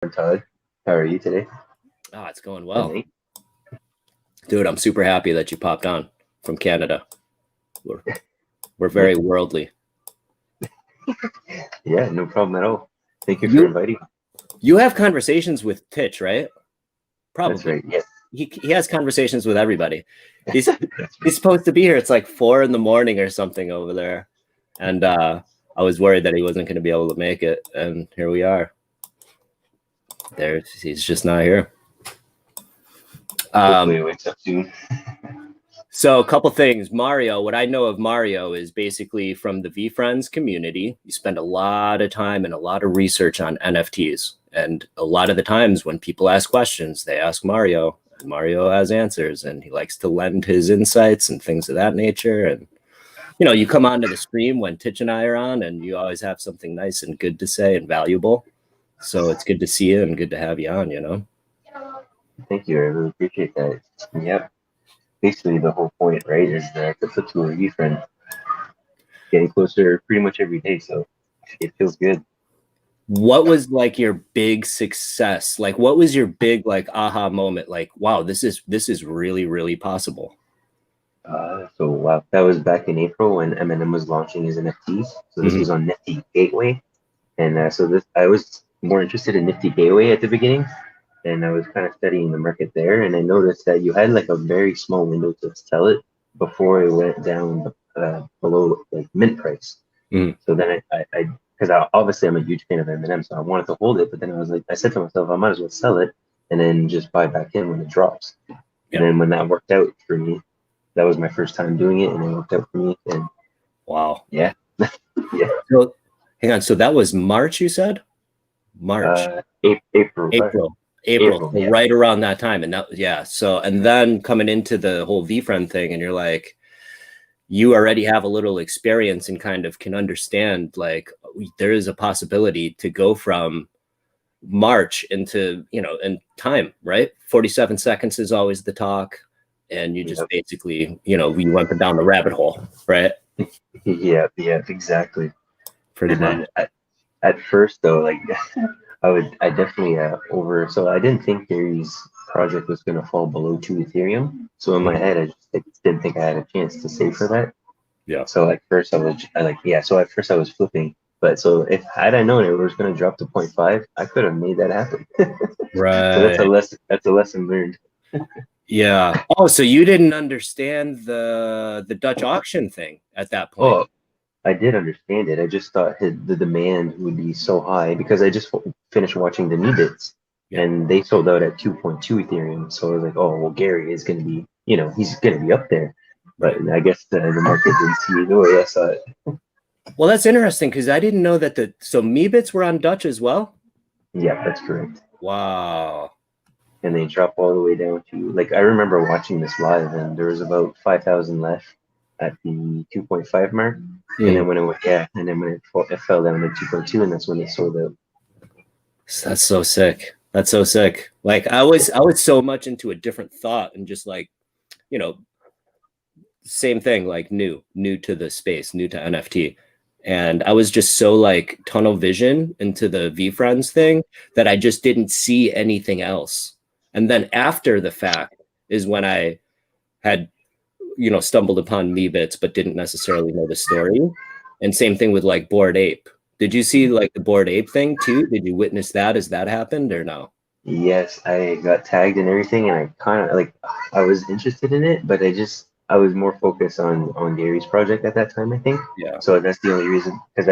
Todd. How are you today? Oh, it's going well. Dude, I'm super happy that you popped on from Canada. We're very worldly. Yeah, no problem at all. Thank you for inviting me. You have conversations with Titch, right? Probably. That's right, yes. He has conversations with everybody. He's supposed to be here. It's like 4 a.m. or something over there. And I was worried that he wasn't going to be able to make it. And here we are. He's just not here. Hopefully he wakes up soon. So a couple things. Mario, what I know of Mario is basically from the VFriends community. You spend a lot of time and a lot of research on NFTs. And a lot of the times when people ask questions, they ask Mario. And Mario has answers, and he likes to lend his insights and things of that nature. And, you know, you come onto the stream when Titch and I are on, and you always have something nice and good to say and valuable. So it's good to see you and good to have you on, you know? Thank you. I really appreciate that. Yep. Basically, the whole point, right, is that the flip to a VFriend getting closer pretty much every day. So it feels good. What was like your big success? Like, what was your big like aha moment? Like, wow, this is really, really possible. So wow, that was back in April when M&M was launching his NFTs. So this was on Nifty Gateway, and I was more interested in Nifty Gateway at the beginning, and I was kind of studying the market there, and I noticed that you had like a very small window to sell it before it went down below like mint price. So then I because obviously I'm a huge fan of M&M, so I wanted to hold it, but then I said to myself, I might as well sell it and then just buy back in when it drops. And then when that worked out for me, that was my first time doing it, and it worked out for me. And wow, yeah. Yeah. So hang on, so that was March, you said? March. April. Yeah. Right around that time. And that, yeah. So, and then coming into the whole VFriend thing, and you're like, you already have a little experience and kind of can understand like there is a possibility to go from March into, you know, in time, right? 47 seconds is always the talk. And you just basically, you know, we went down the rabbit hole, right? Yeah, exactly. Pretty much. At first though, like I definitely so I didn't think Gary's project was going to fall below 2 Ethereum. So in my head, I just didn't think I had a chance to save for that. Yeah. So at first at first I was flipping, but so if had I known it was going to drop to 0.5, I could have made that happen. Right. So that's a lesson learned. Yeah. Oh, so you didn't understand the Dutch auction thing at that point. Oh, I did understand it. I just thought the demand would be so high because I just finished watching the Meebits, and they sold out at 2.2 Ethereum. So I was like, oh, well, Gary is going to be, you know, he's going to be up there. But I guess the market didn't see it the way I saw it. Well, that's interesting because I didn't know that so Meebits were on Dutch as well? Yeah, that's correct. Wow. And they dropped all the way down to, like, I remember watching this live, and there was about 5,000 left at the 2.5 mark. And then when it fell down to 2.2, and that's when it sold out. That's so sick. That's so sick. Like I was so much into a different thought and just like, you know, same thing, like new to the space, new to NFT. And I was just so like tunnel vision into the VFriends thing that I just didn't see anything else. And then after the fact is when I had, you know, stumbled upon Meebits, but didn't necessarily know the story. And same thing with like Bored Ape. Did you see like the Bored Ape thing too? Did you witness that as that happened or no? Yes, I got tagged and everything, and I kind of like I was interested in it, but I was more focused on Gary's project at that time, I think. Yeah. So that's the only reason, because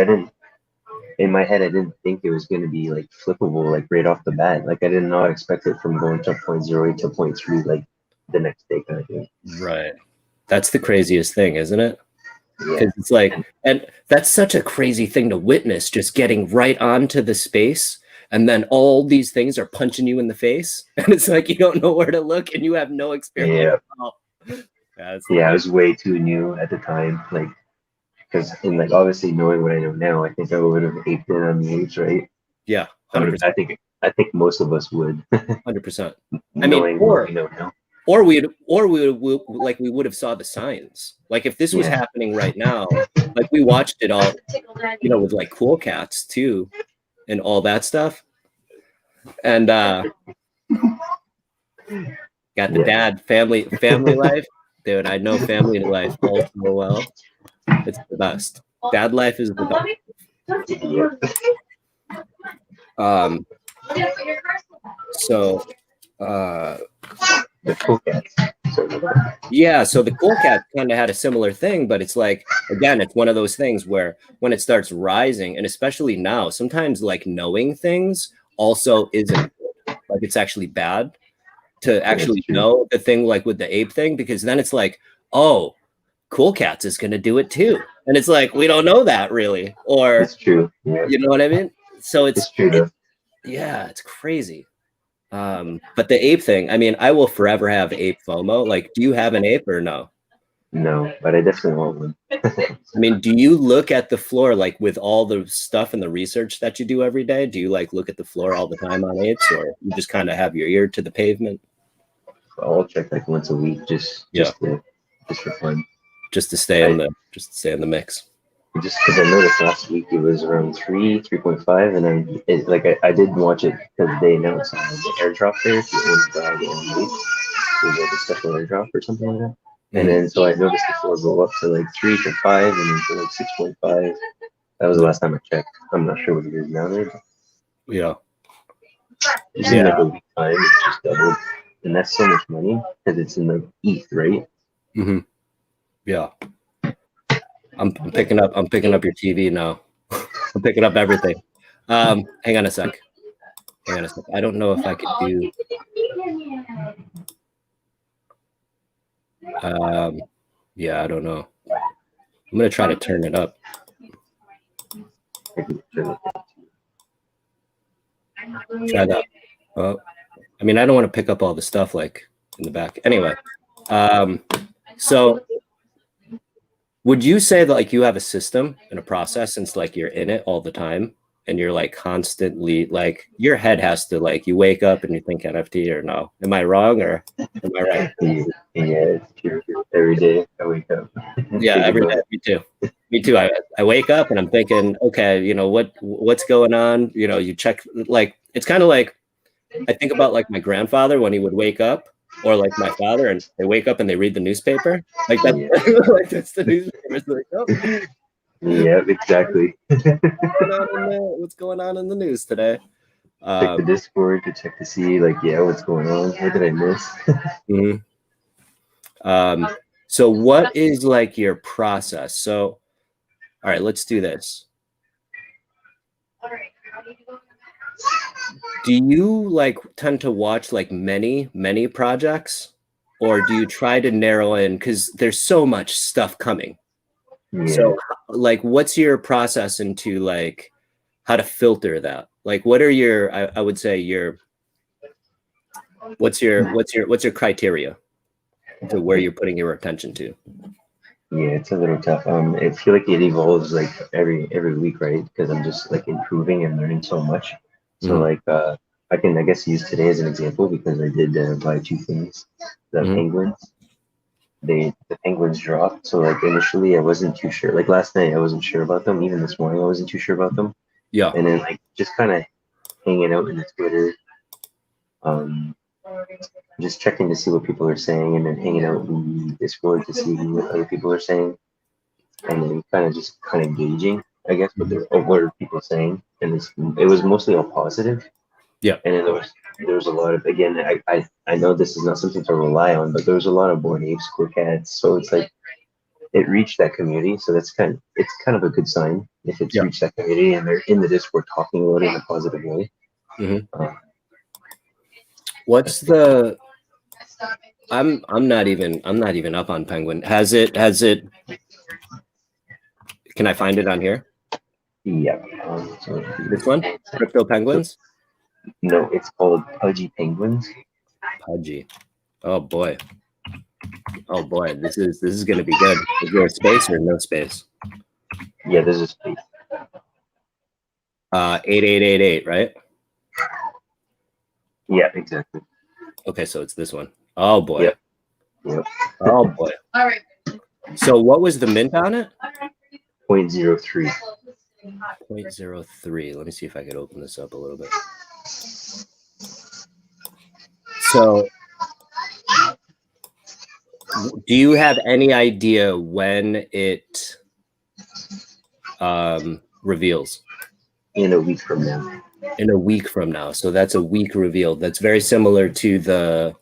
in my head, I didn't think it was going to be like flippable, like right off the bat. Like I did not expect it from going to 0.08 to 0.3 like the next day kind of thing. Right. That's the craziest thing, isn't it? Because Yeah. it's like, and that's such a crazy thing to witness, just getting right onto the space. And then all these things are punching you in the face. And it's like, you don't know where to look and you have no experience. Yeah, I was way too new at the time. Like, because in like obviously knowing what I know now, I think I would have aped in on the apes, right? Yeah, 100%. I think most of us would. 100%. I mean, what we know now. Or we would have saw the signs. Like if this was happening right now, like we watched it all, you know, with like Cool Cats too, and all that stuff. And got the dad family life. Dude, I know family life all so well. It's the best. Dad life is the best. So the cool cats. yeah, so the cool cat kind of had a similar thing, but it's like, again, it's one of those things where when it starts rising, and especially now, sometimes like knowing things also isn't good. Like it's actually bad to actually know the thing, like with the ape thing, because then it's like, oh, Cool Cats is going to do it too. And it's like, we don't know that really. Or, it's true. Yeah. You know what I mean? So it's true. Yeah, it's crazy. But the ape thing, I mean, I will forever have ape FOMO. Like, do you have an ape or no? No, but I definitely want one. I mean, do you look at the floor, like with all the stuff and the research that you do every day? Do you like look at the floor all the time on apes, or you just kind of have your ear to the pavement? I'll check like once a week, just for fun. Just to stay in the mix. Just because I noticed last week it was around 3.5, and I did watch it because they announced the airdrop there. If you own the M8, it was like a special airdrop or something like that. And then so I noticed the floor go up to like 3 to 5, and then to like 6.5. That was the last time I checked. I'm not sure what it is now. There. Yeah. In like a week time, it's just doubled, and that's so much money because it's in like ETH, right? Mm-hmm. Yeah. I'm picking up your TV now. I'm picking up everything. Hang on a sec. I don't know if I could do. Yeah, I don't know. I'm gonna try to turn it up. Try that. I mean, I don't want to pick up all the stuff like in the back. Anyway, so would you say that like you have a system and a process since like you're in it all the time and you're like constantly like your head has to like you wake up and you think NFT or no? Am I wrong or am I right? Yeah, it's true. Every day I wake up. Yeah, every day. Me too. Me too. I wake up and I'm thinking, okay, you know what's going on? You know, you check like it's kind of like I think about like my grandfather when he would wake up, or like my father, and they wake up and they read the newspaper. Like that, like that's the newspaper. It's like, oh. Yeah, exactly. What's going on in the news today? Check the Discord to check to see like what's going on. What did I miss? So what is like your process? So, all right, let's do this. Do you like tend to watch like many projects, or do you try to narrow in because there's so much stuff coming? So like what's your process into like how to filter that? Like what are your I would say what's your criteria to where you're putting your attention to? Yeah, it's a little tough. I feel like it evolves like every week, right? Because I'm just like improving and learning so much. So like I can I guess use today as an example because I did buy 2 things. The penguins. The penguins dropped. So like initially I wasn't too sure. Like last night I wasn't sure about them. Even this morning I wasn't too sure about them. Yeah. And then like just kind of hanging out in the Twitter, just checking to see what people are saying, and then hanging out in the Discord to see what other people are saying, and then kind of gauging, I guess, what are people saying, and it was mostly all positive. Yeah. And then there was a lot of, again, I know this is not something to rely on, but there was a lot of Bored Apes, Cool Cats, so it's like it reached that community, so it's kind of a good sign if it's reached that community and they're in the Discord talking about it in a positive way. What's the I'm not even up on Penguin. Has it can I find it on here? Yeah. So this one? Crypto Penguins? No, it's called Pudgy Penguins. Pudgy. Oh boy. This is gonna be good. Is there a space or no space? Yeah, there's a space. 8888, right? Yeah, exactly. Okay, so it's this one. Oh boy. Yep. Oh boy. All right. So what was the mint on it? 0.03. 0.03. Let me see if I could open this up a little bit. So, do you have any idea when it reveals? In a week from now. In a week from now. So that's a week reveal. That's very similar to the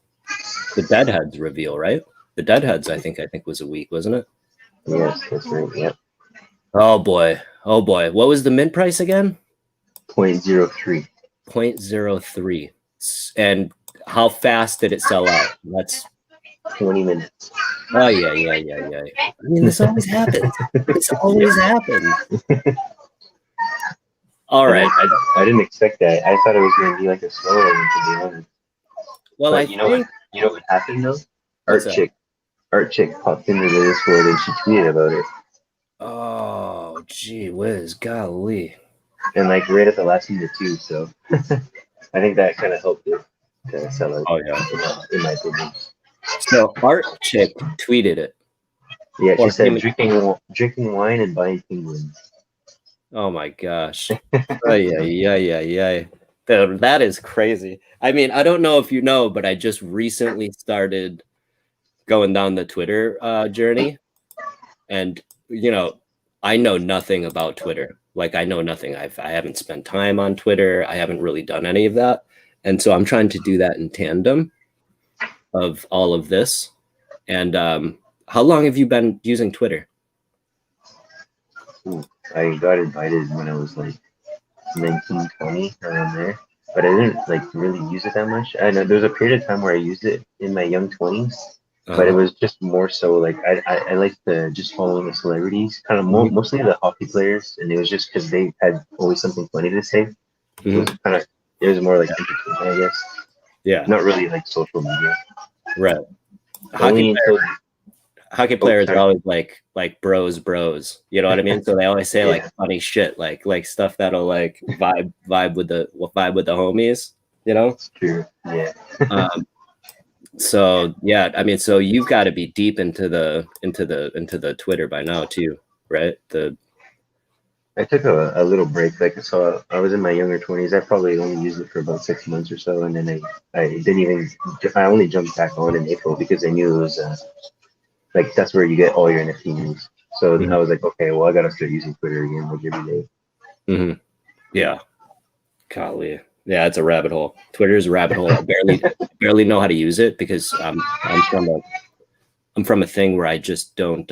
Deadheads reveal, right? The Deadheads, I think was a week, wasn't it? Yes, that's right. Yep. Oh boy. Oh boy. What was the mint price again? 0.03. 0.03. And how fast did it sell out? That's 20 minutes. Oh yeah. I mean, this always happens. This always happens. All right. I didn't expect that. I thought it was going to be like a slower one, to be honest. Well, but you know what happened though? Art chick popped into the Discord and she tweeted about it. Oh, gee whiz, golly. And like right at the last minute too, so I think that kind of helped it to sell out. Oh yeah, in my opinion. So Art Chick tweeted it. Yeah, she said drinking wine and buying penguins. Oh my gosh. Yeah. Dude, that is crazy. I mean, I don't know if you know, but I just recently started going down the Twitter journey. And, you know, I know nothing about Twitter. Like, I know nothing. I haven't spent time on Twitter. I haven't really done any of that. And so I'm trying to do that in tandem of all of this. And how long have you been using Twitter? Ooh, I got invited when I was like 19, 20, around there. But I didn't like really use it that much. I know there was a period of time where I used it in my young 20s. But it was just more so like I like to just following the celebrities, kind of mostly the hockey players, and it was just because they had always something funny to say. So it was more like entertainment, I guess. Yeah. Not really like social media. Right. Hockey players are always like bros. You know what I mean? So they always say like funny shit, like stuff that'll like vibe with the homies. You know? It's true. Yeah. So yeah, I mean, so you've got to be deep into the Twitter by now too, right? I took a little break. Like, so I was in my younger 20s. I probably only used it for about 6 months or so, and then I only jumped back on in April because I knew it was like that's where you get all your NFT news. So I was like, okay, well, I gotta start using Twitter again, like every day. Yeah, golly. Yeah, it's a rabbit hole. Twitter's a rabbit hole. I barely know how to use it because I'm from a thing where I just don't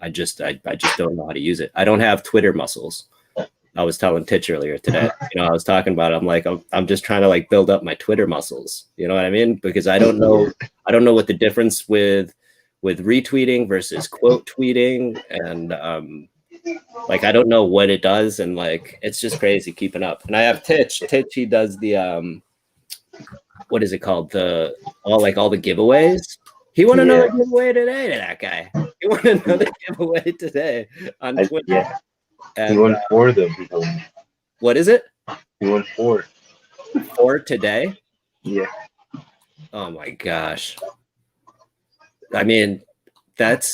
I just don't know how to use it. I don't have Twitter muscles. I was telling Titch earlier today. You know, I was talking about it. I'm like, I'm just trying to like build up my Twitter muscles. You know what I mean? Because I don't know what the difference with retweeting versus quote tweeting and like I don't know what it does, and like it's just crazy keeping up. And I have Titch. He does the what is it called? All the giveaways. He won another giveaway today to that guy. He won another giveaway today on Twitter. Yeah. And, he won 4 of them. What is it? He won 4. 4 today? Yeah. Oh my gosh. I mean, that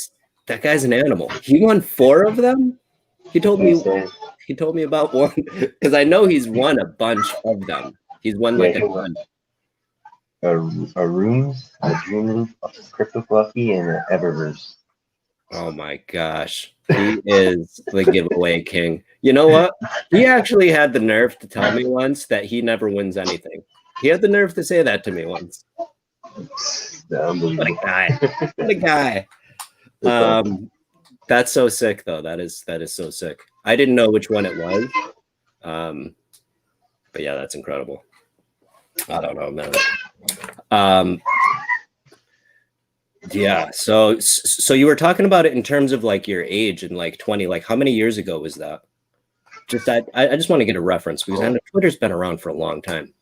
guy's an animal. He won 4 of them. He told me about one because I know he's won a bunch of them. He's won like a ton. A Rooms, a Dream Loop, a Crypto Fluffy, and an Eververse. Oh my gosh. He is the giveaway king. You know what? He actually had the nerve to tell me once that he never wins anything. He had the nerve to say that to me once. What a guy. What a guy. That's so sick though. That is so sick. I didn't know which one it was. But yeah, that's incredible. I don't know, man. Yeah. So you were talking about it in terms of like your age and like 20, like how many years ago was that? Just I just want to get a reference because I know Twitter's been around for a long time.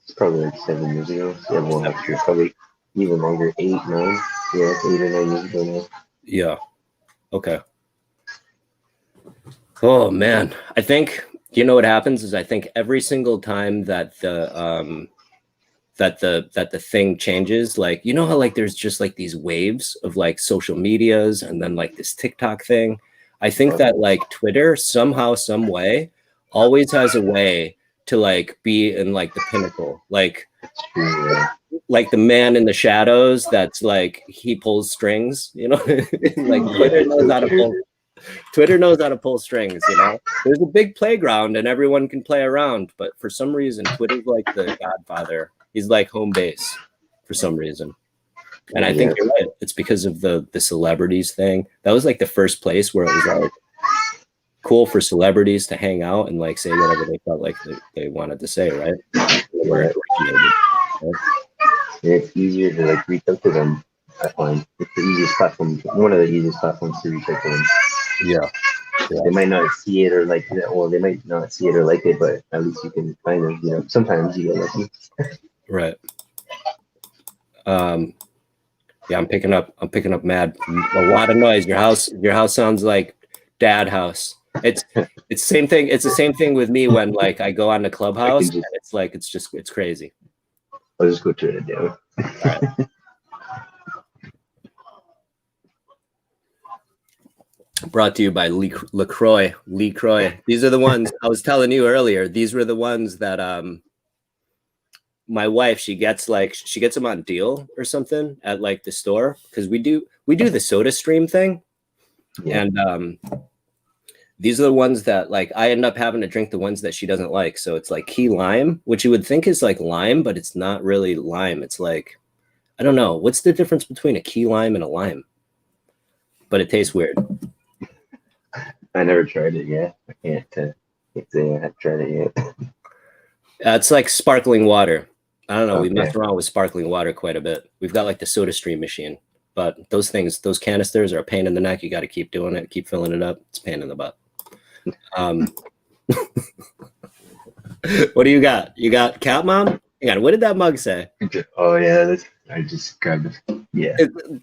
It's probably like 7 years ago. Yeah, well, actually, probably even longer, 8, 9. Yeah, 8 or 9 years ago now. Yeah. Okay. Oh man, I think you know what happens is I think every single time that the thing changes, like you know how like there's just like these waves of like social medias and then like this TikTok thing. I think that like Twitter somehow, some way, always has a way to like be in like the pinnacle, It's true, yeah. like the man in the shadows. That's like he pulls strings, you know. Like Yeah, Twitter it's knows so how to true. pull. Twitter knows how to pull strings, you know. There's a big playground and everyone can play around, but for some reason, Twitter's like the godfather. He's like home base for some reason. And I think Yeah. you're right. It's because of the celebrities thing. That was like the first place where it was like cool for celebrities to hang out and like say whatever they felt like they wanted to say, right? Where it originated. Right? And it's easier to like reach out to them. I find it's the easiest platform, one of the easiest platforms to reach out to them. Yeah. They might not see it or like that, well, they might not see it or like it, but at least you can kind of, you know, sometimes you get lucky. Right. Yeah, I'm picking up mad a lot of noise. Your house sounds like dad house. It's same thing. It's the same thing with me when like I go on the Clubhouse and it's like it's crazy. I'll just go turn it down. All right. Brought to you by LaCroix. These are the ones I was telling you earlier. These were the ones that my wife, she gets them on deal or something at like the store, because we do the soda stream thing. Yeah. And these are the ones that like I end up having to drink the ones that she doesn't like. So it's like key lime, which you would think is like lime, but it's not really lime. It's like, I don't know. What's the difference between a key lime and a lime? But it tastes weird. I never tried it yet. I can't say I have tried it yet. It's like sparkling water. I don't know. Okay. We mess around with sparkling water quite a bit. We've got like the soda stream machine, but those canisters are a pain in the neck. You got to keep doing it, keep filling it up. It's a pain in the butt. What do you got? You got Cat Mom? Hang on, what did that mug say? Oh yeah, I just grabbed it. Yeah.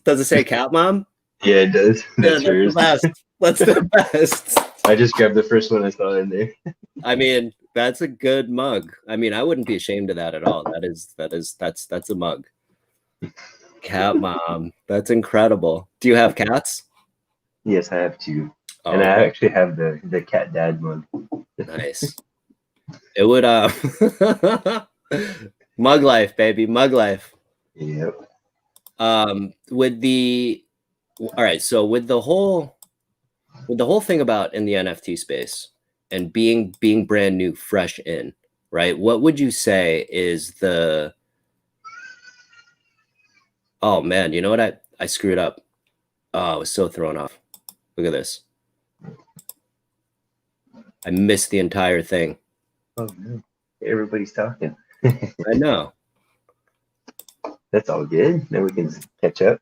Does it say Cat Mom? Yeah, it does. That's the best. That's the best. I just grabbed the first one I saw in there. I mean, that's a good mug. I mean, I wouldn't be ashamed of that at all. That's a mug. Cat Mom. That's incredible. Do you have cats? Yes, I have two. Oh, and I actually have the cat dad mug. Nice. It would mug life, baby. Mug life. Yep. All right, so with the whole thing about in the NFT space and being brand new, fresh in, right? What would you say is the, oh man, you know what? I screwed up. Oh, I was so thrown off. Look at this. I missed the entire thing. Oh no. Everybody's talking. I know. That's all good. Now we can catch up.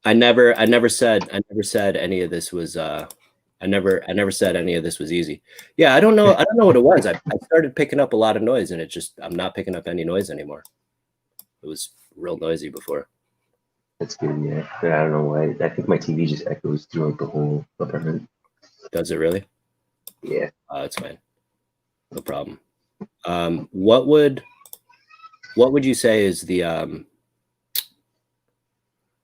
I never said any of this was I never said any of this was easy. Yeah, I don't know what it was. I started picking up a lot of noise, and I'm not picking up any noise anymore. It was real noisy before. That's good, yeah. But I don't know why. I think my TV just echoes throughout the whole apartment. Does it really? Yeah. That's fine. No problem. What would you say is the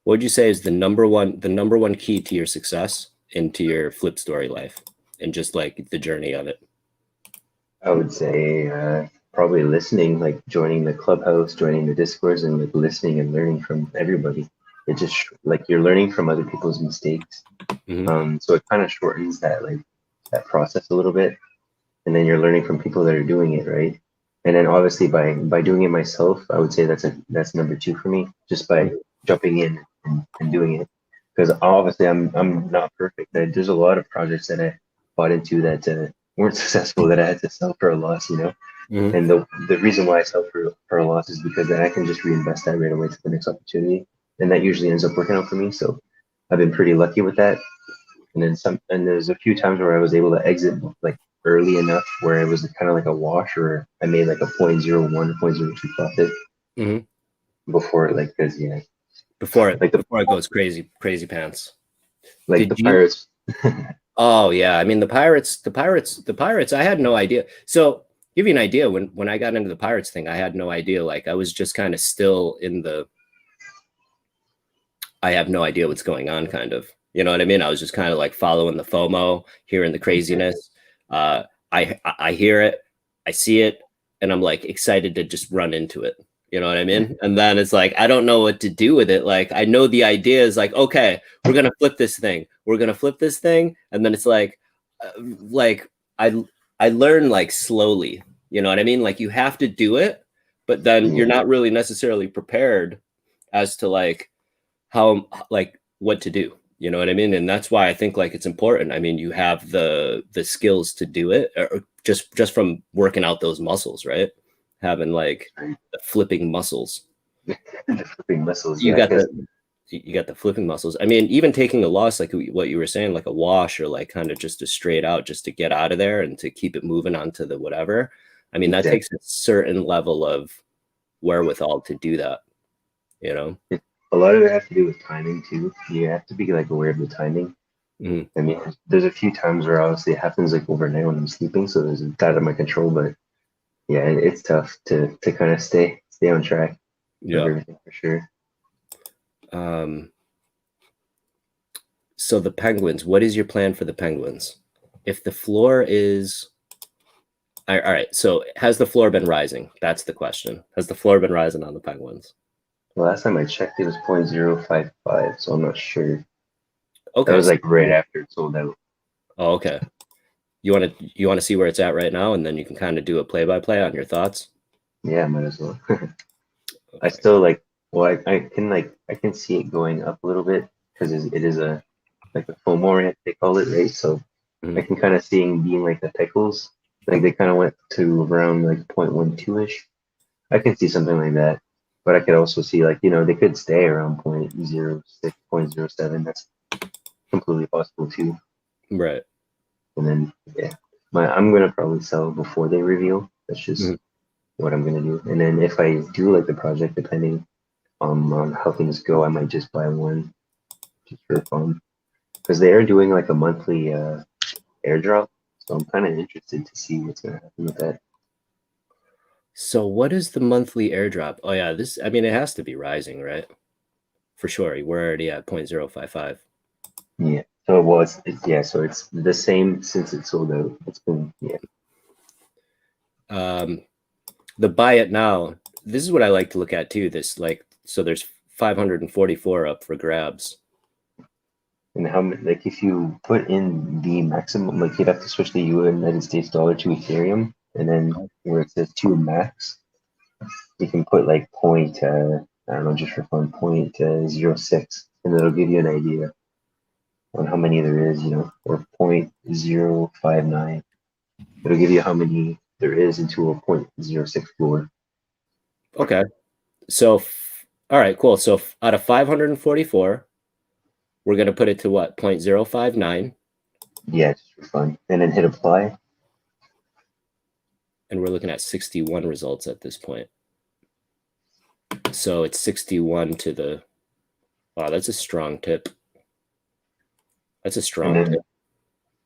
what would you say is the number one key to your success into your flip story life and just like the journey of it? I would say probably listening, like joining the clubhouse, joining the discourse, and like listening and learning from everybody. It just like you're learning from other people's mistakes. Mm-hmm. So it kind of shortens that process a little bit, and then you're learning from people that are doing it, right? And then obviously by doing it myself, I would say that's number two for me, just by jumping in and doing it, because obviously I'm not perfect. There's a lot of projects that I bought into that weren't successful, that I had to sell for a loss, you know. Mm-hmm. And the reason why I sell for a loss is because then I can just reinvest that right away to the next opportunity, and that usually ends up working out for me. So I've been pretty lucky with that. And there's a few times where I was able to exit like early enough where it was kind of like a wash, or I made like a 0.01, 0.02 profit. Mm-hmm. Before it, like, because yeah. Before it goes crazy pants. Like Pirates. Oh yeah, I mean the Pirates. I had no idea. So give you an idea, when I got into the Pirates thing, I had no idea. Like I was just kind of still in the, I have no idea what's going on kind of. You know what I mean? I was just kind of like following the FOMO, hearing the craziness. I hear it, I see it, and I'm like excited to just run into it. You know what I mean? And then it's like I don't know what to do with it. Like I know the idea is like, okay, we're gonna flip this thing. We're gonna flip this thing, and then it's like I I learn like slowly. You know what I mean? Like you have to do it, but then you're Yeah, not really necessarily prepared as to like how like what to do. You know what I mean? And that's why I think like it's important. I mean, you have the skills to do it, or just from working out those muscles, right? Having like right. the flipping muscles. The flipping missiles. You Yeah, got because the flipping muscles. I mean, even taking a loss, like what you were saying, like a wash or like kind of just a straight out, just to get out of there and to keep it moving onto the whatever. I mean, that exactly. takes a certain level of wherewithal to do that. You know. A lot of it has to do with timing too. You have to be like aware of the timing. Mhm. I mean, there's a few times where obviously it happens like overnight when I'm sleeping, so there's that out of my control. But yeah, it's tough to kind of stay on track of Yeah. everything for sure. Um, So the Penguins, what is your plan for the Penguins? If the floor is all right, so has the floor been rising? That's the question. Has the floor been rising on the Penguins? The last time I checked, it was 0.055, so I'm not sure. That Okay. was like right after it sold out. Oh, okay. You want to see where it's at right now, and then you can kind of do a play-by-play on your thoughts. Yeah, might as well. I Okay. still like, well, I can see it going up a little bit because it is a like a FOMO rant they call it, right? So I Mhm. can kind of see it being like the pickles, like they kind of went to around like 0.12 ish. I can see something like that, but I could also see like they could stay around 0.06, 0.07. That's completely possible too. Right. And then yeah, I'm gonna probably sell before they reveal. That's just Mhm. what I'm gonna do. And then if I do like the project, depending on how things go, I might just buy one just for fun because they are doing like a monthly airdrop. So I'm kind of interested to see what's gonna happen with that. So what is the monthly airdrop? Oh yeah, this I mean it has to be rising, right? For sure. We're already at 0.055. Yeah. So well, yeah. So it's the same since it sold out. It's been yeah. Um, the buy it now. This is what I like to look at too. This like so there's 544 up for grabs. And like if you put in the maximum, like you'd have to switch the United States dollar to Ethereum, and then where it says to max, you can put like I don't know, just for fun, 0.06, and it'll give you an idea on how many there is, or 0.059. It'll give you how many there is into a 0.06 floor. Okay. So all right, cool. So out of 544, we're going to put it to what? 0.059, Yeah, just for fun. And then hit apply. and we're looking at 61 results at this point. So it's 61 to the wow, that's a strong tip. That's a And strong then tip.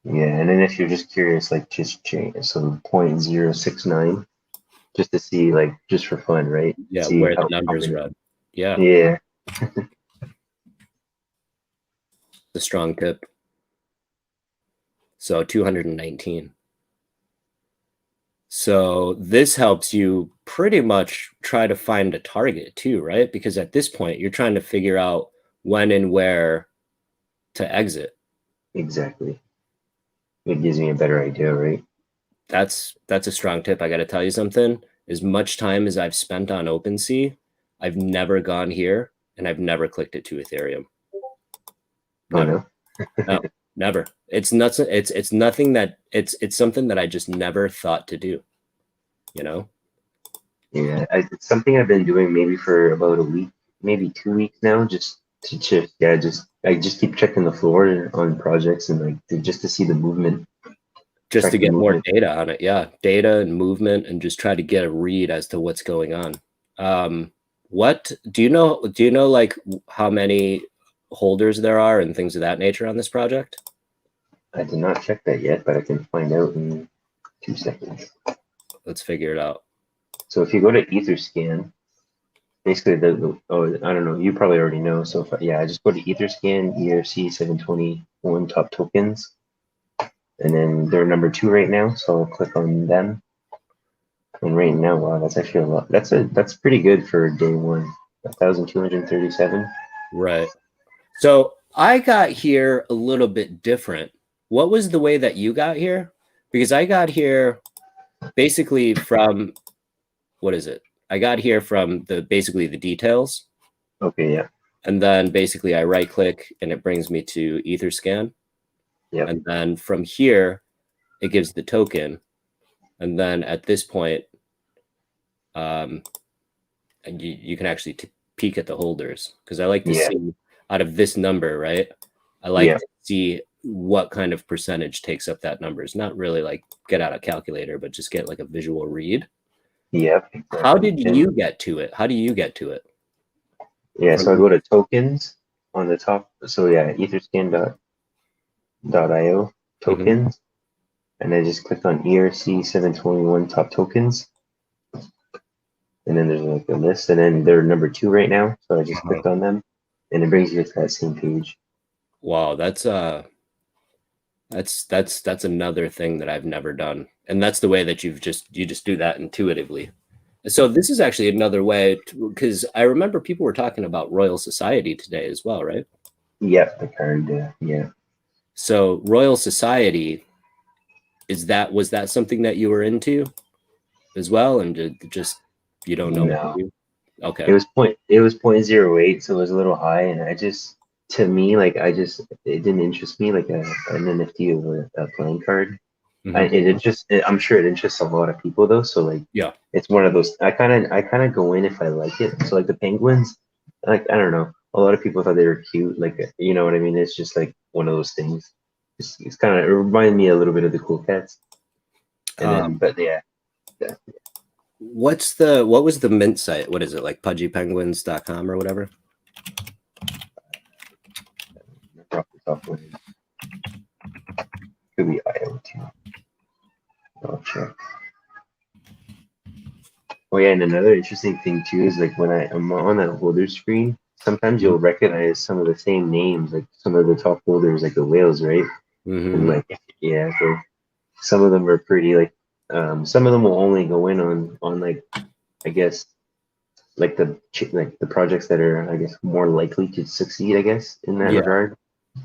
yeah, and then if you're just curious, like just change so 0.069 just to see like just for fun, right? Yeah, See where the how numbers many. run. Yeah, Yeah. the strong tip. So 219. So this helps you pretty much try to find a target too, right? Because at this point, you're trying to figure out when and where to exit. Exactly. It gives me a better idea, right? That's a strong tip. I got to tell you something. As much time as I've spent on OpenSea, I've never gone here and I've never clicked it to Ethereum. Oh Never. no. No, never. It's nuts. It's nothing that it's something that I just never thought to do, you know? Yeah, it's something I've been doing maybe for about a week, maybe 2 weeks now, just to yeah, just I just keep checking the floor on projects and like just to see the movement, Just to track the get more movement. data on it. Yeah. Data and movement and just try to get a read as to what's going on. What do you know like how many holders there are and things of that nature on this project? I did not check that yet, but I can find out in 2 seconds. Let's figure it out. So if you go to Etherscan, basically oh, I don't know, you probably already know. So yeah, I just go to Etherscan ERC 721 top tokens, and then they're number 2 right now. So I'll click on them. And right now, wow, that's actually a lot. That's pretty good for day one. 1,237. Right. So I got here a little bit different. What was the way that you got here? Because I got here basically from, what is it? I got here from basically the details. Okay, yeah. And then basically I right click and it brings me to Etherscan. Yep. And then from here, it gives the token. And then at this point, and you can actually peek at the holders, because I like to Yeah. see out of this number, right? I like Yeah. to see what kind of percentage takes up that number. It's not really like get out a calculator, but just get like a visual read. Yep. How Exactly. did you get to it? How do you get to it? Yeah, so I From go to tokens on the top. So yeah, etherscan.io Mhm. tokens. And I just click on ERC 721 top tokens. And then there's like a list. And then they're number 2 right now. So I just Uh-huh. clicked on them. And it brings you to that same page. Wow, that's another thing that I've never done. And that's the way that you just do that intuitively. So this is actually another way, because I remember people were talking about Royal Society today as well, right? Yep, the card. Yeah. So Royal Society, was that something that you were into as well, and just you don't know what to No. do? Okay. It was 0.08, so it was a little high, and to me, like it didn't interest me like an NFT of a playing card. Hmm. I'm sure it interests a lot of people though. So like, Yeah. it's one of those. I kind of go in if I like it. So like the penguins, like I don't know. A lot of people thought they were cute. Like you know what I mean. It's just like one of those things. It's kind of, it reminded me a little bit of the cool cats. And then, Um, but yeah. what was the mint site? What is it, like pudgypenguins.com or whatever? Off the top one could be IO too. I'll check. Oh yeah, and another interesting thing too is like when I'm on that holder screen, sometimes you'll recognize some of the same names, like some of the top holders, like the whales, right? And Mm-hmm. like yeah, so some of them are pretty like some of them will only go in on like I guess like the projects that are I guess more likely to succeed, I guess, in that Yeah, regard.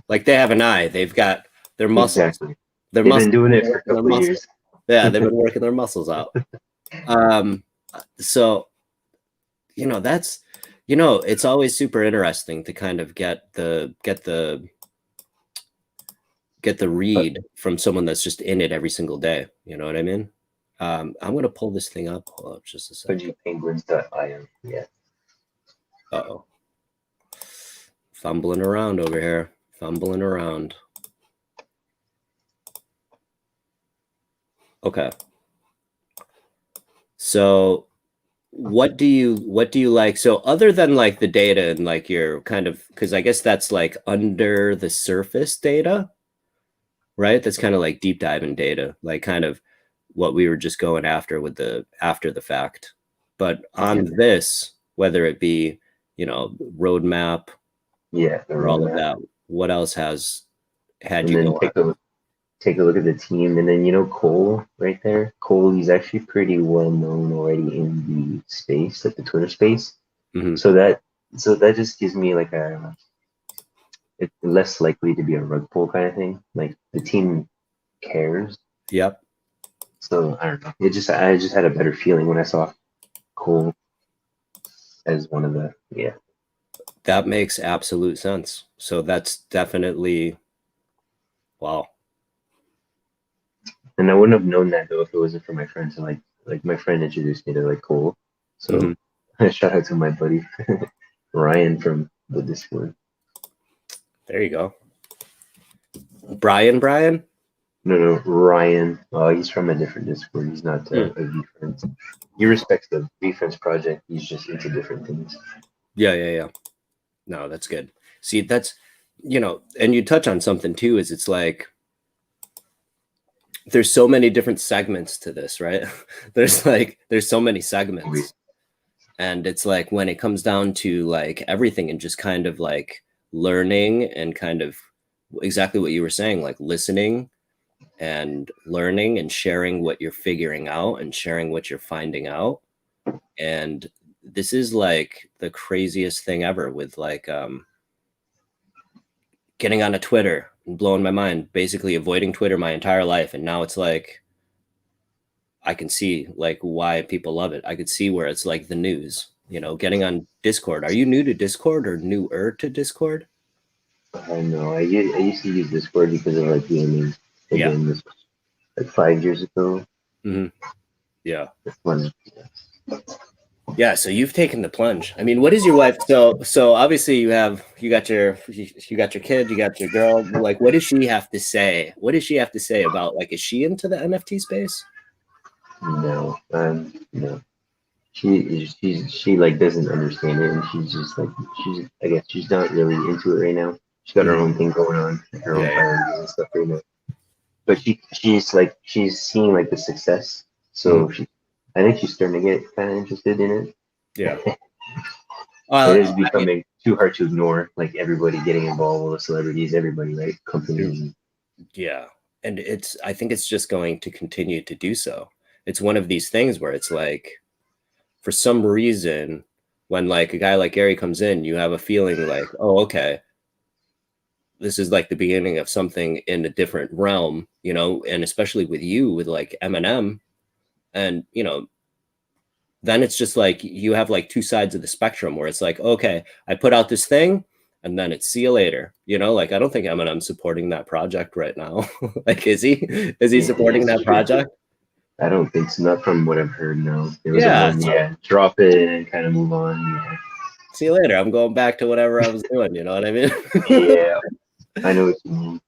like they have an eye. They've got their muscles. Exactly. Their They've been muscles. doing They've it been for a working their couple of muscles. years. Yeah, they've been working their muscles out. Um, so that's it's always super interesting to kind of get the But read from someone that's just in it every single day. You know what I mean? I'm gonna pull this thing up. Hold up just a sec. penguins.io. Yeah. Uh-oh. Fumbling around over here. Fumbling around. Okay. So what do you like? So other than like the data and like your kind of, because I guess that's like under the surface data, right? That's kind of like deep diving data, like kind of what we were just going after with the after the fact. But Yeah. on this, whether it be, roadmap Yeah. The or all of roadmap. that, what else has had And you then going? take a look at the team, and then Cole right there. Cole, he's actually pretty well known already in the space, like the Twitter space. Mm-hmm. So that just gives me like it's less likely to be a rug pull kind of thing. Like the team cares. Yep. So I don't know. I just had a better feeling when I saw Cole as one of the yeah. That makes absolute sense. So that's definitely, wow. And I wouldn't have known that though if it wasn't for my friends. So like my friend introduced me to like Cole. Mm-hmm. So shout out to my buddy Ryan from the Discord. There you go. Brian? No, Ryan. He's from a different Discord. He's not Hmm. a VFriends. He respects the VFriends project. He's just into different things. Yeah. No, that's good. See, that's, and you touch on something too, is it's like, there's so many different segments to this, right? there's so many segments. And it's like when it comes down to like everything and just kind of like learning and kind of exactly what you were saying, like listening and learning and sharing what you're figuring out and sharing what you're finding out. And this is like the craziest thing ever with like getting onto Twitter and blowing my mind, basically avoiding Twitter my entire life. And now it's like I can see like why people love it. I could see where it's like the news, you know, getting on Discord. Are you new to Discord or newer to Discord? I know. I used to use Discord because of like gaming. Yeah. Again, this like 5 years ago. Mm-hmm. Yeah. It's fun. Yeah, so you've taken the plunge. I mean, what is your wife? So obviously you got your kid, you got your girl. Like, what does she have to say? What does she have to say about like is she into the NFT space? No, no. She like doesn't understand it, and she's just like I guess she's not really into it right now. She's got her Mhm. own thing going on, her own Yeah, priorities and stuff right now. But she's seeing like the success, so Mhm. I think she's starting to get kind of interested in it. Yeah. It is I mean, becoming too hard to ignore, like everybody getting involved with the celebrities, everybody, right? Companies. yeah, and I think it's just going to continue to do so. It's one of these things where it's like, for some reason, when like a guy like Gary comes in, you have a feeling like, oh, okay, this is like the beginning of something in a different realm, you know, and especially with you with like Eminem, and you know, then it's just like you have like two sides of the spectrum where it's like, okay, I put out this thing and then it's see you later, you know, like I don't think Eminem's supporting that project right now. Like, is he Yeah, supporting it's that true. project? I don't think so. Not from what I've heard. No, it was a Yeah, one, so yeah, drop it and kind of move on. see you later, I'm going back to whatever I was doing, you know what I mean? Yeah, yeah, I know what you mean.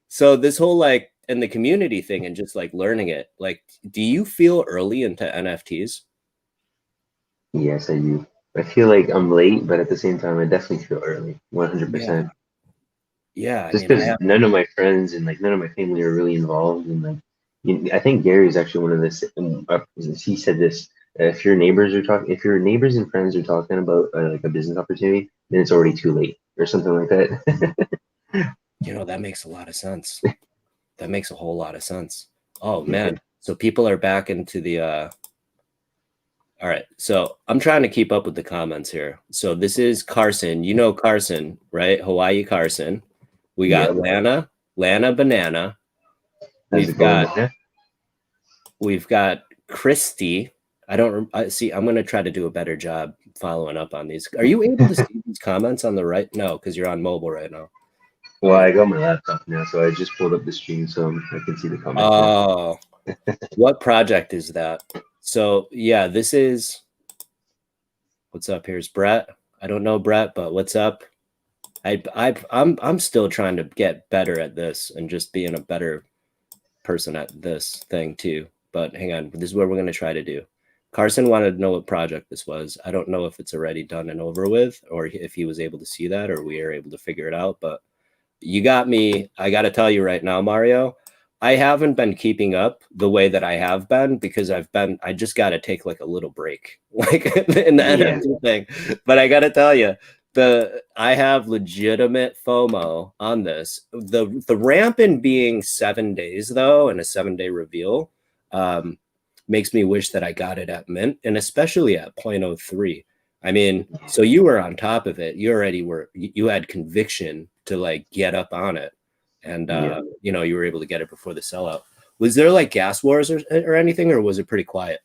So this whole like and the community thing and just like learning it, like, do you feel early into NFTs? Yes, I do. I feel like I'm late, but at the same time, I definitely feel early, Yeah. 100%. Yeah, I Just mean, I because have. none of my friends and like none of my family are really involved, and like I think Gary is actually one of this. He said this: if your neighbors and friends are talking about like a business opportunity, then it's already too late, or something like that. You know, that makes a lot of sense. That makes a whole lot of sense. Oh man. So people are back into the all right. So I'm trying to keep up with the comments here. So this is Carson. You know Carson, right? Hawaii Carson. We got Yeah, Lana Banana. how's We've it going, got man? Christy. I see. I'm gonna try to do a better job following up on these. Are you able to see these comments on the right? No, because you're on mobile right now. Well, I got my laptop now, so I just pulled up the stream so I can see the comments now. Oh, what project is that? So yeah, this is what's up. Here's Brett. I don't know Brett, but what's up? I'm still trying to get better at this and just being a better person at this thing too. But hang on, this is what we're gonna try to do. Carson wanted to know what project this was. I don't know if it's already done and over with, or if he was able to see that, or we are able to figure it out. But you got me. I got to tell you right now, Mario, I haven't been keeping up the way that I have been because I just got to take like a little break, like in the Yeah, NFT thing. But I got to tell you, I have legitimate FOMO on this. The ramp in being 7 days though, and a 7 day reveal, um, makes me wish that I got it at mint and especially at 0.03. I mean, so you were on top of it. You already were, you had conviction to like get up on it. And, yeah. you know, you were able to get it before the sellout. Was there like gas wars or anything, or was it pretty quiet?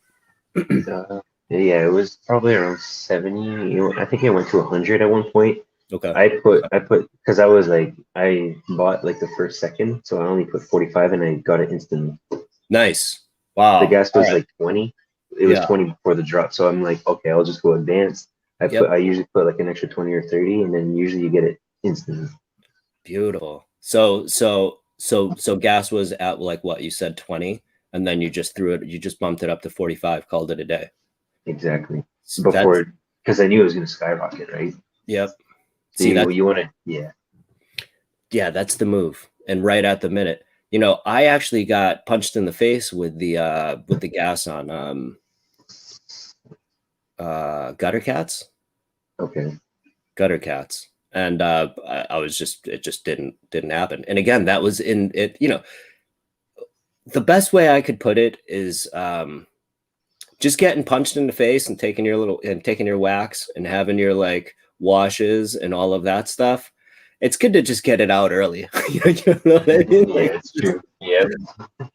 Yeah, it was probably around 70. I think it went to 100 at one point. Okay. I put because I was like I bought like the first second, so I only put 45 and I got it instantly. Nice. The Wow. gas All was right. like 20. It was Yeah. 20 before the drop, so I'm like, okay, I'll just go advanced. Yep. I usually put like an extra 20 or 30, and then usually you get it instantly. Beautiful. So gas was at like what you said 20, and then you just bumped it up to 45, called it a day. Exactly. That's Before, because I knew it was gonna skyrocket, right? yep. So See, you want to, yeah. yeah, that's the move. And right at the minute, you know, I actually got punched in the face with the gas on gutter cats. Okay. Gutter cats. And I was just it just didn't happen. And again, that was in it, you know, the best way I could put it is just getting punched in the face and taking your wax and having your like washes and all of that stuff. It's good to just get it out early. You know what I mean? Yeah, Like, it's true. Yeah.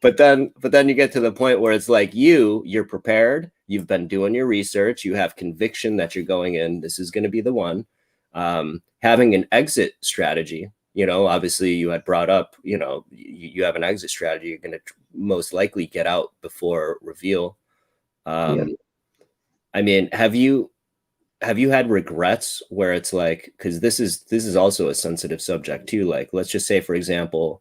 but then you get to the point where it's like you're prepared, you've been doing your research, you have conviction that you're going in, this is going to be the one. Having an exit strategy, obviously you had brought up, you have an exit strategy, you're going to most likely get out before reveal. Yeah. I mean, have you had regrets where it's like, because this is also a sensitive subject too, like let's just say for example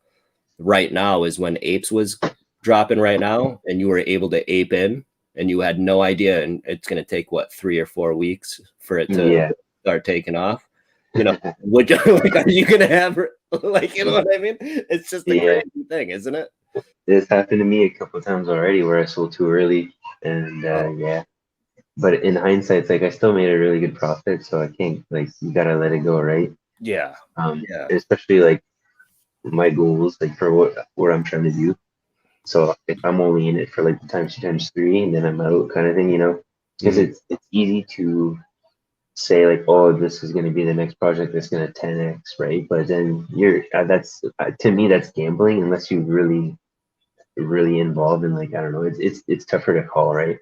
right now is when apes was dropping right now and you were able to ape in and you had no idea, and it's going to take what 3 or 4 weeks for it to Yeah. start taking off, would you like, are you going to have like, you know what I mean? It's just a Yeah. crazy thing, isn't it? This happened to me a couple of times already where I sold too early, and Oh, yeah. But in hindsight, it's like I still made a really good profit, so I can't, like, you gotta let it go, right? yeah, yeah, Especially like my goals, like for what I'm trying to do. So if I'm only in it for like times 2 times 3, and then I'm out, kind of thing, because mhm, it's easy to say like, oh, this is going to be the next project that's going to 10x, right? But then you're that's to me that's gambling unless you really involved in, like, I don't know, it's tougher to call, right?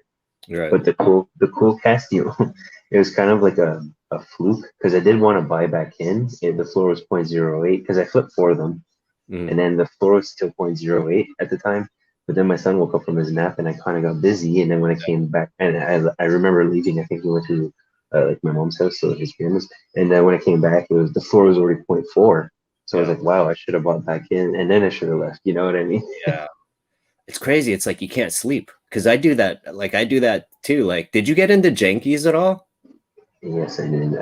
right, But the cool cast deal, it was kind of like a fluke because I did want to buy back in. The floor was 0.08 because I flipped 4 of them, mhm, and then the floor was still 0.08 at the time. But then my son woke up from his nap and I kind of got busy. And then when I came back, and I remember leaving, I think we went to like my mom's house, so his parents. And then when I came back, the floor was already 0.4. So I was yeah, like, wow, I should have bought back in, and then I should have left. You know what I mean? yeah. It's crazy. It's like you can't sleep because I do that. Like I do that too. Like, did you get into jankies at all? Yes, I did.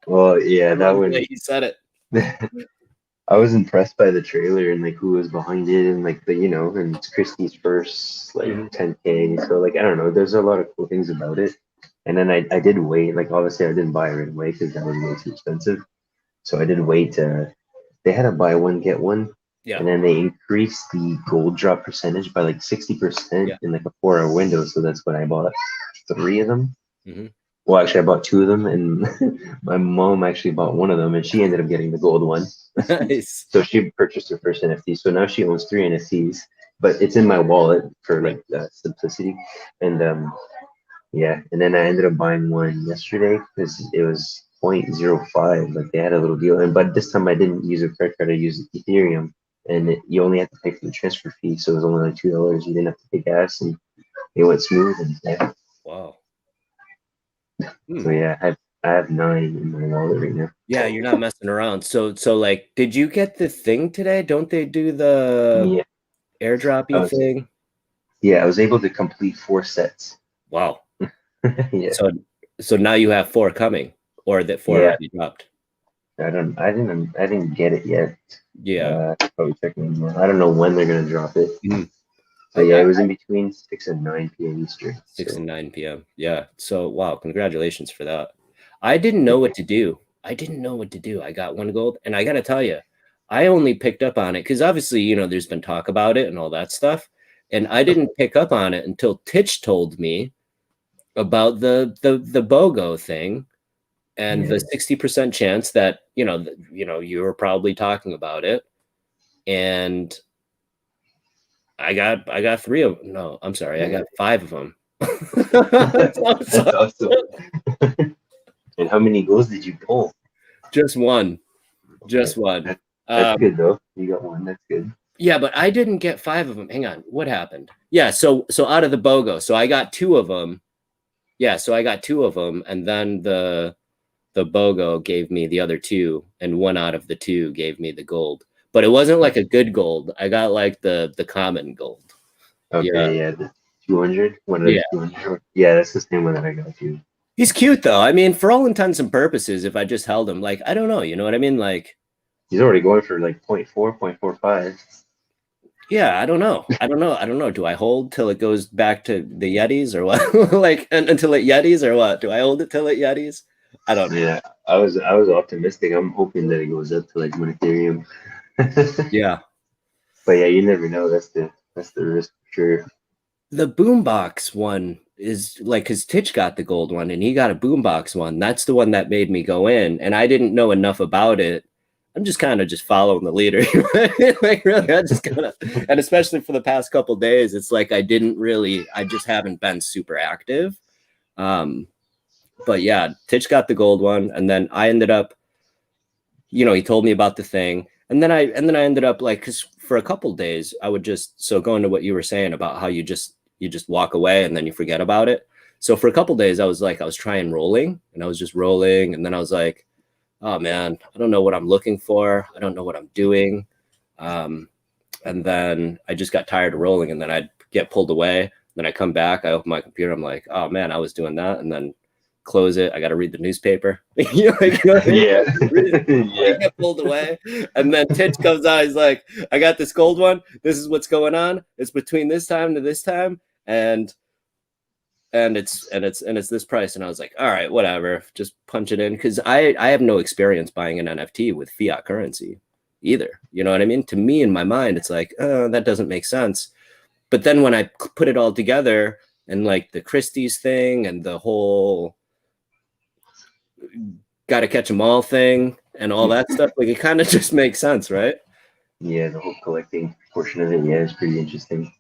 Well, yeah, I that love the one. way you said it. I was impressed by the trailer and like who was behind it, and like and it's Christie's first like Mhm. 10K. So like I don't know, there's a lot of cool things about it. And then I did wait, like obviously I didn't buy it right away because that was way too expensive. So I did wait. They had a buy one get one, Yeah, and then they increased the gold drop percentage by like 60% yeah. in like a 4 hour window. So that's when I bought 3 of them. Hmm. Well, actually, I bought 2 of them, and my mom actually bought one of them, and she ended up getting the gold one. Nice. So she purchased her first NFT. So now she owns 3 NFTs, but it's in my wallet for Right. like simplicity. And yeah, and then I ended up buying one yesterday because it was 0.05. Like they had a little deal, and but this time I didn't use a credit card. I used Ethereum, and Mhm. you only have to pay for the transfer fee, so it was only like $2. You didn't have to pay gas, and it went smooth. And yeah, Wow. so Hmm. yeah, I have 9 in my wallet right now. Yeah, you're not messing around. So like, did you get the thing today? Don't they do the Yeah, I airdroppy was thing? yeah, I was able to complete 4 sets. Wow. Yeah. So now you have 4 coming, or that 4 Yeah, already dropped. I didn't get it yet. Yeah. Probably checking more. I don't know when they're gonna drop it. Mhm. But Okay. yeah, it was in between 6 and 9 p.m. Eastern. 6 and So 9 p.m. Yeah. So wow, congratulations for that. I didn't know what to do. I didn't know what to do. I got 1 gold, and I gotta tell you, I only picked up on it because obviously, there's been talk about it and all that stuff. And I didn't pick up on it until Titch told me about the BOGO thing and yeah, the 60% chance that, you were probably talking about it. And I got 3 of no, I'm sorry, I yeah. got 5 of them. That's awesome. And how many goals did you pull? Just one. Okay, Just one. that's good though. You got one. That's good. Yeah, but I didn't get 5 of them. Hang on. What happened? Yeah, so out of the BOGO, so I got 2 of them. Yeah, so I got 2 of them, and then the BOGO gave me the other 2, and 1 out of the 2 gave me the gold. But it wasn't like a good gold. I got like the common gold. Yeah. Okay, yeah, the 200. One of Yeah. the 200. Yeah, that's the same one that I got too. He's cute though. I mean, for all intents and purposes, if I just held him, like, I don't know, you know what I mean? Like, He's already going for like 0.4, 0.45. yeah, I don't know. I don't know. I don't know. Do I hold till it goes back to the Yetis or what? Like until it Yetis or what? Do I hold it till it Yetis? I don't know. Yeah, I was optimistic. I'm hoping that it goes up to like one Ethereum. Yeah. But yeah, you never know. That's the risk for sure. The boombox one is like, because Titch got the gold one and he got a boombox one. That's the one that made me go in, and I didn't know enough about it. I'm just kind of just following the leader. Like, really, I just kind of, and especially for the past couple days, it's like I just haven't been super active. But yeah, Titch got the gold one, and then I ended up, he told me about the thing, and then I ended up like, because for a couple days I would just, so going to what you were saying about how you just walk away and then you forget about it. So for a couple days I was trying rolling, and I was just rolling, and then I was like, oh man, I don't know what I'm looking for, I don't know what I'm doing. And then I just got tired of rolling, and then I'd get pulled away. Then I come back, I open my computer, I'm like, oh man, I was doing that, and then close it. I got to read the newspaper. You know what I mean? Yeah. You get pulled away, and then Titch comes out. He's like, "I got this gold one. This is what's going on. It's between this time to this time, and it's this price." And I was like, "All right, whatever. Just punch it in," because I have no experience buying an NFT with fiat currency either. You know what I mean? To me, in my mind, it's like, that doesn't make sense. But then when I put it all together, and like the Christie's thing and the whole got to catch them all thing and all that stuff, like it kind of just makes sense, right? Yeah, the whole collecting portion of it, yeah, is pretty interesting.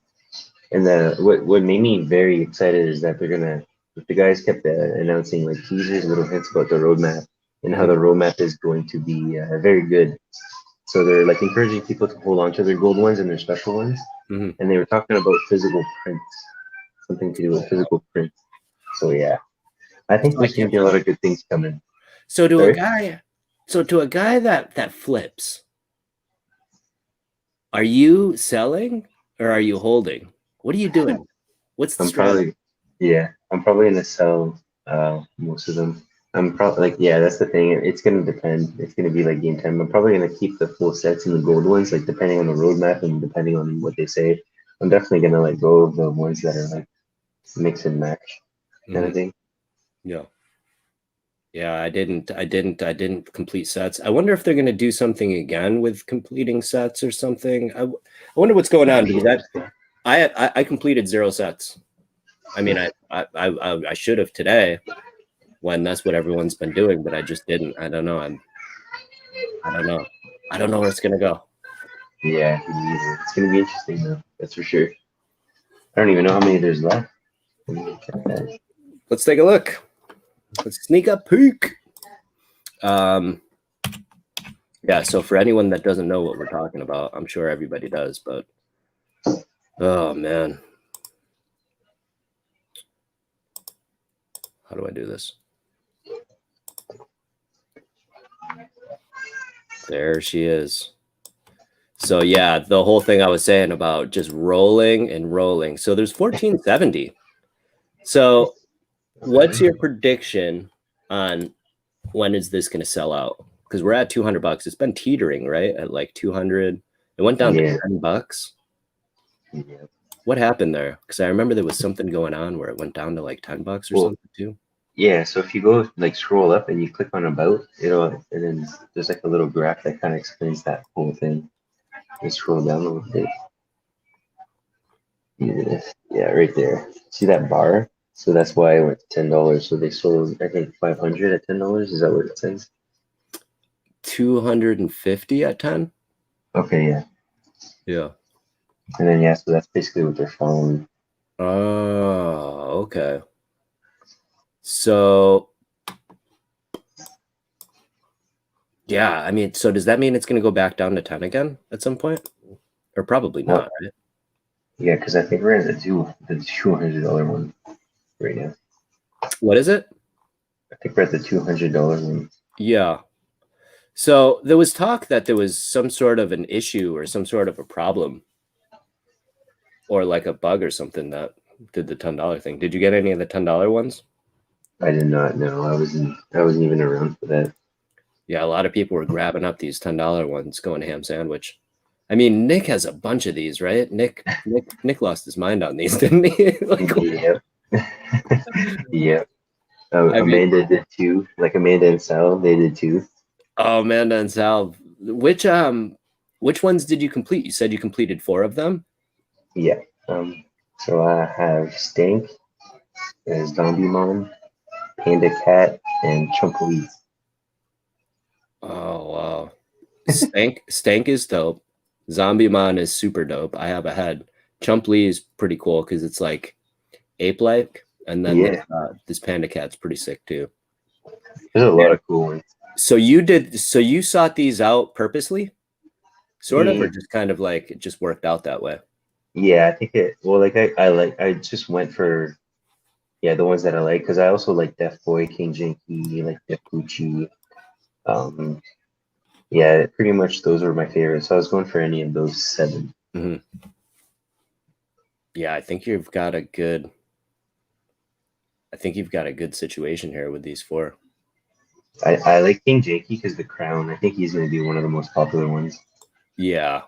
And what made me very excited is that the guys kept announcing like teasers, little hints about the roadmap and how the roadmap is going to be very good. So they're like encouraging people to hold on to their gold ones and their special ones. Mm-hmm. And they were talking about physical prints, something to do with physical prints. So yeah, I think there's going to be a lot of good things coming. So to a guy that flips, are you selling or are you holding? What are you doing? What's the strategy? I'm probably gonna sell most of them. I'm probably like, yeah, that's the thing. It's gonna depend. It's gonna be like game time. I'm probably gonna keep the full sets and the gold ones, like depending on the roadmap and depending on what they say. I'm definitely gonna let go of the ones that are like mix and match kind of thing. Yeah. Yeah, I didn't complete sets. I wonder if they're going to do something again with completing sets or something. I wonder what's going on, because I completed 0 sets. I mean, I should have today, when that's what everyone's been doing, but I just didn't. I don't know. I don't know. I don't know where it's going to go. Yeah, it's gonna be interesting though. That's for sure. I don't even know how many there's left. Let's take a look. Let's sneak a peek. Yeah, so for anyone that doesn't know what we're talking about, I'm sure everybody does, but oh man. How do I do this? There she is. So yeah, the whole thing I was saying about just rolling and rolling. So there's 1470. So what's your prediction on when is this going to sell out? Because we're at $200. It's been teetering, right? At like 200. It went down to $10. Yeah. What happened there? Because I remember there was something going on where it went down to like $10 or something too. Yeah, so if you go like scroll up and you click on about, and then there's like a little graph that kind of explains that whole thing. You scroll down a little bit. Yeah, right there. See that bar? So that's why it went to $10. So they sold, I think, 500 at $10. Is that what it says? 250 at 10. Okay, yeah. Yeah. And then so that's basically what they're following. Oh, okay. So yeah, I mean, so does that mean it's going to go back down to 10 again at some point, or probably not, right? Yeah, because I think we're at the $200 one right now. What is it? I think we're at the $200 one. Yeah. So there was talk that there was some sort of an issue or some sort of a problem, or like a bug or something that did the $10 thing. Did you get any of the $10 ones? I did not know. I wasn't even around for that. Yeah, a lot of people were grabbing up these $10 ones, going ham sandwich. I mean, Nick has a bunch of these, right? Nick lost his mind on these, didn't he? Yep. Yep. Amanda did too. Like Amanda and Sal, they did too. Oh, Amanda and Sal. Which Which ones did you complete? You said you completed 4 of them. Yeah. So I have Stank, Zombie Mom, Panda Cat, and Chumplees. Oh wow. Stank is dope. Zombie Mon is super dope. I have a head. Chumplee is pretty cool because it's like ape-like, and then Yeah, this panda cat's pretty sick too. there's a lot of cool ones. So you sought these out purposely, sort of, or Mm, just kind of like it just worked out that way? yeah, I think it. Well, like I just went for the ones that I like because I also like Death Boy, King Jinky, like Def Gucci. Um, yeah, pretty much those were my favorites. So I was going for any of those 7. Mm-hmm. Yeah, I think you've got a good situation here with these 4. I like King Jinky because the crown. I think he's going to be one of the most popular ones. Yeah.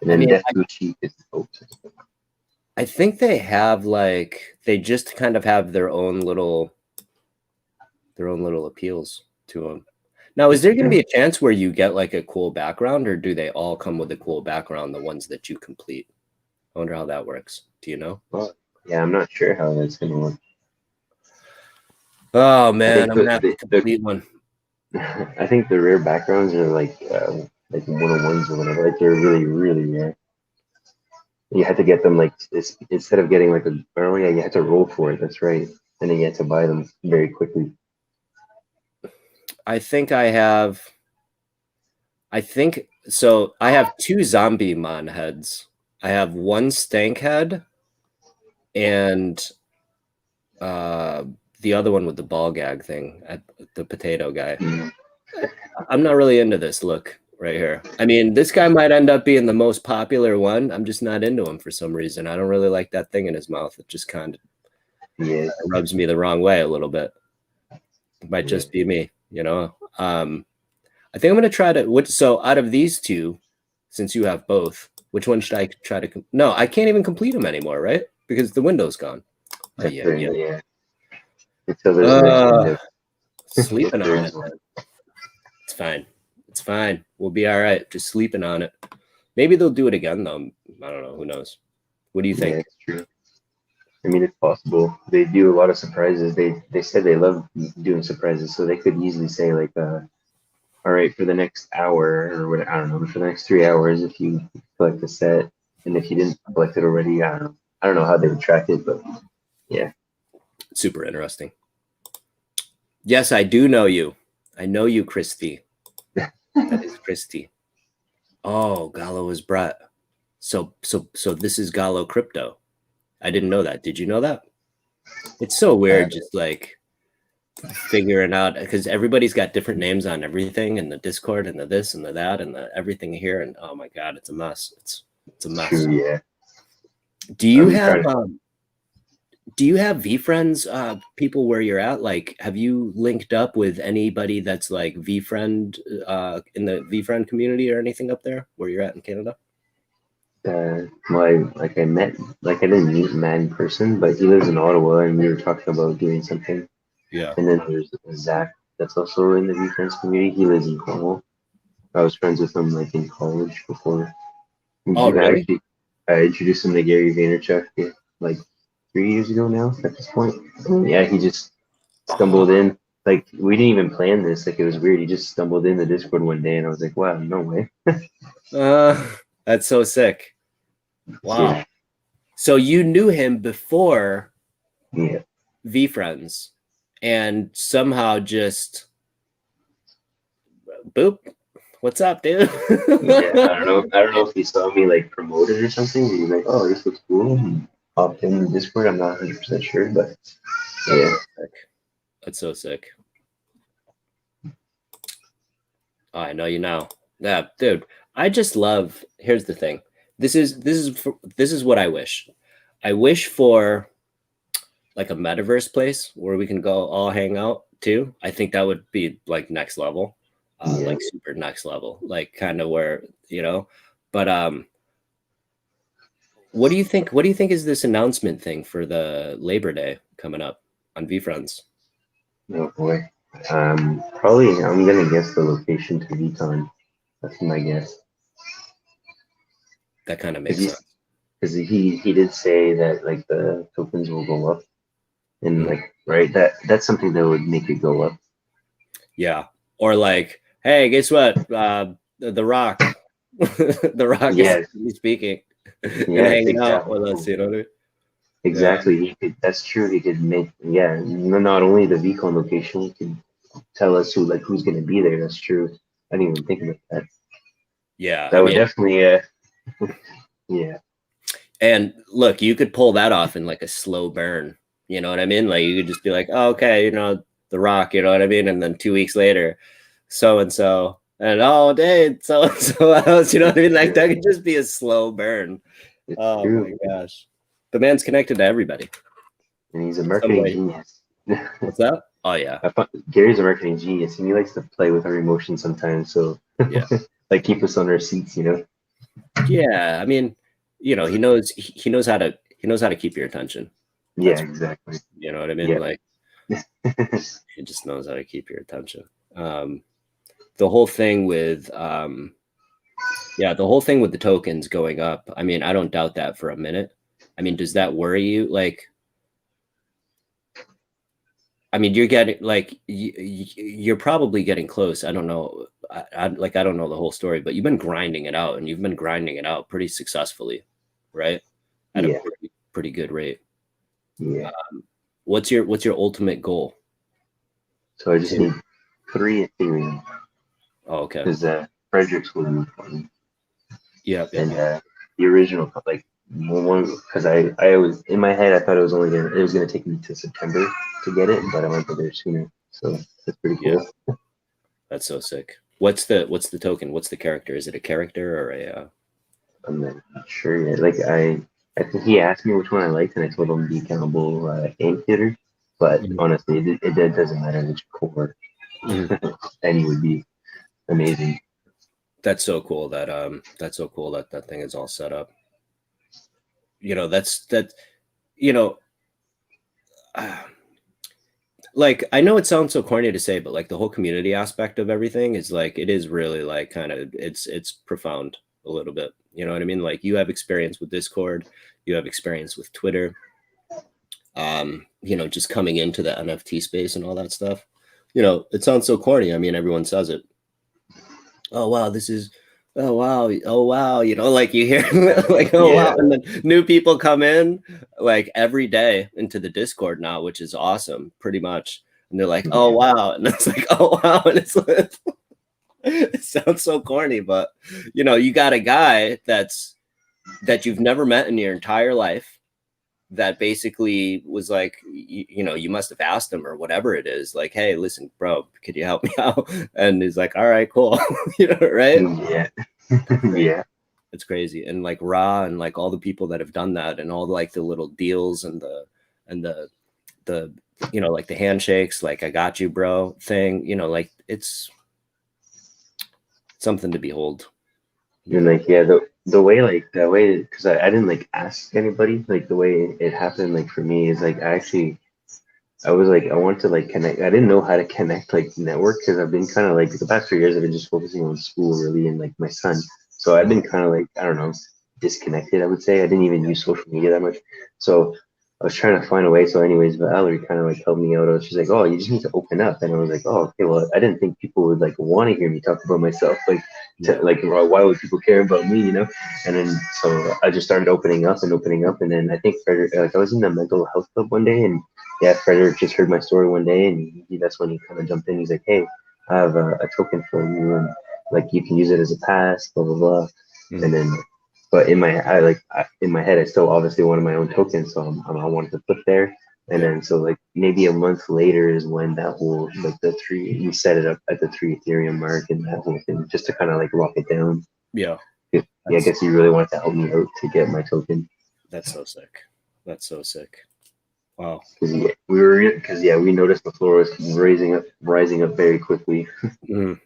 And I then mean, Def Gucci is I think they have they just kind of have their own little appeals to them. Now, is there going to be a chance where you get like a cool background, or do they all come with a cool background, the ones that you complete? I wonder how that works. Do you know? Well, yeah, I'm not sure how that's going to work. Oh I man, think I'm gonna have to complete one. I think the rare backgrounds are like 101s or whatever. Like they're really, really rare. You had to get them like instead of getting like oh yeah, you had to roll for it. That's right. And then you had to buy them very quickly. I think so. I have 2 zombie mon heads. I have 1 stank head, and the other one with the ball gag thing, the potato guy. Mm. I'm not really into this look right here. I mean, this guy might end up being the most popular one. I'm just not into him for some reason. I don't really like that thing in his mouth. It just kind of rubs me the wrong way a little bit. It might just be me, you know. I think I'm gonna try to. So out of these 2, since you have both, which one should I try to? No, I can't even complete them anymore, right? Because the window's gone. Yeah. Until there's an agenda. Sleeping on it. It's fine. It's fine. We'll be all right. Just sleeping on it. Maybe they'll do it again, though. I don't know. Who knows? What do you think? Yeah, it's true. I mean, it's possible. They do a lot of surprises. They said they love doing surprises, so they could easily say like, all right, for the next hour or what, I don't know, for the next 3 hours, if you collect the set, and if you didn't collect it already, I don't know how they would track it, but yeah. Super interesting. Yes, I do know you. I know you, Christy. That is Christy. Oh, Gallo is Brett. So this is Gallo Crypto. I didn't know that. Did you know that? It's so weird, just like figuring out, because everybody's got different names on everything, and the Discord, and the this, and the that, and the everything here, and oh my god, it's a mess. It's a mess. True, yeah. Do you have VFriends people where you're at? Like, have you linked up with anybody that's like VFriend in the VFriend community or anything up there where you're at in Canada? Well, I didn't meet Matt in person, but he lives in Ottawa, and we were talking about doing something. Yeah. And then there's Zach, that's also in the VFriends community. He lives in Cornwall. I was friends with him like in college before. Oh, really? I introduced him to Gary Vaynerchuk like 3 years ago now at this point. Yeah, he just stumbled in. Like, we didn't even plan this. Like, it was weird. He just stumbled in the Discord one day, and I was like, wow, no way. That's so sick. Wow. Yeah. So you knew him before VFriends, and somehow just boop. What's up, dude? Yeah, I don't know if he saw me like promoted or something. He was like, "Oh, this looks cool." And hopped in the Discord. I'm not 100% sure, but yeah, that's so sick. Oh, I know you now. Yeah, dude. I just love. Here's the thing. This is what I wish. I wish for like a metaverse place where we can go all hang out too. I think that would be like next level. Like super next level, like kind of where, you know, but what do you think is this announcement thing for the Labor Day coming up on VFriends? Oh boy. Probably I'm gonna guess the location to VCon. That's my guess. That kind of makes sense. Because he did say that like the tokens will go up, and Mhm. like right that's something that would make it go up. Yeah. Or like, hey, guess what? The Rock, The Rock is Yes, speaking and yes, hanging out with us. exactly. You know what I mean? Yeah. Exactly. He could, that's true. He could make, yeah, not only the VCon location, he could tell us who's going to be there. That's true. I didn't even think about that. Yeah. That I would mean, definitely, yeah, and look, you could pull that off in like a slow burn. You know what I mean? Like you could just be like, oh, okay, you know, The Rock, you know what I mean? And then 2 weeks later, so and so, and oh, dang, so and so else, you know what I mean? Like yeah, that could just be a slow burn. it's Oh my true. gosh. The man's connected to everybody. And he's a Some marketing way. genius. What's that? Oh yeah. Gary's a marketing genius, and he likes to play with our emotions sometimes. So, Yeah. like, keep us on our seats, you know? Yeah. I mean, you know, he knows how to keep your attention. Yeah, That's exactly. you know what I mean? Yeah. Like he just knows how to keep your attention. Um, the whole thing with yeah, the whole thing with the tokens going up. I mean, I don't doubt that for a minute. I mean, does that worry you? Like, I mean, you're getting like you're probably getting close. I don't know. I don't know the whole story, but you've been grinding it out, and you've been grinding it out pretty successfully, right? At a Yeah. pretty good rate. Yeah. What's your ultimate goal? So I just In need 3 Ethereum oh, okay. because Frederick's will move for me. Yep, yep, And yep. the original, like, one, because I was in my head, I thought it was gonna take me to September to get it, but I went there sooner. So that's pretty Yeah, cool. that's so sick. What's the token? What's the character? Is it a character or a I'm not sure yet. Like I think he asked me which one I liked, and I told him the Cannibal Amphitheater. But Mhm. honestly, it doesn't matter which core. Mhm. Any would be amazing. That's so cool that that thing is all set up. You know, you know, uh, like I know it sounds so corny to say, but like the whole community aspect of everything is like it is really like kind of it's profound a little bit. You know what I mean? Like you have experience with Discord, you have experience with Twitter, you know, just coming into the NFT space and all that stuff. You know, it sounds so corny. I mean, everyone says it. Oh wow, this is oh wow, you know, like you hear like oh wow, Yeah, and then new people come in like every day into the Discord now, which is awesome, pretty much. And they're like, oh yeah, wow, and it's like, oh wow, and it's like, it sounds so corny, but you know, you got a guy that you've never met in your entire life that basically was like, you know, you must have asked him or whatever it is, like, hey, listen, bro, could you help me out? And he's like, all right, cool, you know, right? yeah, It's crazy. yeah. It's crazy. And like Ra and like all the people that have done that and all like the little deals and and the the you know, like the handshakes, like I got you, bro thing, you know, like it's something to behold, you And know. like yeah, the way because I didn't like ask anybody like the way it happened like for me is like I was like I want to like connect. I didn't know how to connect like network because I've been kind of like the past 3 years I've been just focusing on school really and like my son. So I've been kind of like I don't know disconnected. I would say I didn't even use social media that much. So I was trying to find a way. So anyways, Valerie kind of like helped me out. She's like, oh, you just need to open up, and I was like, oh, okay. Well, I didn't think people would like want to hear me talk about myself. Like, Yeah. like why would people care about me? You know? And then so I just started opening up, and then I think Frederick, like I was in the mental health club one day, and yeah, Frederick just heard my story one day, and that's when he kind of jumped in. He's like, "Hey, I have a token for you, and like you can use it as a pass, blah blah blah." And Mhm. then, but in my head, I still obviously wanted my own token, so I wanted to put there. And Yeah. then so like maybe a month later is when that whole like the three we set it up at the 3 Ethereum mark and that whole thing just to kind of like lock it down. Yeah. Yeah, I That's guess you really wanted to help me out to get my token. that's so sick. That's so sick. Wow. Because yeah, we noticed the floor was rising up very quickly. Mhm.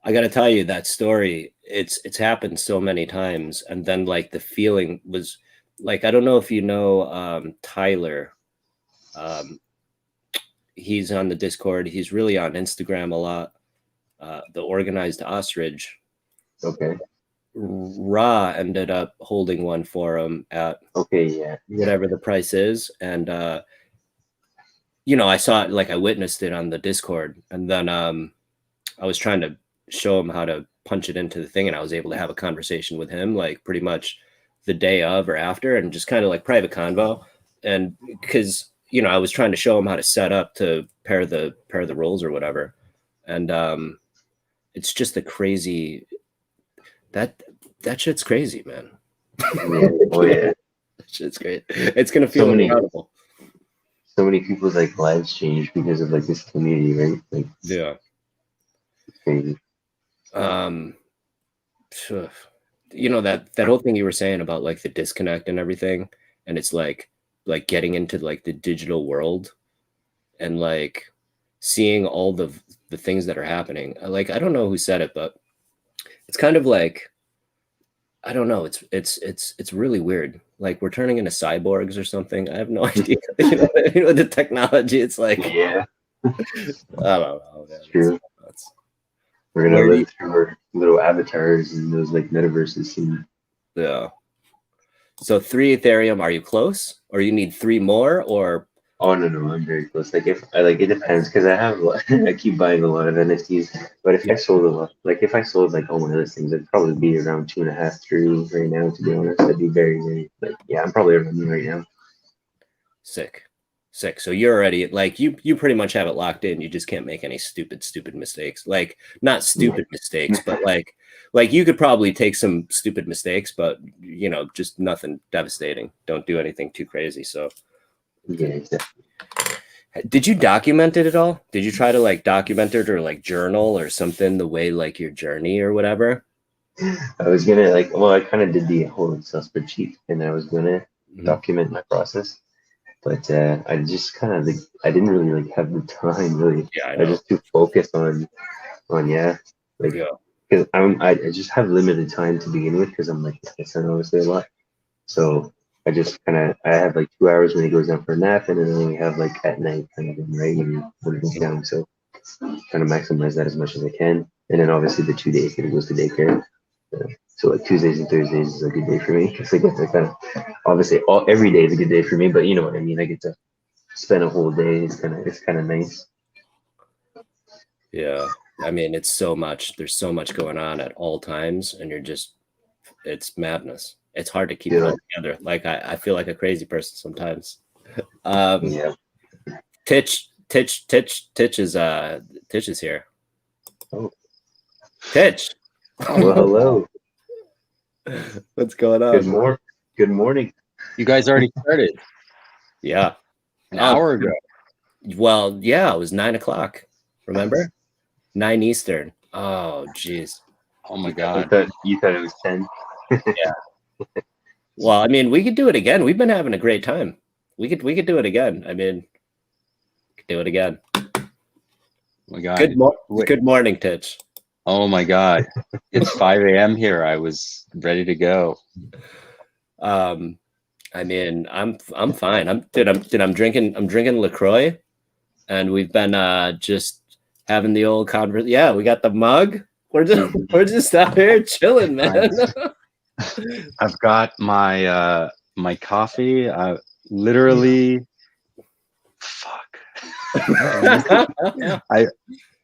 I got to tell you that story. It's happened so many times, and then like the feeling was like I don't know if you know Tyler. Um, he's on the Discord. He's really on Instagram a lot. the organized ostrich. Okay. Ra ended up holding one for him at whatever the price is, and I saw it, like I witnessed it on the Discord, and then I was trying to show him how to punch it into the thing, and I was able to have a conversation with him like pretty much the day of or after, and just kind of like private convo, and because I was trying to show him how to set up to pair the rolls or whatever, and it's just a crazy that shit's crazy, man. Yeah. Oh yeah. That shit's great. It's gonna feel incredible. So many people's like lives changed because of like this community, right? Like yeah. It's crazy. That whole thing you were saying about like the disconnect and everything, and it's like getting into like the digital world and like seeing all the things that are happening. Like I don't know who said it, but it's kind of like, I don't know. It's really weird. Like we're turning into cyborgs or something. I have no idea. The technology. It's like, yeah. I don't know. Man. It's true. We're gonna live through our little avatars in those like metaverses soon. Yeah. So 3 Ethereum. Are you close, or you need 3 more, or? Oh no, I'm very close. Like if I it depends because I keep buying a lot of NFTs. But if I sold a lot, like if I sold like all my other things, I'd probably be around 2.5, 3 right now. To be honest, I'd be very, very like I'm probably around you right now. Sick. So you're already like you pretty much have it locked in. You just can't make any stupid mistakes. Like not stupid mistakes, but like you could probably take some stupid mistakes, but just nothing devastating. Don't do anything too crazy. So yeah, exactly. Did you document it at all? Did you try to like document it or like journal or something, the way like your journey or whatever? I was gonna I kind of did the whole Excel spreadsheet, and I was gonna document my process. But I just kind of I didn't really like have the time really. Yeah, I I know. just too focused on because I just have limited time to begin with because I'm like I said obviously a lot. So I just I have like 2 hours when he goes down for a nap, and then we have like at night kind of right when he goes down. So trying to maximize that as much as I can, and then obviously the 2 days that he goes to daycare. So like Tuesdays and Thursdays is a good day for me because I get to kind of obviously every day is a good day for me, but you know what I mean. I get to spend a whole day. It's kind of nice. Yeah, I mean it's so much. There's so much going on at all times, and it's madness. It's hard to keep it all together. Like I feel like a crazy person sometimes. Yeah. Titch is here. Oh. Titch. Well, hello. What's going on? Good morning. You guys already started. Yeah. An hour ago. Well, yeah, it was 9 o'clock. Remember? 9 Eastern. Oh, jeez. Oh my God. You thought it was 10. Yeah. Well, I mean, we could do it again. We've been having a great time. We could do it again. I mean, we could do it again. Oh my God. Good morning, Titch. Oh my God. It's 5 a.m. here. I was ready to go. I mean, I'm fine. I'm drinking LaCroix, and we've been just having the old conversation. Yeah, we got the mug. We're just out here chilling, man. I've got my my coffee. Literally, fuck.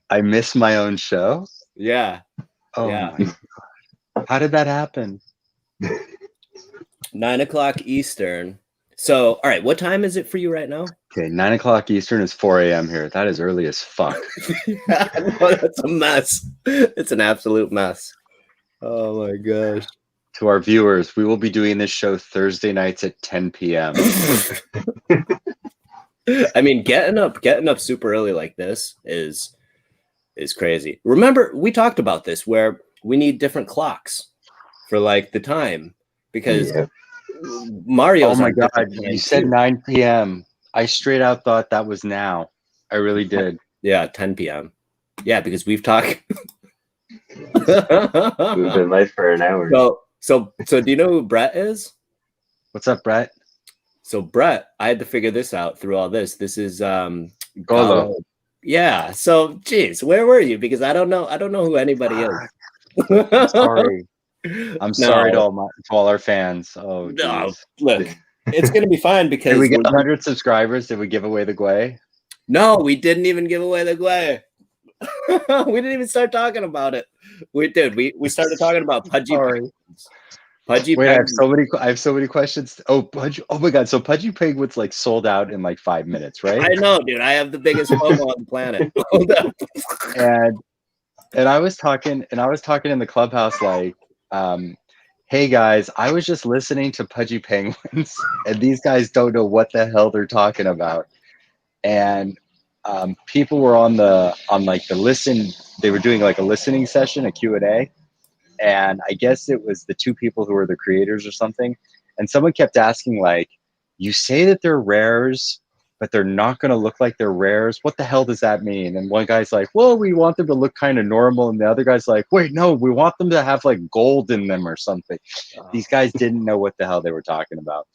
I miss my own show. Yeah. Oh yeah. My God. How did that happen? 9 o'clock Eastern. So, all right, what time is it for you right now? Okay, 9 o'clock Eastern is 4 a.m. here. That is early as fuck. Yeah, no, that's a mess. It's an absolute mess. Oh my gosh. To our viewers, we will be doing this show Thursday nights at 10 p.m. I mean, getting up super early like this is crazy. Remember, we talked about this where we need different clocks for like the time because Mario. Oh my God, you said 9 p.m. I straight out thought that was now. I really did. Yeah, 10 p.m. Yeah, because we've talked. We've been live for an hour. So do you know who Brett is? What's up, Brett? So Brett, I had to figure this out through all this. This is Golo. Yeah. So, geez, where were you? Because I don't know. I don't know who anybody is. I'm sorry. I'm sorry to No, all our fans. Oh, no. geez. Look, it's gonna be fine Did because we get 100 subscribers? Did we give away the Gwei? no, we didn't even give away the Gwei. We didn't even start talking about it. We did. We started talking about Pudgy Sorry. Penguins. Pudgy Wait, Penguins. I have so many questions. Oh, oh my God. So Pudgy Penguins like sold out in like 5 minutes, right? I know, dude. I have the biggest FOMO on the planet. Hold up. And I was talking in the clubhouse like, hey guys, I was just listening to Pudgy Penguins and these guys don't know what the hell they're talking about. And people were on like the listen, they were doing like a listening session, a Q&A. And I guess it was the two people who were the creators or something. And someone kept asking like, you say that they're rares, but they're not going to look like they're rares. What the hell does that mean? And one guy's like, well, we want them to look kind of normal. And the other guy's like, wait, no, we want them to have like gold in them or something. These guys didn't know what the hell they were talking about.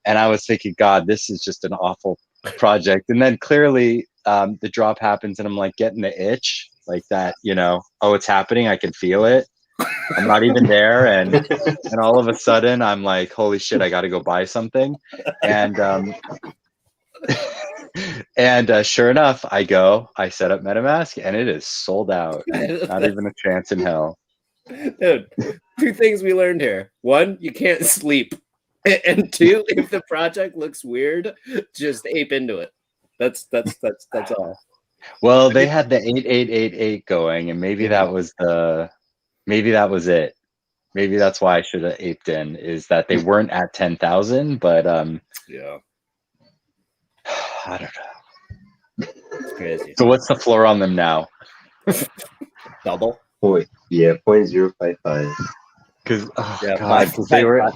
And I was thinking, God, this is just an awful project. And then clearly the drop happens and I'm like getting the itch like that, you know, oh, it's happening. I can feel it. I'm not even there. And all of a sudden I'm like, holy shit, I got to go buy something. And, and sure enough, I set up MetaMask and it is sold out. Not even a chance in hell. Dude, two things we learned here. One, you can't sleep. And two, if the project looks weird, just ape into it. That's all. Well, they had the 8888 going, and maybe that was it. Maybe that's why I should have aped in, is that they weren't at 10,000, but yeah. I don't know. It's crazy. So what's the floor on them now? Double? 0.055. Because yeah, God, because they were at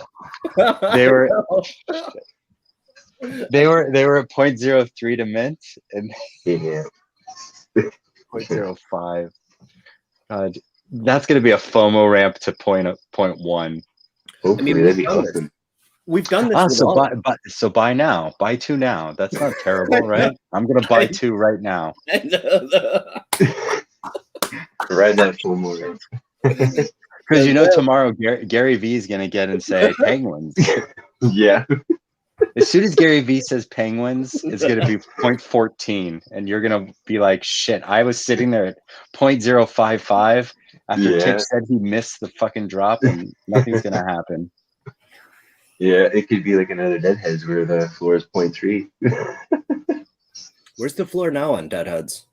0.03 to mint and Yeah. 0.05. God, that's gonna be a FOMO ramp to 0.1. Hopefully, that'd be awesome. We've done this. So buy now. Buy two now. That's not terrible, right? I'm gonna buy two right now. Ride that FOMO ramp. Because you know tomorrow Gary V is gonna get and say penguins. Yeah. As soon as Gary V says penguins, it's gonna be 0.14, and you're gonna be like, shit. I was sitting there at 0.055 after Titch said he missed the fucking drop, and nothing's gonna happen. Yeah, it could be like another Deadheads where the floor is 0.3. Where's the floor now on Deadheads?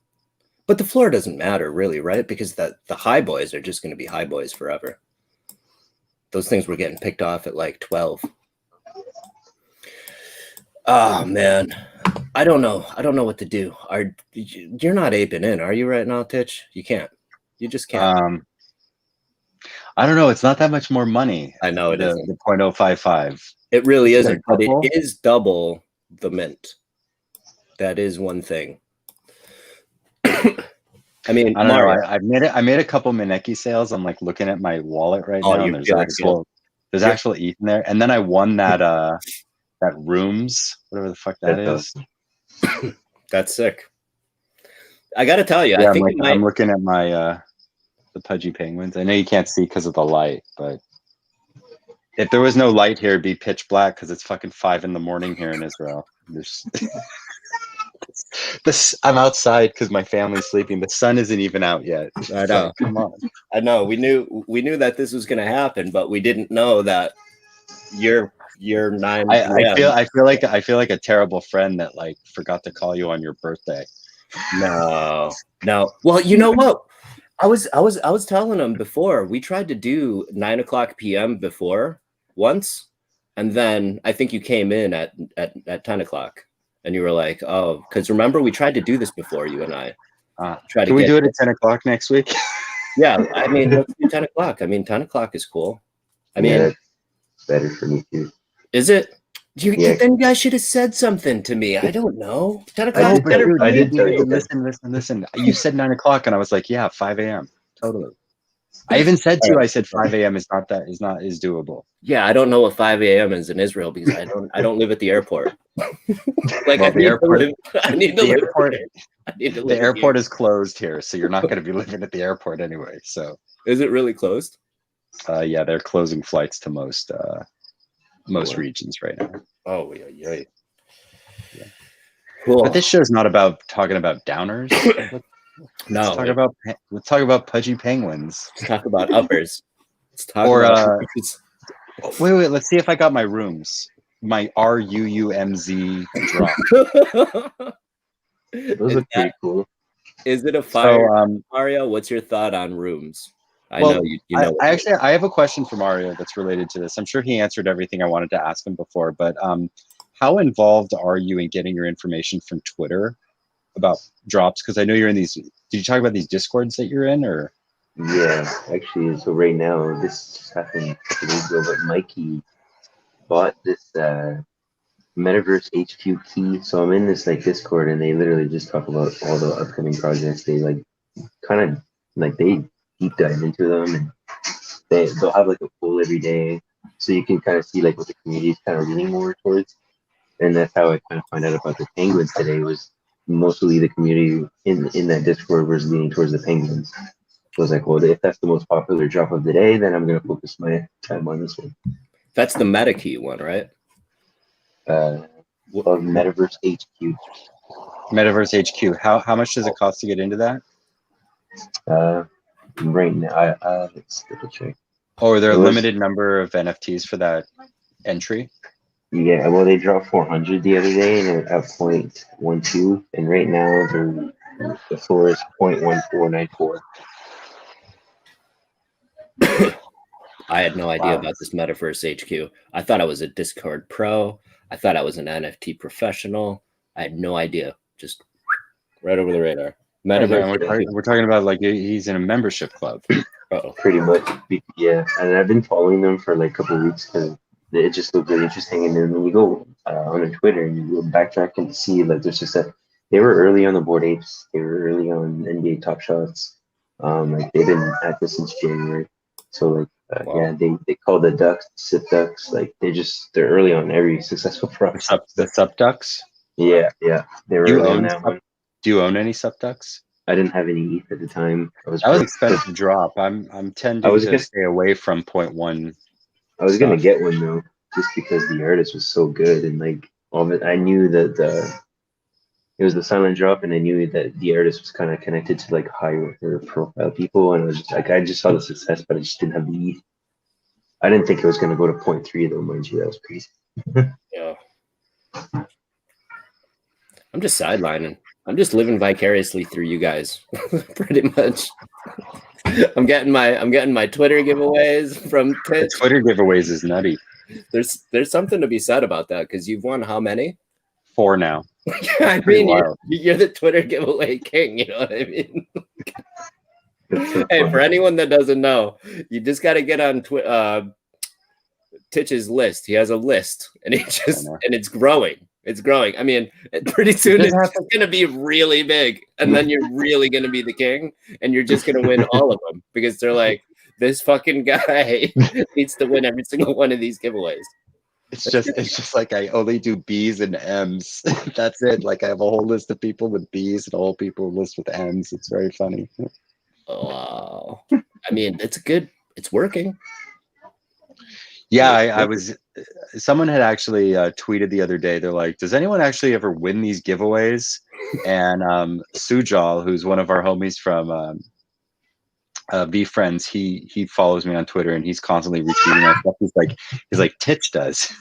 But the floor doesn't matter really, right? Because the high boys are just going to be high boys forever. Those things were getting picked off at like 12. Oh man, I don't know. I don't know what to do. You're not aping in, are you right now, Titch? You can't. You just can't. I don't know. It's not that much more money. I know it isn't. The 0.055. It really isn't, but it is double the mint. That is one thing. I mean, I don't know. I made a couple Mineki sales. I'm like looking at my wallet right now. And there's actual ETH in there. And then I won that rooms, whatever the fuck that is. That's sick. I got to tell you, yeah, I think I'm looking at my the Pudgy Penguins. I know you can't see because of the light, but if there was no light here, it'd be pitch black because it's fucking 5 a.m. here in Israel. I'm outside because my family's sleeping. The sun isn't even out yet. I know. Like, come on. I know. We knew that this was going to happen, but we didn't know that you're 9. I feel like a terrible friend that like forgot to call you on your birthday. No. Well, you know what? I was telling him before. We tried to do 9:00 p.m. before once, and then I think you came in at 10 o'clock. And you were like, oh, because remember, we tried to do this before, you and I. Can we do it at 10 o'clock next week? Yeah, I mean, let's do 10 o'clock. I mean, 10 o'clock is cool. I mean, it's better for me too. Is it? Then you guys should have said something to me. I don't know. 10 o'clock is better for me. Listen. You said 9 o'clock, and I was like, yeah, 5 a.m. Totally. I even said to you, All I said 5 a.m. is doable. Yeah, I don't know what 5 a.m. is in Israel because I don't live at the airport. Like Well, the airport, I need to the live airport, I need to the live at airport is closed here, so you're not going to be living at the airport anyway. So, Is it really closed? yeah, they're closing flights to most wow. regions right now. Oh yeah. Yeah. Cool. But this show is not about talking about downers. Let's talk about pudgy penguins. Let's talk about uppers. Let's talk Or about wait. Let's see if I got my rooms. My RUUMZ drop. Those look pretty cool. Is it a fire? So, Mario, what's your thought on rooms? I well, know you know. I have a question for Mario that's related to this. I'm sure he answered everything I wanted to ask him before, but how involved are you in getting your information from Twitter about drops? Because I know you're in these. Did you talk about these Discords that you're in, or? Yeah, actually, so right now, this just happened a couple days ago, but Mikey bought this Metaverse HQ key. So I'm in this like Discord, and they literally just talk about all the upcoming projects. They like kind of like they deep dive into them, and they'll have like a poll every day, so you can kind of see like what the community is kind of leaning more towards. And that's how I kind of find out about the Penguins today. Was mostly the community in that Discord was leaning towards the Penguins. So I was like, well, if that's the most popular drop of the day, then I'm gonna focus my time on this one. That's the meta key one, right? Of Metaverse HQ. Metaverse HQ. How much does it cost to get into that? Right now, let's double check. Oh, are there a limited number of NFTs for that entry? Yeah, well, they dropped 400 the other day, and they're at 0.12, and right now the floor is 0.1494. I had no idea about this Metaverse HQ. I thought I was a Discord pro. I thought I was an NFT professional. I had no idea. Just right over the radar. Metaverse. We're talking about like he's in a membership club. Pretty much, yeah. And I've been following them for like a couple of weeks because it just looked really interesting. And then when you go on their Twitter and you go backtrack and see like there's just they were early on the Bored Apes. They were early on NBA Top Shots. Like they've been at this since January. So like yeah, they call the Ducks Sip Ducks. Like they're early on every successful project. The Sup Ducks. Yeah. They were early on that one. Do you own any Sup Ducks? I didn't have any ETH at the time. That was an expensive drop. I'm tending to stay away from 0.1. I was gonna get one though, just because the artist was so good, and like all of it. I knew that it was the silent drop, and I knew that the artist was kind of connected to like higher profile people, and I was just like, I just saw the success, but I just didn't have the ETH. I didn't think it was gonna go to 0.3 though, mind you. That was crazy. Yeah. I'm just sidelining. I'm just living vicariously through you guys, pretty much. I'm getting my Twitter giveaways from Twitch. The Twitter giveaways is nutty. There's something to be said about that because you've won how many? 4 now. I mean, you're the Twitter giveaway king. You know what I mean? Hey, for anyone that doesn't know, you just got to get on Titch's list. He has a list, and it's growing. It's growing. I mean, pretty soon it's going to be really big, and then you're really going to be the king, and you're just going to win all of them because they're like, this fucking guy needs to win every single one of these giveaways. It's just like I only do B's and M's. That's it. Like I have a whole list of people with B's and a whole list with M's. It's very funny. Oh, wow. I mean, it's good. It's working. Yeah, I was. Someone had actually tweeted the other day. They're like, "Does anyone actually ever win these giveaways?" And Sujal, who's one of our homies from Be Friends, he follows me on Twitter, and he's constantly retweeting my stuff. He's like, Titch does.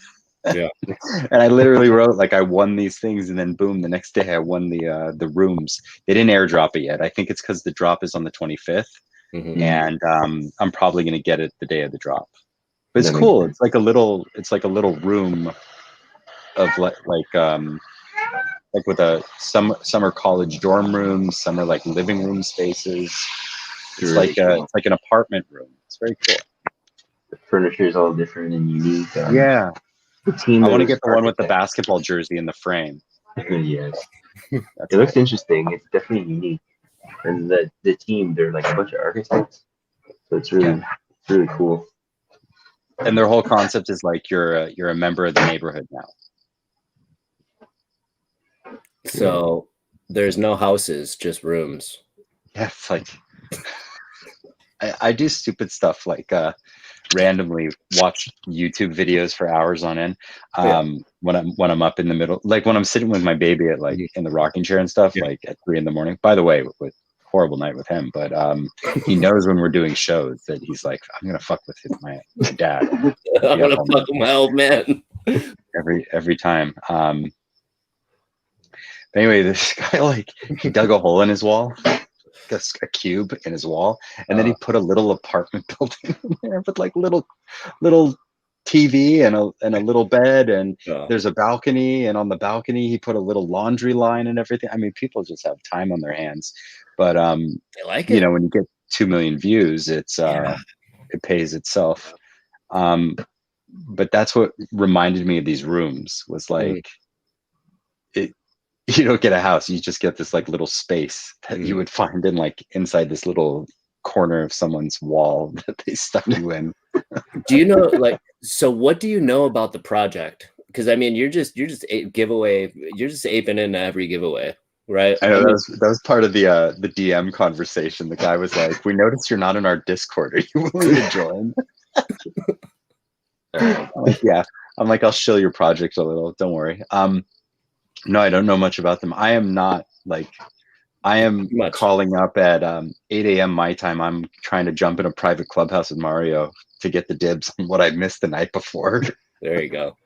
Yeah. And I literally wrote like I won these things, and then boom, the next day I won the rooms. They didn't airdrop it yet. I think it's because the drop is on the 25th, and I'm probably gonna get it the day of the drop. But it's cool. It's like a little room of like with some are college dorm rooms, some are like living room spaces. It's like an apartment room. It's very cool. The furniture is all different and unique. Yeah. The team. I want to get the one with the basketball jersey in the frame. Yes. It looks interesting. It's definitely unique. And the team, they're like a bunch of architects. So it's really really cool. And their whole concept is like you're a member of the neighborhood now. So there's no houses, just rooms. Yeah, it's like I do stupid stuff like randomly watch YouTube videos for hours on end. When I'm up in the middle, like when I'm sitting with my baby at like in the rocking chair and stuff, like at 3 a.m. By the way, with horrible night with him, but he knows when we're doing shows that he's like, I'm gonna fuck with my dad. I'm gonna fuck with my old man every time. Anyway, this guy, like, he dug a hole in his wall, a cube in his wall, and then he put a little apartment building in there with like little TV and a little bed, and there's a balcony, and on the balcony he put a little laundry line and everything. I mean, people just have time on their hands, but they like it. You know, when you get 2 million views, it's it pays itself. But that's what reminded me of these rooms was like you don't get a house, you just get this like little space that you would find in like inside this little corner of someone's wall that they stuck you in. Do you know, like, so what do you know about the project? Because I mean, you're just giveaway, you're just aping into every giveaway, right? I know that was part of the DM conversation. The guy was like, "We noticed you're not in our Discord. Are you willing to join?" I'm like, yeah. I'm like, I'll shill your project a little. Don't worry. No, I don't know much about them. I am not like, I am calling up at 8 a.m. my time. I'm trying to jump in a private clubhouse with Mario to get the dibs on what I missed the night before. There you go.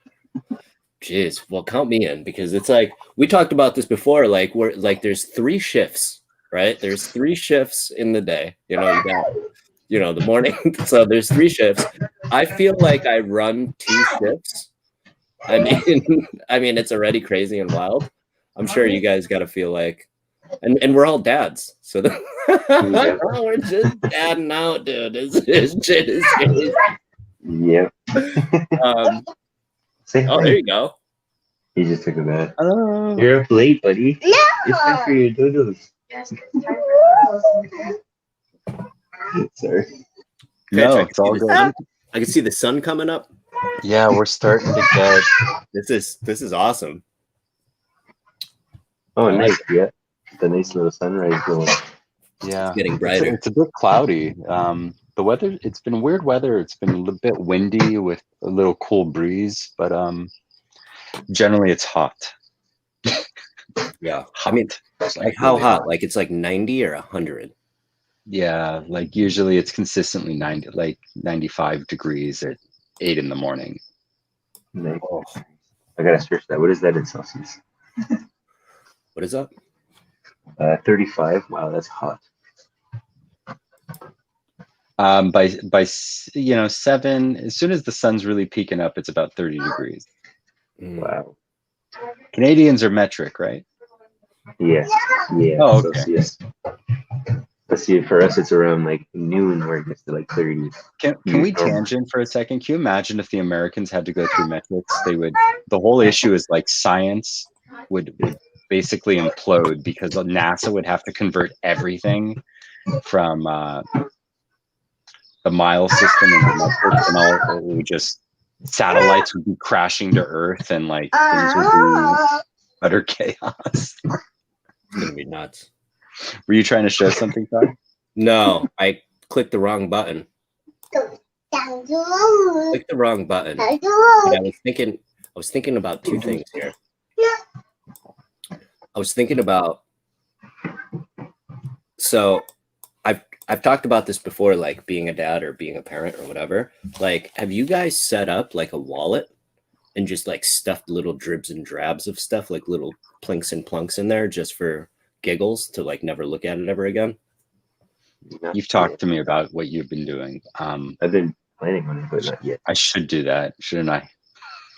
Jeez, well, count me in, because it's like, we talked about this before, like we're like, there's 3 shifts, right? There's 3 shifts in the day. You know, you got, you know, the morning. So there's 3 shifts. I feel like I run 2 shifts. I mean, it's already crazy and wild. I'm sure you guys got to feel like, and we're all dads, so we're just dadding out, dude. This shit is crazy. Yep. There you go. He just took a bath. Oh. You're up late, buddy. No. It's time for your doodles. Sorry. No, it's all good. I can see the sun coming up. Yeah, we're starting to get. This is awesome. Oh, nice. Yeah, the nice little sunrise going. Yeah, it's getting brighter. It's a bit cloudy. The weather, it's been weird weather. It's been a little bit windy with a little cool breeze, but generally it's hot. Yeah, hot. I mean, like how really hot? Like it's like 90 or 100. Yeah, like usually it's consistently 90, like 95 degrees at 8 in the morning. Nice. Oh, I gotta search that. What is that in Celsius? What is that? 35. Wow, that's hot. By 7, as soon as the sun's really peaking up, it's about 30 degrees. Wow. Canadians are metric, right? Yes. Yeah. Oh, okay. Celsius. Let's see, for us it's around like noon where it gets to like 30. Can we tangent for a second? Can you imagine if the Americans had to go through metrics? The whole issue is like science would basically implode because NASA would have to convert everything from the mile system into metrics, and all it would just, satellites would be crashing to Earth, and like things would be utter chaos. It's gonna be nuts. Were you trying to show something, Todd? No, I clicked the wrong button. Clicked the wrong button. And I was thinking about 2 things here. I was thinking about, so I've talked about this before, like being a dad or being a parent or whatever. Like, have you guys set up like a wallet and just like stuffed little dribs and drabs of stuff, like little plinks and plunks in there just for giggles, to like never look at it ever again? You've talked to me about what you've been doing. I've been planning on it, but not yet. I should do that, shouldn't I?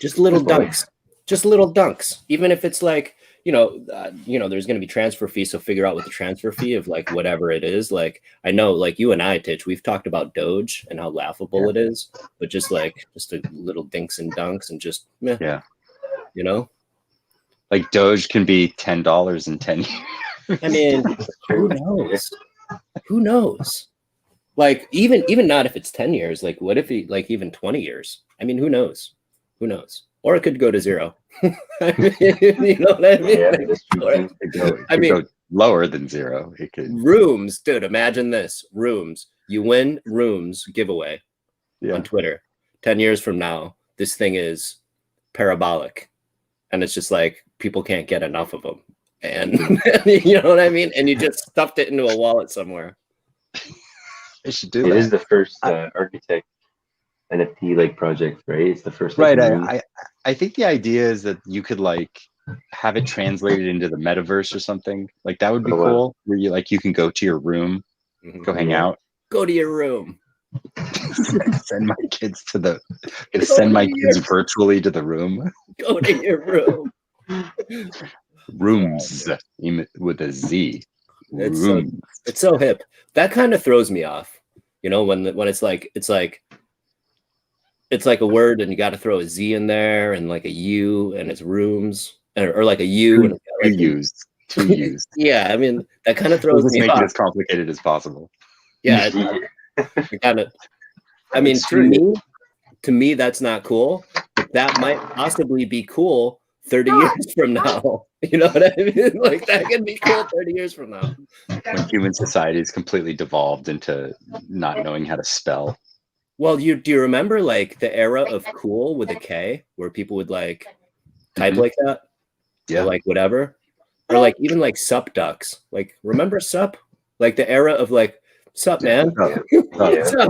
Just little dunks. Just little dunks. Even if it's like, there's going to be transfer fee, so figure out what the transfer fee of like whatever it is. Like, I know, like you and I, Titch, we've talked about Doge and how laughable it is, but just a little dinks and dunks and just yeah, like Doge can be $10 in 10 years. I mean, who knows? Who knows? Like even not if it's 10 years, like what if he like even 20 years? I mean, who knows? Who knows? Or it could go to zero. I mean, you know what I mean? Yeah, Like, that's true or- too. I mean, go lower than zero. It could, rooms, dude. Imagine this: rooms. You win rooms giveaway yeah. on Twitter. 10 years from now, this thing is parabolic, and it's just like people can't get enough of them. And you know what I mean? And you just stuffed it into a wallet somewhere. They should do It that. is the first architect NFT like project, right? It's the first like, Right. moon. I think the idea is that you could like have it translated into the metaverse or something. Like that would be Oh, wow. cool. Where you like you can go to your room, Mhm. go hang Yeah. out, Go to your room. send my kids to the Go send my to kids your- virtually to the room. Go to your room. Rooms with a Z. It's so Room. it's so hip. That kind of throws me off. You know, when it's like a word and you got to throw a Z in there and like a U and it's rooms or like a U and it's got, Too like, used. Too used. yeah. I mean, that kind of We'll throws just me make it off. as complicated as possible. Yeah, it kind of. I mean, It's true. to me, that's not cool. But that might possibly be cool 30 years from now. You know what I mean? Like that can be cool 30 years from now. When human society is completely devolved into not knowing how to spell. Well, do you remember like the era of cool with a K where people would like type like that? Yeah. Or like whatever. Or like even like sup ducks. Like remember sup? Like the era of like sup man. Yeah.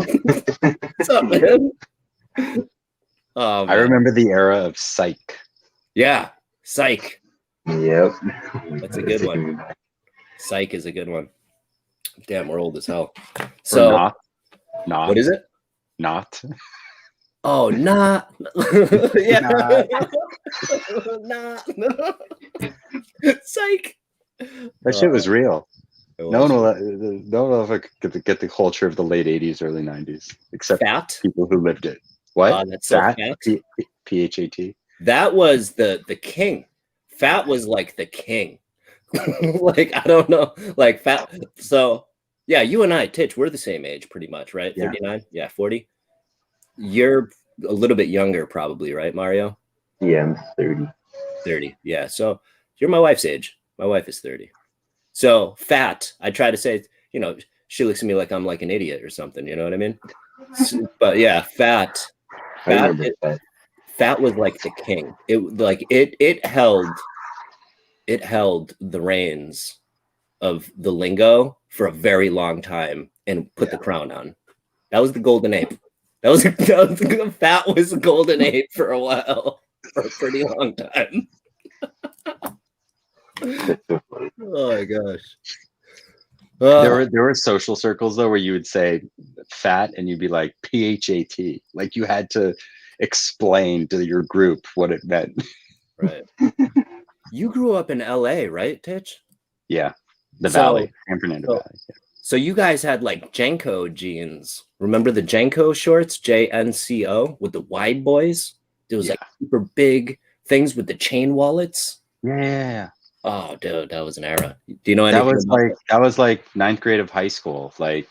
Sup man. Oh, I man. remember the era of psych. Yeah. Psych. Yep. That's a good one. Psych is a good one. Damn, we're old as hell. So Or not. what is it? Not. Oh, not. Yeah. Not. Not. Psych. That shit was real. It No was. one will ever get the culture of the late 80s, early 90s, except Fat. people who lived it. What? That's so Fat? fat. P-H-A-T. That was the king. Fat was like the king. Like I don't know, like fat. So yeah, you and I, Titch, we're the same age, pretty much, right? Yeah. 39, yeah, 40. You're a little bit younger, probably, right, Mario? Yeah, I'm 30. 30. Yeah. So you're my wife's age. My wife is 30. So fat. I try to say, you know, she looks at me like I'm like an idiot or something. You know what I mean? But yeah, fat. I remember that. Fat was like the king. It held the reins of the lingo for a very long time and put the crown on. That was the golden ape. Fat was the golden ape for a while, for a pretty long time. That's so funny. Oh my gosh. There were social circles though where you would say fat and you'd be like P-H-A-T. Like you had to explain to your group what it meant. Right. You grew up in LA, right, Titch? Yeah. The So- Valley. San Fernando so- Valley. Yeah. So you guys had like Jenko jeans. Remember the Jenko shorts, JNCO, with the wide boys? There was like super big things with the chain wallets. Yeah. Oh, dude, that was an era. Do you know anything about That was like ninth grade of high school. Like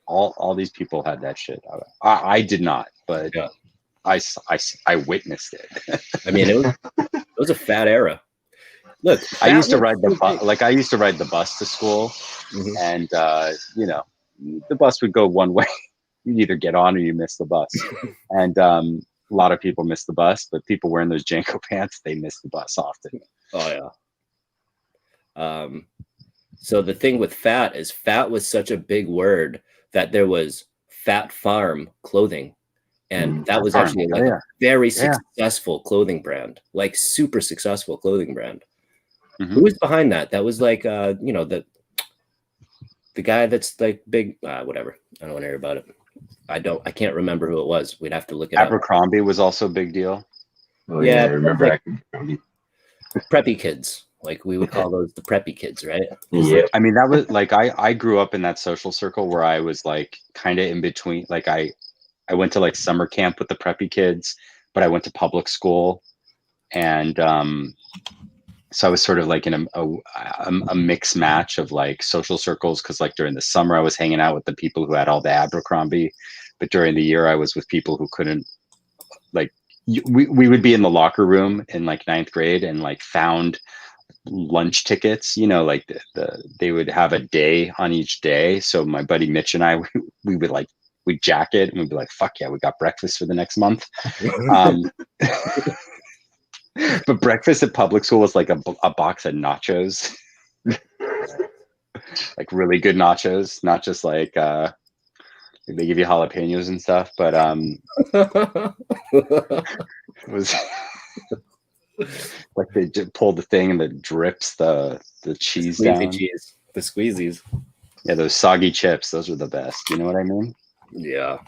all these people had that shit. I did not, but Yeah. I witnessed it. I mean, it was a fat era. Look, I used to fat ride the was bus. Like I used to ride the bus to school, Mhm. and you know, the bus would go one way. You'd either get on or you miss the bus. And a lot of people miss the bus, but people wearing those Janko pants, they miss the bus often. Oh yeah. So the thing with fat is fat was such a big word that there was Fat Farm clothing, and that was Farm. actually Oh, like yeah. a very Yeah. successful clothing brand, like super successful clothing brand. Mhm. Who was behind that? That was like you know, the guy that's like big, whatever. I don't want to hear about it. I can't remember who it was. We'd have to look it up. Abercrombie was also a big deal. Oh, Yeah, yeah, I remember. like- Preppy kids. Like we would call those the preppy kids, right? Yeah. I mean, that was like I grew up in that social circle where I was like kind of in between. Like I went to like summer camp with the preppy kids, but I went to public school, and so I was sort of like in a mixed match of like social circles, because like during the summer I was hanging out with the people who had all the Abercrombie, but during the year I was with people who couldn't, like, we would be in the locker room in like ninth grade and like found lunch tickets, you know, like they would have a day on each day. So my buddy Mitch and I, we would like, we'd jack it and we'd be like, fuck yeah, we got breakfast for the next month. But breakfast at public school was like a box of nachos, like really good nachos, not just like they give you jalapenos and stuff, but it was like they just pull the thing and it drips the cheese down. Cheese, the squeezies. Yeah, those soggy chips, those are the best. You know what I mean? Yeah.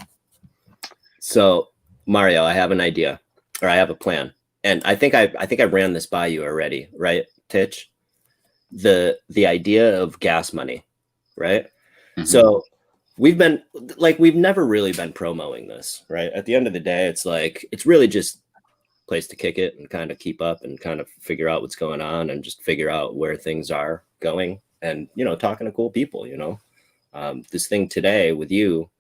So Mario, I have an idea, or I have a plan. And I think I ran this by you already, right, Titch? The idea of gas money, right? Mm-hmm. So we've never really been promoting this, right? At the end of the day, it's like, it's really just a place to kick it and kind of keep up and kind of figure out what's going on and just figure out where things are going and, you know, talking to cool people, you know. This thing today with you,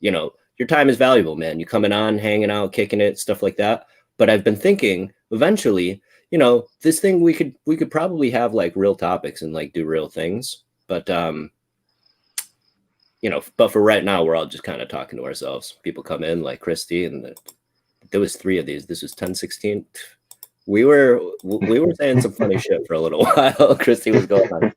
you know, your time is valuable, man. You coming on, hanging out, kicking it, stuff like that. But I've been thinking eventually, you know, this thing we could probably have like real topics and like do real things. But you know, but for right now, we're all just kind of talking to ourselves. People come in like Christy, and there was 3 of these. This was 1016. We were saying some funny shit for a little while. Christy was going on.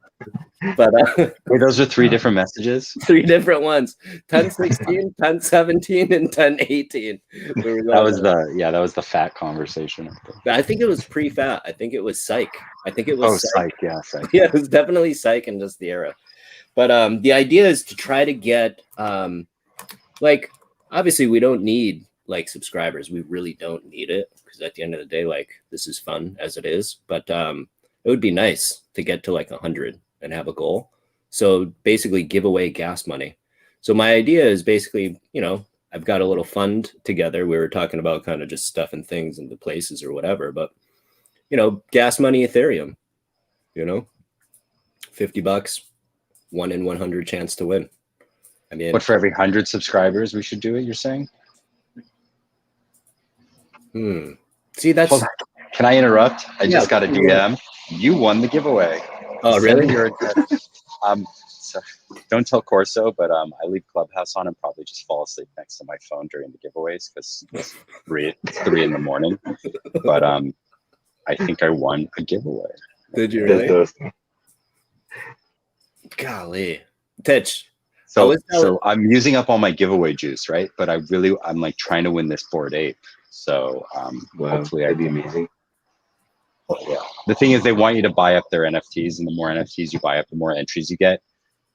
But wait, those are 3 different messages? 3 different ones. 1016, 1017, and 1018. That was the fat conversation. I think it was pre-fat. I think it was psych. I think it was psych. Yeah, psych. Yeah, it was definitely psych and just the era. But the idea is to try to get like, obviously we don't need like subscribers. We really don't need it, because at the end of the day, like, this is fun as it is. But it would be nice to get to like 100 and have a goal. So basically give away gas money. So my idea is basically, you know, I've got a little fund together. We were talking about kind of just stuffing things into places or whatever, but, you know, gas money, Ethereum, you know, $50, 1 in 100 chance to win. I mean, what, for every 100 subscribers we should do it, you're saying? See, that's... Hold on. Can I interrupt? I just got a DM. You won the giveaway. Oh, really? So don't tell Corso, but I leave Clubhouse on and probably just fall asleep next to my phone during the giveaways because it's 3 in the morning. But I think I won a giveaway. Did you really? Golly, Titch. So I'm using up all my giveaway juice, right? But I'm like trying to win this Bored Ape. So hopefully that'd be amazing. Yeah. The thing is, they want you to buy up their NFTs, and the more NFTs you buy up, the more entries you get.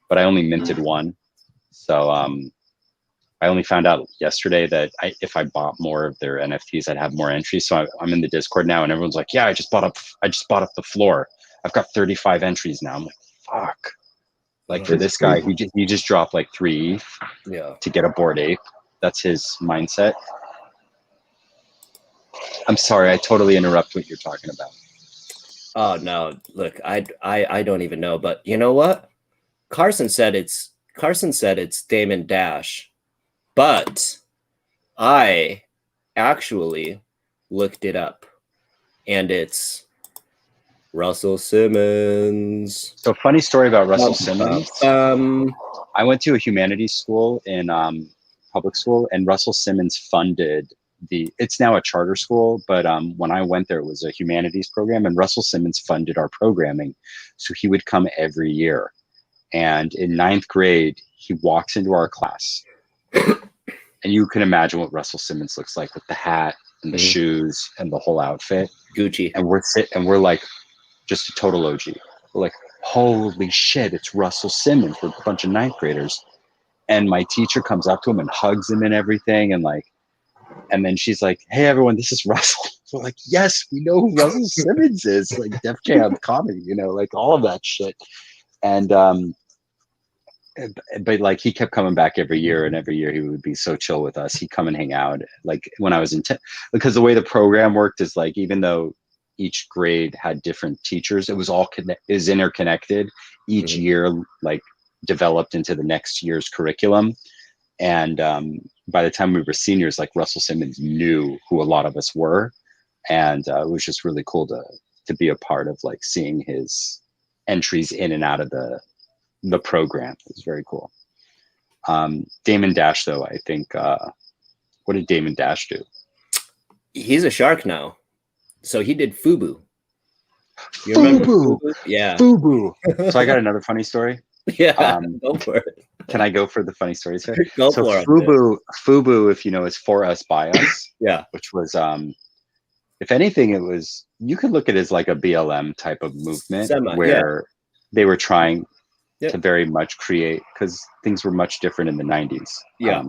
But I only minted 1, so I only found out yesterday that if I bought more of their NFTs, I'd have more entries. So I'm in the Discord now, and everyone's like, "Yeah, I just bought up the floor. I've got 35 entries now." I'm like, "Fuck!" Like, for this guy, he just dropped like 3 ETH to get a Bored Ape. That's his mindset. I'm sorry, I totally interrupt what you're talking about. Oh no, look, I don't even know, but you know what? Carson said it's Damon Dash, but I actually looked it up, and it's Russell Simmons. So, funny story about Russell Simmons. I went to a humanities school in public school, and Russell Simmons funded it's now a charter school, but when I went there, it was a humanities program, and Russell Simmons funded our programming. So he would come every year. And in 9th grade, he walks into our class, and you can imagine what Russell Simmons looks like with the hat and the shoes and the whole outfit. Gucci. And we're like, just a total OG. We're like, holy shit, it's Russell Simmons. We're a bunch of 9th graders. And my teacher comes up to him and hugs him and everything. And then she's like, "Hey, everyone, this is Russell." We're like, "Yes, we know who Russell Simmons is." Like Def Jam comedy, you know, like all of that shit. And but like he kept coming back every year, and every year he would be so chill with us. He'd come and hang out. Like when I was because the way the program worked is like, even though each grade had different teachers. It was all is interconnected. Each year, like, developed into the next year's curriculum. And by the time we were seniors, like, Russell Simmons knew who a lot of us were, and it was just really cool to be a part of, like, seeing his entries in and out of the program. It was very cool. Damon Dash, though, I think, what did Damon Dash do? He's a shark now. So he did FUBU. You remember FUBU? Yeah. FUBU. So I got another funny story. Yeah, go for it. Can I go for the funny stories here? Go so for it. FUBU, if you know, is For Us By Us. Yeah. Which was, if anything, it was, you could look at it as like a BLM type of movement where they were trying to very much create, because things were much different in the 90s. Yeah.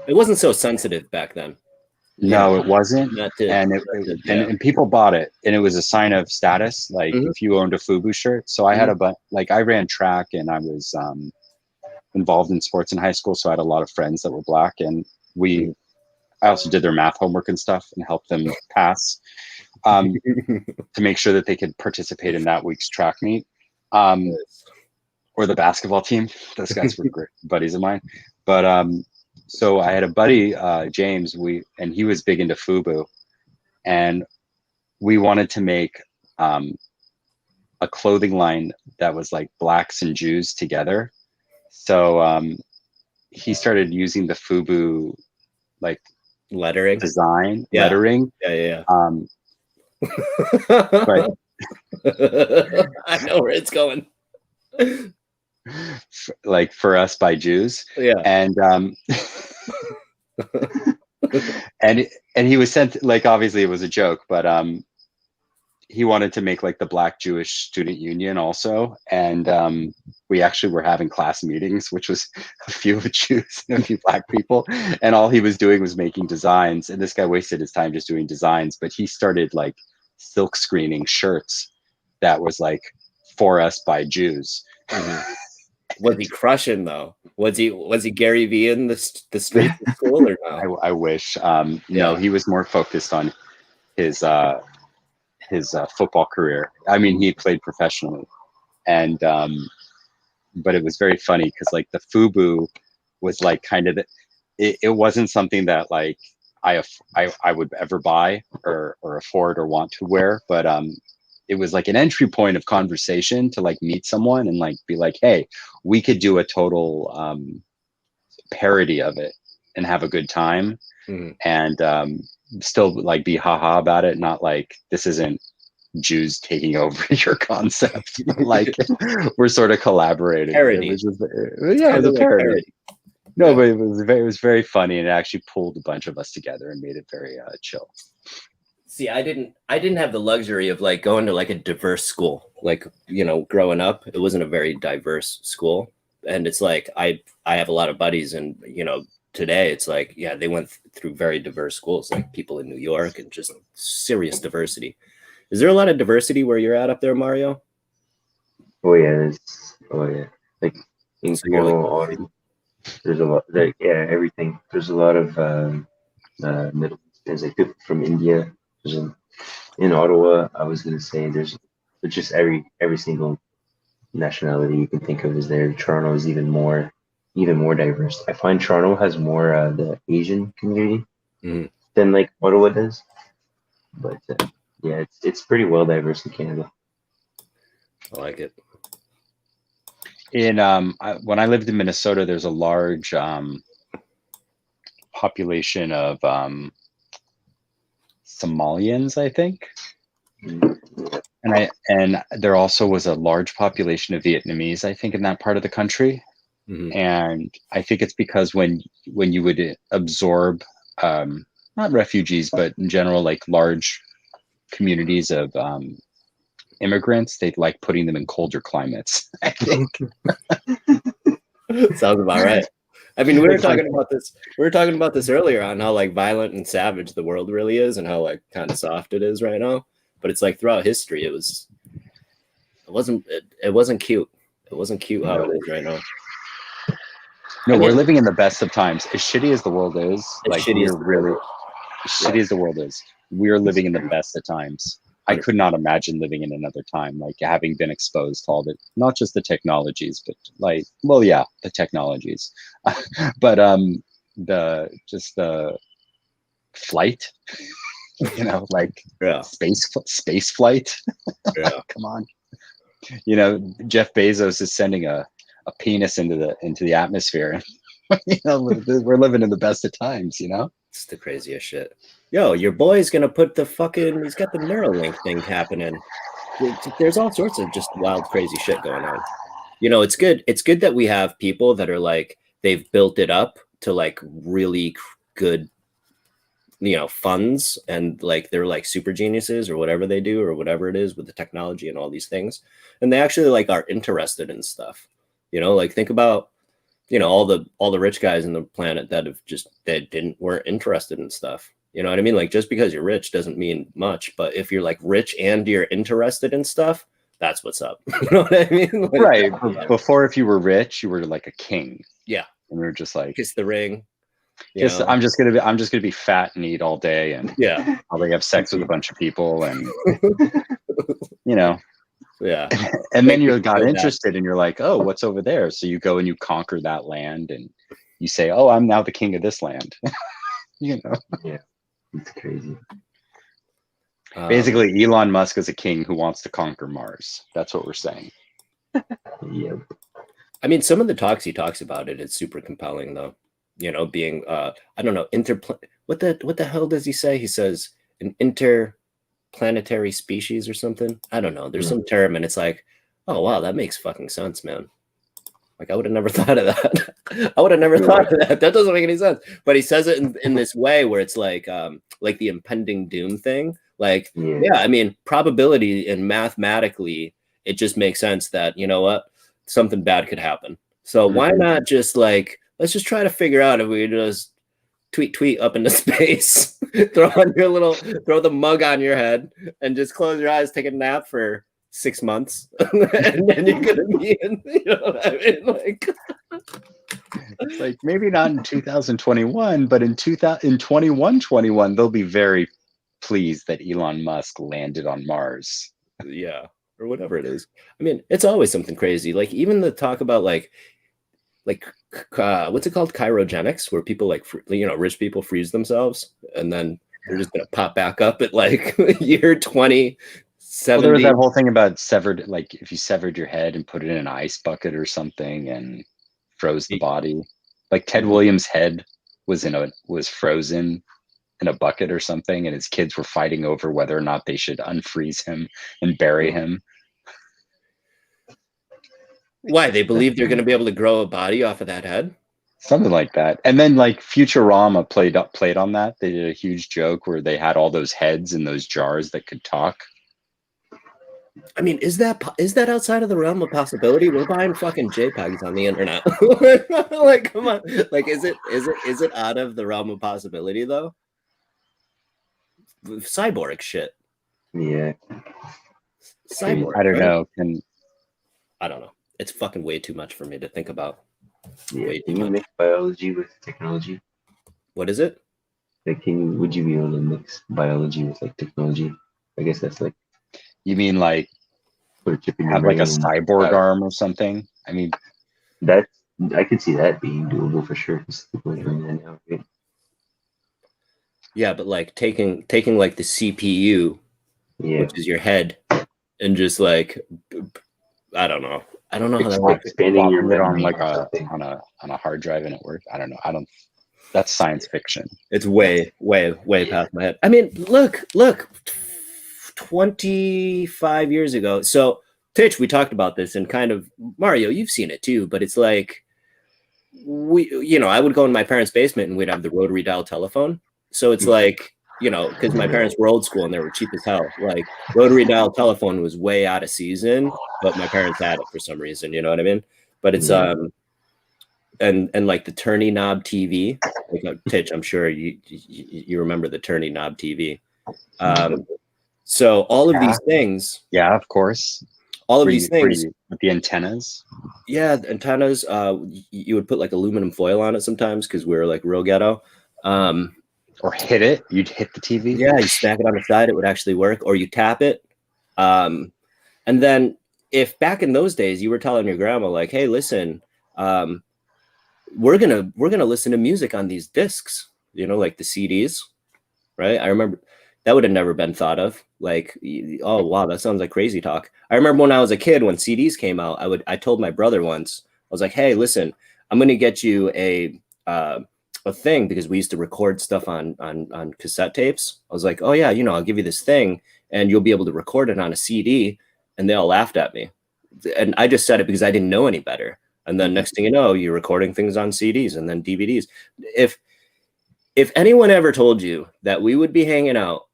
It wasn't so sensitive back then. No, it wasn't. And people bought it, and it was a sign of status, like if you owned a FUBU shirt. So I had I ran track, and I was involved in sports in high school, so I had a lot of friends that were Black, and I also did their math homework and stuff and helped them pass to make sure that they could participate in that week's track meet, or the basketball team. Those guys were great buddies of mine. But so I had a buddy, James, and he was big into FUBU, and we wanted to make a clothing line that was like Blacks and Jews together. So he started using the FUBU, like, lettering. Yeah. But I know where it's going. Like, For Us by Jews. Yeah. And and he was sent, like, obviously it was a joke, but he wanted to make like the Black Jewish Student Union also. And we actually were having class meetings, which was a few Jews and a few Black people. And all he was doing was making designs. And this guy wasted his time just doing designs, but he started like silk screening shirts that was like For Us by Jews. Was he crushing though? Was he Gary Vee in the streets of school or no? I wish. No, he was more focused on his football career. I mean, he played professionally, and but it was very funny because, like, the FUBU was like kind of it wasn't something that like I would ever buy or afford or want to wear, but it was like an entry point of conversation to like meet someone and like be like, hey, we could do a total parody of it and have a good time, and still like be haha about it, not like this isn't Jews taking over your concept. Like, we're sort of collaborating. Parody. It was just, it was a parody. No, but it was very funny, and it actually pulled a bunch of us together and made it very chill. See, I didn't have the luxury of like going to like a diverse school. Like, you know, growing up, it wasn't a very diverse school. And it's like, I have a lot of buddies, and, you know, today it's like, yeah, they went through very diverse schools, like people in New York, and just serious diversity. Is there a lot of diversity where you're at up there, Mario? Oh yeah. Like in Cornwall, there's a lot, like, yeah, everything. There's a lot of Middle Easterns, like people from India. In Ottawa, I was gonna say there's just every single nationality you can think of is there. Toronto is even more diverse. I find Toronto has more the Asian community than like Ottawa does. But yeah, it's pretty well diverse in Canada. I like it. In when I lived in Minnesota, there's a large population of Somalians, I think, and there also was a large population of Vietnamese, I think, in that part of the country. And I think it's because when you would absorb not refugees, but in general, like large communities of immigrants, they'd like putting them in colder climates, I think. Sounds about right. I mean, we were talking about this earlier on how like violent and savage the world really is, and how like kind of soft it is right now. But it's like throughout history, it wasn't cute. It wasn't cute how it is right now. No, we're living in the best of times. As shitty as the world is, like, we're really shitty as the world is. We're living in the best of times. I could not imagine living in another time, like having been exposed to all the, not just the technologies, but like, well, yeah, the technologies, but the flight, you know, like Yeah. space flight. Yeah. Come on, you know, Jeff Bezos is sending a penis into the atmosphere. You know, we're living in the best of times, you know. It's the craziest shit. Yo, your boy's gonna put the fucking, he's got the Neuralink thing happening. There's all sorts of just wild, crazy shit going on. You know, it's good. It's good that we have people that are like, they've built it up to like really good, you know, funds, and like they're like super geniuses or whatever they do or whatever it is with the technology and all these things. And they actually like are interested in stuff. You know, like think about, you know, all the rich guys in the planet that have just, that weren't interested in stuff. You know what I mean? Like just because you're rich doesn't mean much, but if you're like rich and you're interested in stuff, that's what's up. You know what I mean? Like, Right. Before, if you were rich, you were like a king. Yeah. And we were just like, kiss the ring. I'm just gonna be fat and eat all day, and yeah, probably have sex with a bunch of people, and you know, yeah. And then you got interested, and you're like, oh, what's over there? So you go and you conquer that land, and you say, oh, I'm now the king of this land. You know. Yeah, it's crazy. Basically, Elon Musk is a king who wants to conquer Mars. That's what we're saying. Yeah. I mean, some of the talks he talks about it's super compelling, though. You know, being I don't know, what the hell does he say? He says an interplanetary species or something. I don't know. There's some term, and it's like, oh wow, that makes fucking sense, man. Like I would have never thought of that. I would have never thought of that. That doesn't make any sense. But he says it in this way where it's like the impending doom thing. Like, yeah, I mean, probability and mathematically, it just makes sense that, you know what, something bad could happen. So why not just like, let's just try to figure out if we just tweet up into space, throw the mug on your head and just close your eyes, take a nap for 6 months, and then you're gonna be in, you know what I mean? Like, it's like maybe not in 2021, but in 2121, they'll be very pleased that Elon Musk landed on Mars. Yeah, or whatever it is. I mean, it's always something crazy. Like even the talk about like what's it called, cryogenics, where people like rich people freeze themselves and then they're just gonna pop back up at like year 2070. Well, there was that whole thing about severed, like if you severed your head and put it in an ice bucket or something and froze the body. Like Ted Williams' head was frozen in a bucket or something, and his kids were fighting over whether or not they should unfreeze him and bury him. Why? They believe they're going to be able to grow a body off of that head? Something like that. And then like Futurama played on that. They did a huge joke where they had all those heads in those jars that could talk. I mean, is that outside of the realm of possibility? We're buying fucking JPEGs on the internet. Like, come on. Like, is it out of the realm of possibility though? Cyborg shit. Yeah. Cyborg. I don't know. I don't know. It's fucking way too much for me to think about. Yeah. Can you mix biology with technology? What is it? Like, would you be able to mix biology with like technology? I guess that's like. You mean like have like a cyborg arm or something? I mean, I could see that being doable for sure. People are doing that now, right? Yeah, but like taking like the CPU, which is your head, and just like, I don't know how that works. Expanding your it on like on a hard drive and it works. I don't know. That's science fiction. It's way past my head. I mean, look, 25 years ago. So Titch, we talked about this, and kind of Mario, you've seen it too, but it's like I would go in my parents' basement and we'd have the rotary dial telephone. So it's like, because my parents were old school and they were cheap as hell. Like rotary dial telephone was way out of season, but my parents had it for some reason. You know what I mean? But it's and like the turny knob TV. Like, Titch, I'm sure you remember the turny knob TV. So all of these things. Yeah, of course. All of these things with the antennas. Yeah, antennas. You would put like aluminum foil on it sometimes because we were like real ghetto. Or hit it. You'd hit the TV. Yeah, you smack it on the side, it would actually work, or you tap it. And then if back in those days you were telling your grandma like, hey, listen, we're gonna listen to music on these discs, you know, like the CDs, right? I remember that would have never been thought of. Like, oh wow, that sounds like crazy talk. I remember when I was a kid, when CDs came out, I told my brother once, I was like, hey, listen, I'm gonna get you a thing, because we used to record stuff on cassette tapes. I was like, oh yeah, you know, I'll give you this thing and you'll be able to record it on a CD. And they all laughed at me. And I just said it because I didn't know any better. And then next thing you know, you're recording things on CDs and then DVDs. If anyone ever told you that we would be hanging out,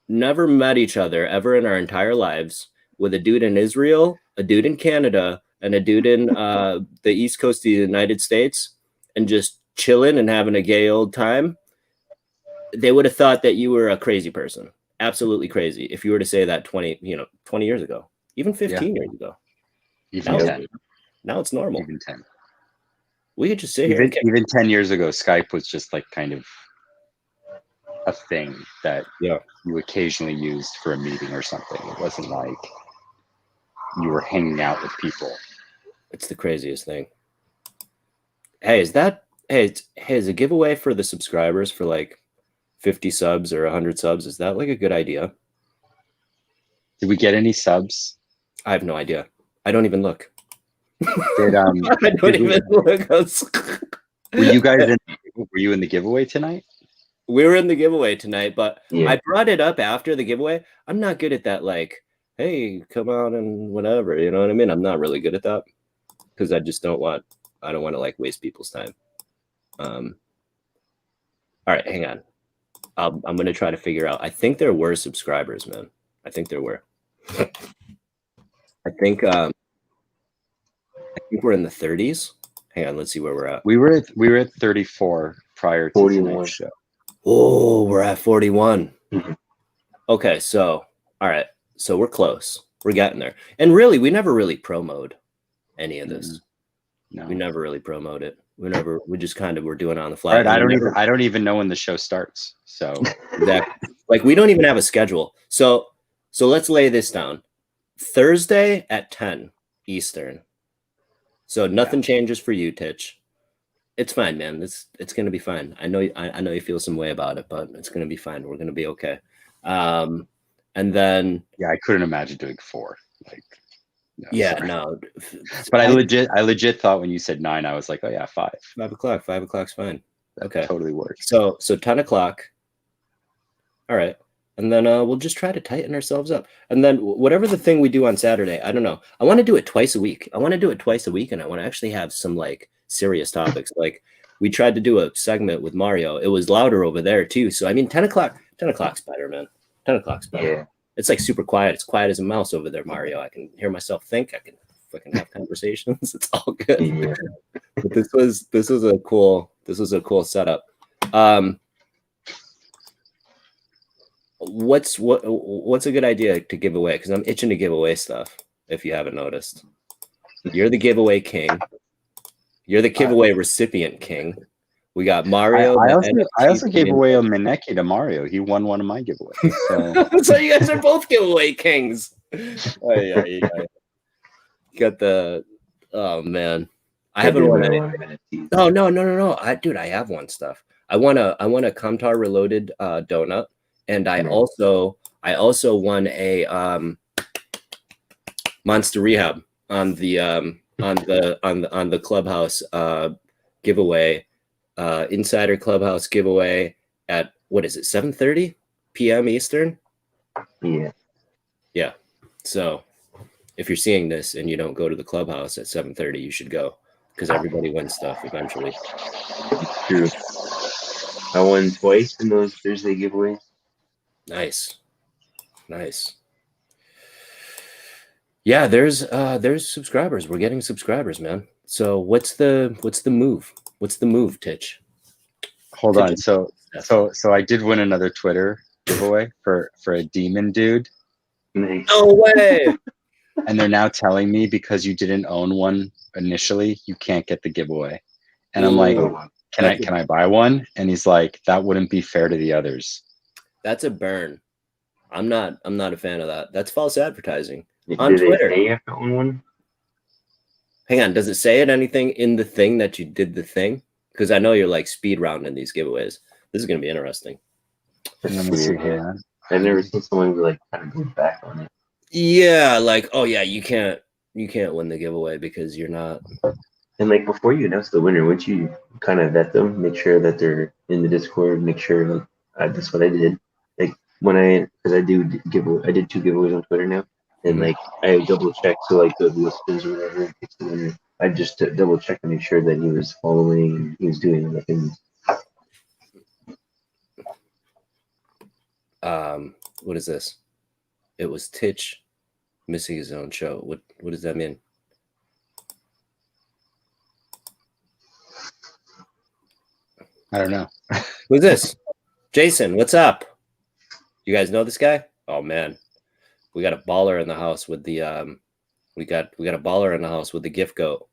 never met each other ever in our entire lives, with a dude in Israel, a dude in Canada, and a dude in the East Coast of the United States, and just chilling and having a gay old time, they would have thought that you were a crazy person. Absolutely crazy. If you were to say that 20 years ago, even 15 years ago. Even now, 10. Now it's normal. Even 10. We could just sit here. Even 10 years ago, Skype was just like kind of a thing that you occasionally used for a meeting or something. It wasn't like you were hanging out with people. It's the craziest thing. Hey, is a giveaway for the subscribers for like 50 subs or 100 subs? Is that like a good idea? Did we get any subs? I have no idea. I don't even look. Did I don't even look. Were you guys were you in the giveaway tonight? We were in the giveaway tonight, but Yeah. I brought it up after the giveaway. I'm not good at that, like, hey, come on and whatever, you know what I mean? I'm not really good at that, because I don't want to like waste people's time. All right, hang on. I'm gonna try to figure out. I think there were subscribers, man. I think there were. I think we're in the 30s. Hang on, let's see where we're at. We were at 34 prior to 41. tonight's show. Oh, we're at 41. Mhm. Okay, so all right, so we're close. We're getting there. And really, we never really promoted any of this. No. We never really promote it. We just kind of were doing it on the fly. Right, I don't even know when the show starts. So exactly. Like, we don't even have a schedule. So let's lay this down. Thursday at 10 Eastern. So nothing changes for you, Titch. It's fine, man. It's gonna be fine. I know you feel some way about it, but it's gonna be fine. We're gonna be okay. And then I couldn't imagine doing 4. Like, no, no. But I legit thought when you said 9, I was like, oh yeah, 5. 5 o'clock. 5 o'clock's fine. That okay, totally works. So 10 o'clock. All right. And then we'll just try to tighten ourselves up. And then whatever the thing we do on Saturday, I don't know. I want to do it twice a week. And I want to actually have some like serious topics. Like, we tried to do a segment with Mario. It was louder over there too. So I mean, 10 o'clock's better, man. 10 o'clock's better. Yeah. It's like super quiet. It's quiet as a mouse over there, Mario. I can hear myself think. I can fucking have conversations. It's all good. Yeah. But this was a cool setup. What's a good idea to give away? Because I'm itching to give away stuff. If you haven't noticed, you're the giveaway king. You're the giveaway recipient king. We got Mario. I also gave away a Maneki to Mario. He won one of my giveaways. So, so you guys are both giveaway kings. Oh yeah. Got the. Oh man, I haven't won any. Oh no. I have won stuff. I won a Kamtar Reloaded donut. And I also won a Monster Rehab on the Clubhouse giveaway, Insider Clubhouse giveaway at, what is it, 7:30 p.m. Eastern? Yeah. So if you're seeing this and you don't go to the Clubhouse at 7:30, you should go, because everybody wins stuff eventually. It's true. I won twice in those Thursday giveaways. Nice. Yeah, there's subscribers. We're getting subscribers, man. So what's the move? What's the move, Titch? Hold on. So I did win another Twitter giveaway for a demon dude. No way. And they're now telling me because you didn't own one initially, you can't get the giveaway. And I'm like, can I buy one? And he's like, that wouldn't be fair to the others. That's a burn. I'm not a fan of that. That's false advertising Did on they Twitter. say you have to own one? Hang on, does it say it anything in the thing that you did the thing? Because I know you're like speed rounding these giveaways. This is gonna be interesting. Let me see here. I've never seen someone like kind of go back on it. Yeah, like, oh yeah, you can't win the giveaway because you're not. And like before you announce the winner, wouldn't you kind of vet them, make sure that they're in the Discord, make sure like that's what I did. Like when because I did 2 giveaways on Twitter now, and like I double check so like the listens or whatever picks the winner. I just double check to make sure that he was following and he was doing the things. What is this? It was Titch missing his own show. What does that mean? I don't know. Who's this? Jason, what's up? You guys know this guy? Oh man, we got a baller in the house with the we got a baller in the house with the gift goat.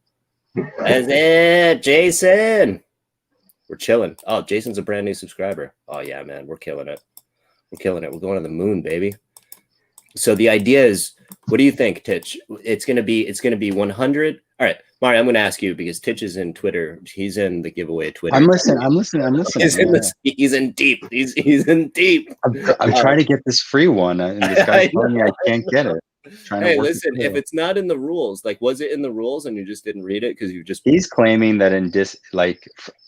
That's it, Jason. We're chilling. Oh, Jason's a brand new subscriber. Oh yeah, man, we're killing it. We're killing it. We're going to the moon, baby. So the idea is, what do you think, Titch? It's gonna be 100. All right, Mario, I'm gonna ask you because Titch is in Twitter. He's in the giveaway Twitter. I'm listening. He's in deep. He's in deep. I'm trying to get this free one, and this guy's telling me I can't get it. Hey, listen, if it's not in the rules, like, was it in the rules and you just didn't read it because you just... He's claiming that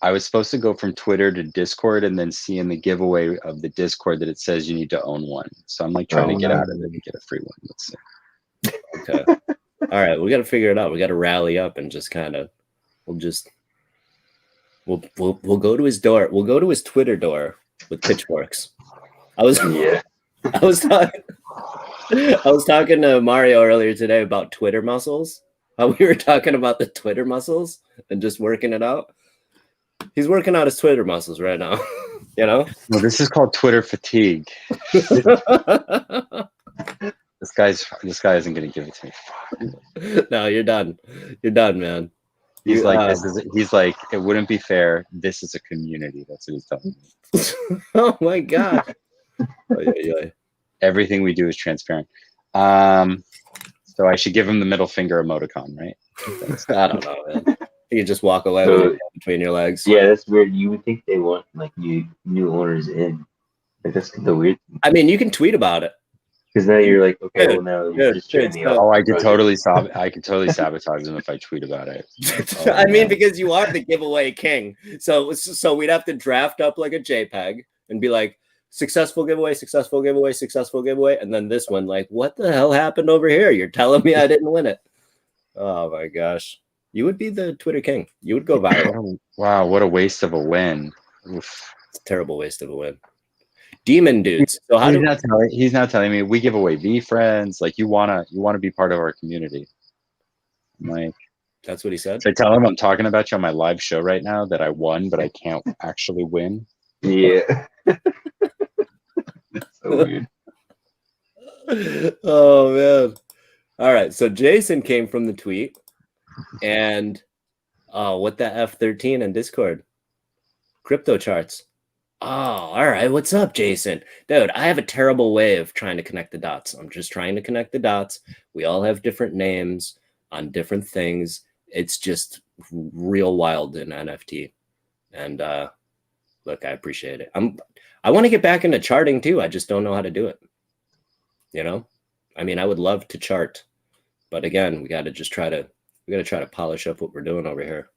I was supposed to go from Twitter to Discord and then see in the giveaway of the Discord that it says you need to own one. So I'm like trying to get out of it and get a free one. Let's see. Okay. All right, we got to figure it out. We got to rally up and just kind of, we'll go to his door. We'll go to his Twitter door with pitchforks. I was talking to Mario earlier today about Twitter muscles. How we were talking about the Twitter muscles and just working it out. He's working out his Twitter muscles right now. You know? Well, this is called Twitter fatigue. This guy isn't going to give it to me. No, you're done. You're done, man. He's like, it wouldn't be fair. This is a community. That's what he's telling me. Oh my God. Everything we do is transparent. So I should give him the middle finger emoticon, right? I don't know, man. You just walk away with it between your legs. Yeah, that's weird. You would think they want like new owners in. Like that's the weird thing. I mean, you can tweet about it. Because now you're like, okay, well now you're just me up. Oh, I could totally sabotage them if I tweet about it. Oh, I mean, because you are the giveaway king. So we'd have to draft up like a JPEG and be like, successful giveaway, successful giveaway, successful giveaway. And then this one, like, what the hell happened over here? You're telling me I didn't win it. Oh my gosh. You would be the Twitter king. You would go viral. Wow, what a waste of a win. Oof. It's a terrible waste of a win. Demon dudes. So he's now telling me we give away V friends. Like you wanna be part of our community. I'm like, that's what he said. So I tell him I'm talking about you on my live show right now that I won, but I can't actually win. Yeah. That's so weird. Oh man. All right. So Jason came from the tweet and what the F13 in Discord? Crypto charts. Oh, all right. What's up, Jason? Dude, I have a terrible way of trying to connect the dots. I'm just trying to connect the dots. We all have different names on different things. It's just real wild in NFT. And look, I appreciate it. I want to get back into charting too. I just don't know how to do it. You know? I mean, I would love to chart. But again, we got to try to polish up what we're doing over here.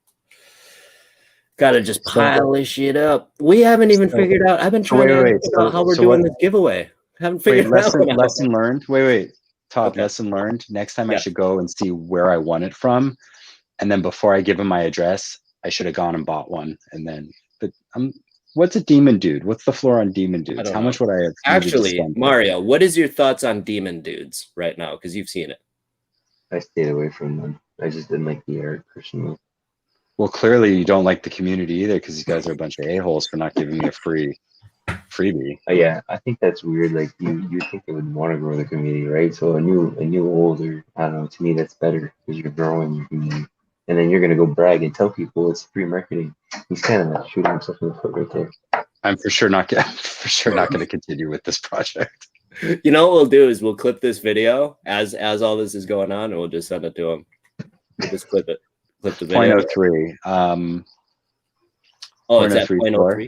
Got to just polish it up. We haven't even figured out. I've been trying to figure out how we're doing this giveaway. Haven't figured it out. Lesson learned. Wait. Todd, okay. Lesson learned. Next time I should go and see where I won it from. And then before I give him my address, I should have gone and bought one. And then, what's a demon dude? What's the floor on demon dudes? How much would I have? Actually, Mario, what is your thoughts on demon dudes right now? Because you've seen it. I stayed away from them. I just didn't like the art personally. Well, clearly you don't like the community either because you guys are a bunch of a-holes for not giving me a freebie. Yeah, I think that's weird. Like you think they would want to grow the community, right? So a new older, I don't know. To me, that's better because you're growing your community. and then you're gonna go brag and tell people it's free marketing. He's kind of shooting himself in the foot right there. I'm for sure not gonna continue with this project. You know what we'll do is we'll clip this video as all this is going on, and we'll just send it to him. We'll just clip the video. 0.03. Oh, it's at 0.03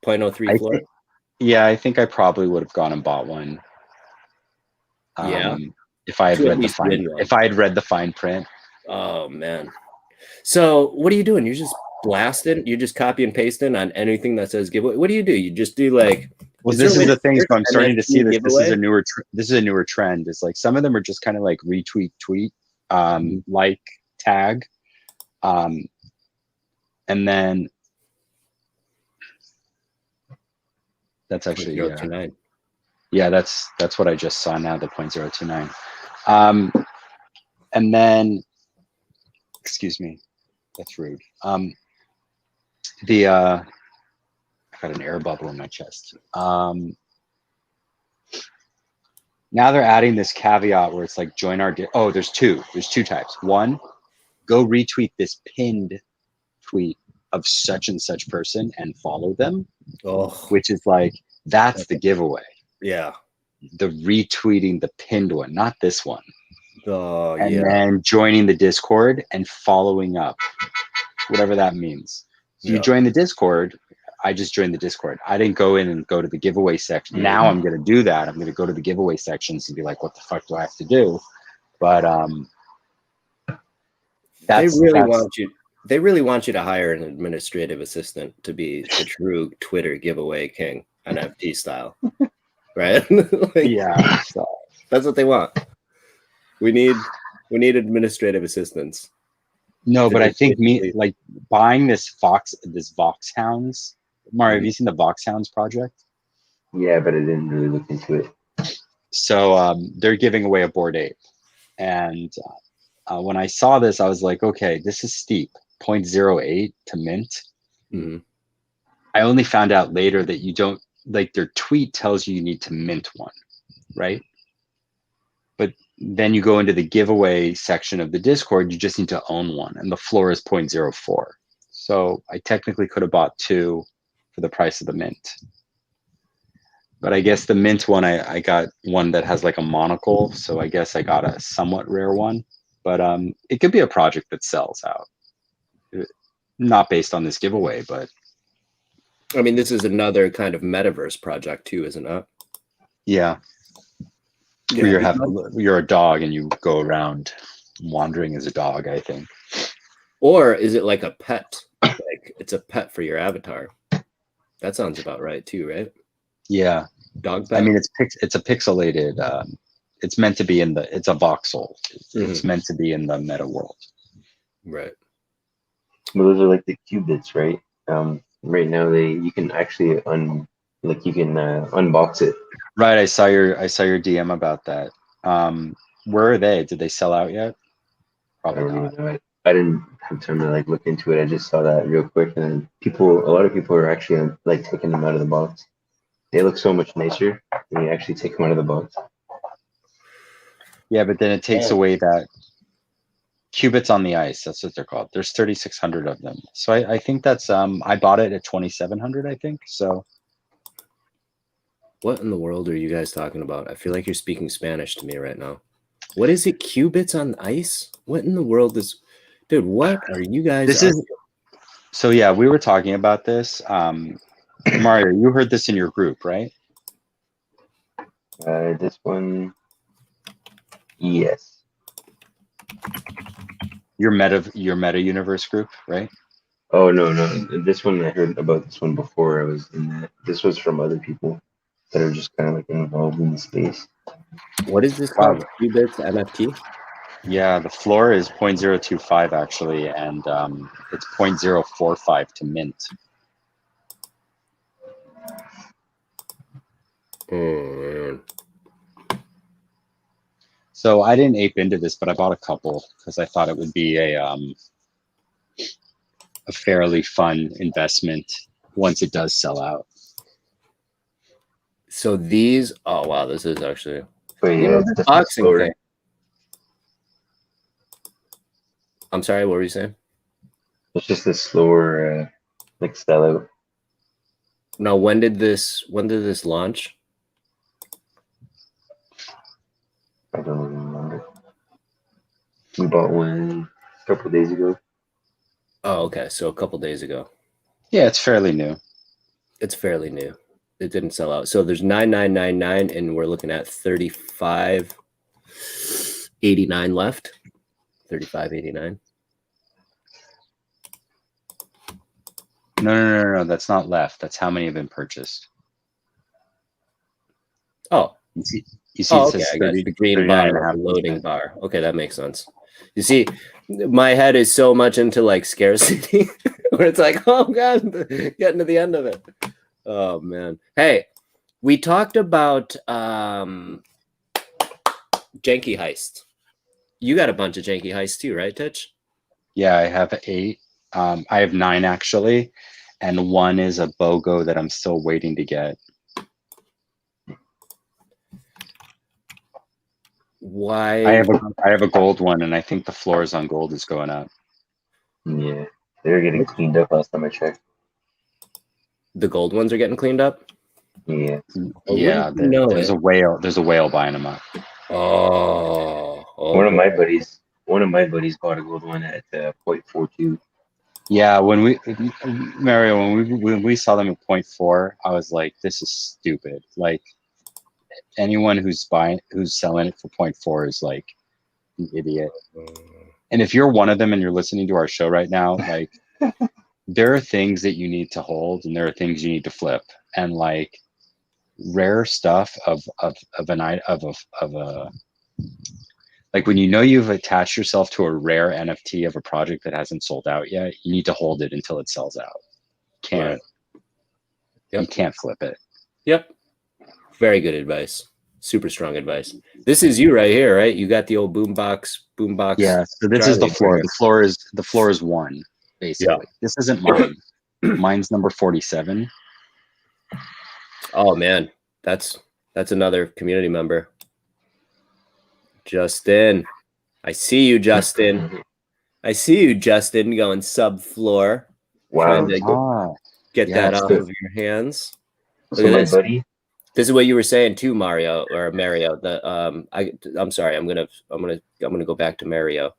0.03. 0.03 floor. Yeah, I think I probably would have gone and bought one. Yeah. If I had To at read the least fine, win one. if I had read the fine print. Oh man. So what are you doing? You're just blasting. You're just copy and pasting on anything that says giveaway. What do? You just do like. Well, this is the thing. So I'm starting to see this. Giveaway? This is a newer trend. It's like some of them are just kind of like retweet, tweet, like, tag, and then that's actually 0.029. Yeah, that's what I just saw now. The 0.029, and then excuse me, that's rude. I got an air bubble in my chest. Now they're adding this caveat where it's like join our there's two types. One, go retweet this pinned tweet of such and such person and follow them, which is like that's the giveaway. Yeah, the retweeting the pinned one, not this one. And then joining the Discord and following up, whatever that means. So you join the Discord. I just joined the Discord. I didn't go in and go to the giveaway section. Now I'm going to do that. I'm going to go to the giveaway sections and be like, what the fuck do I have to do? But they really want you to hire an administrative assistant to be the true Twitter giveaway king, NFT style. Right? Yeah. So. That's what they want. We need administrative assistants. No, but I think like buying this Vox Hounds. Mario, have you seen the Vox Hounds project? Yeah, but I didn't really look into it. So they're giving away a Bored Ape. And when I saw this, I was like, okay, this is steep. 0.08 to mint. Mm-hmm. I only found out later that you don't, like, their tweet tells you need to mint one, right? But then you go into the giveaway section of the Discord, you just need to own one, and the floor is 0.04. So I technically could have bought two for the price of the mint. But I guess the mint one, I got one that has like a monocle, so I guess I got a somewhat rare one. But it could be a project that sells out. Not based on this giveaway, but I mean, this is another kind of metaverse project too, isn't it? Yeah. Where you're a dog and you go around wandering as a dog, I think. Or is it like a pet? Like it's a pet for your avatar. That sounds about right too, right? Yeah. Dog pet. I mean, it's a pixelated. It's meant to be it's a voxel. It's meant to be in the meta world. Right. Well, those are like the qubits, right? Right now you can actually unbox it. Right. I saw your DM about that. Where are they? Did they sell out yet? Probably not. Even know. I didn't have time to like look into it. I just saw that real quick, and a lot of people are actually like taking them out of the box. They look so much nicer when you actually take them out of the box. Yeah, but then it takes away that qubits on the ice. That's what they're called. There's 3,600 of them. So I think that's I bought it at 2,700. I think so. What in the world are you guys talking about? I feel like you're speaking Spanish to me right now. What is it? Qubits on ice? What in the world is, dude? What are you guys? So yeah, we were talking about this. Mario, you heard this in your group, right? This one, yes. Your meta universe group, right? Oh no, this one I heard about this one before I was in that. This was from other people that are just kind of like involved in the space. What is this called? Qubits NFT? Yeah, the floor is 0.025 actually, and it's 0.045 to mint. Oh, man. So I didn't ape into this, but I bought a couple because I thought it would be a fairly fun investment once it does sell out. So these, oh wow, this is actually this boxing thing. I'm sorry, what were you saying? It's just a slower like sellout. No, when did this launch? I don't even remember. We bought one a couple days ago. Oh, okay. So a couple days ago. Yeah, it's fairly new. It's fairly new. It didn't sell out. So there's 9999 and we're looking at 3589 left. 3589. No. That's not left. That's how many have been purchased. Oh. You see Oh, it okay. says I got 30, the green 39 bar, and a half the loading percent. bar. Okay, that makes sense. You see, my head is so much into like scarcity where it's like, oh God, getting to the end of it. Oh man. Hey, we talked about janky heist. You got a bunch of janky heists too, right, Titch? Yeah, I have 8. I have 9 actually, and 1 is a BOGO that I'm still waiting to get. Why? I have a gold one, and I think the floors on gold is going up. Yeah, they were getting cleaned up last time I checked. The gold ones are getting cleaned up? Yeah. Yeah, there's a whale buying them up. Oh One of boy. my buddies bought a gold one at 0.42. Yeah, Mario, when we saw them at 0.4, I was like, this is stupid. Like, anyone who's selling it for 0.4 is like an idiot. And if you're one of them and you're listening to our show right now, like, there are things that you need to hold and there are things you need to flip. And like rare stuff of a like when you know you've attached yourself to a rare NFT of a project that hasn't sold out yet, you need to hold it until it sells out. Right. You can't flip it. Yep. Very good advice. Super strong advice. This is you right here, right? You got the old boombox. Yeah. So this is the floor. The floor is 1, basically. Yeah. This isn't mine. Mine's number 47. Oh man, that's another community member. Justin. I see you, Justin. I see you, Justin, going subfloor. Wow. Trying to get that off of your hands. So my buddy. This is what you were saying too, Mario or Mario. I'm sorry. I'm gonna go back to Mario,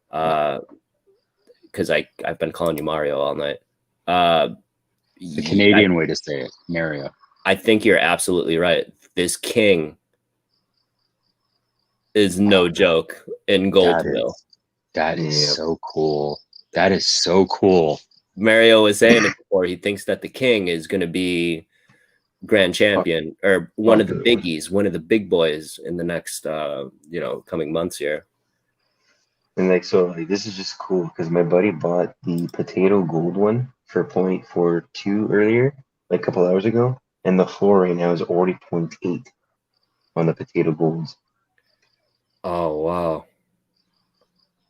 because I've been calling you Mario all night. The Canadian way to say it, Mario. I think you're absolutely right. This king is no joke in Goldville. That is so cool. That is so cool. Mario was saying it before. He thinks that the king is going to be grand champion or one of the biggies, one of the big boys in the next, coming months here. And like, so like, this is just cool because my buddy bought the potato gold one for 0.42 earlier, like a couple hours ago. And the floor right now is already 0.8 on the potato golds. Oh, wow.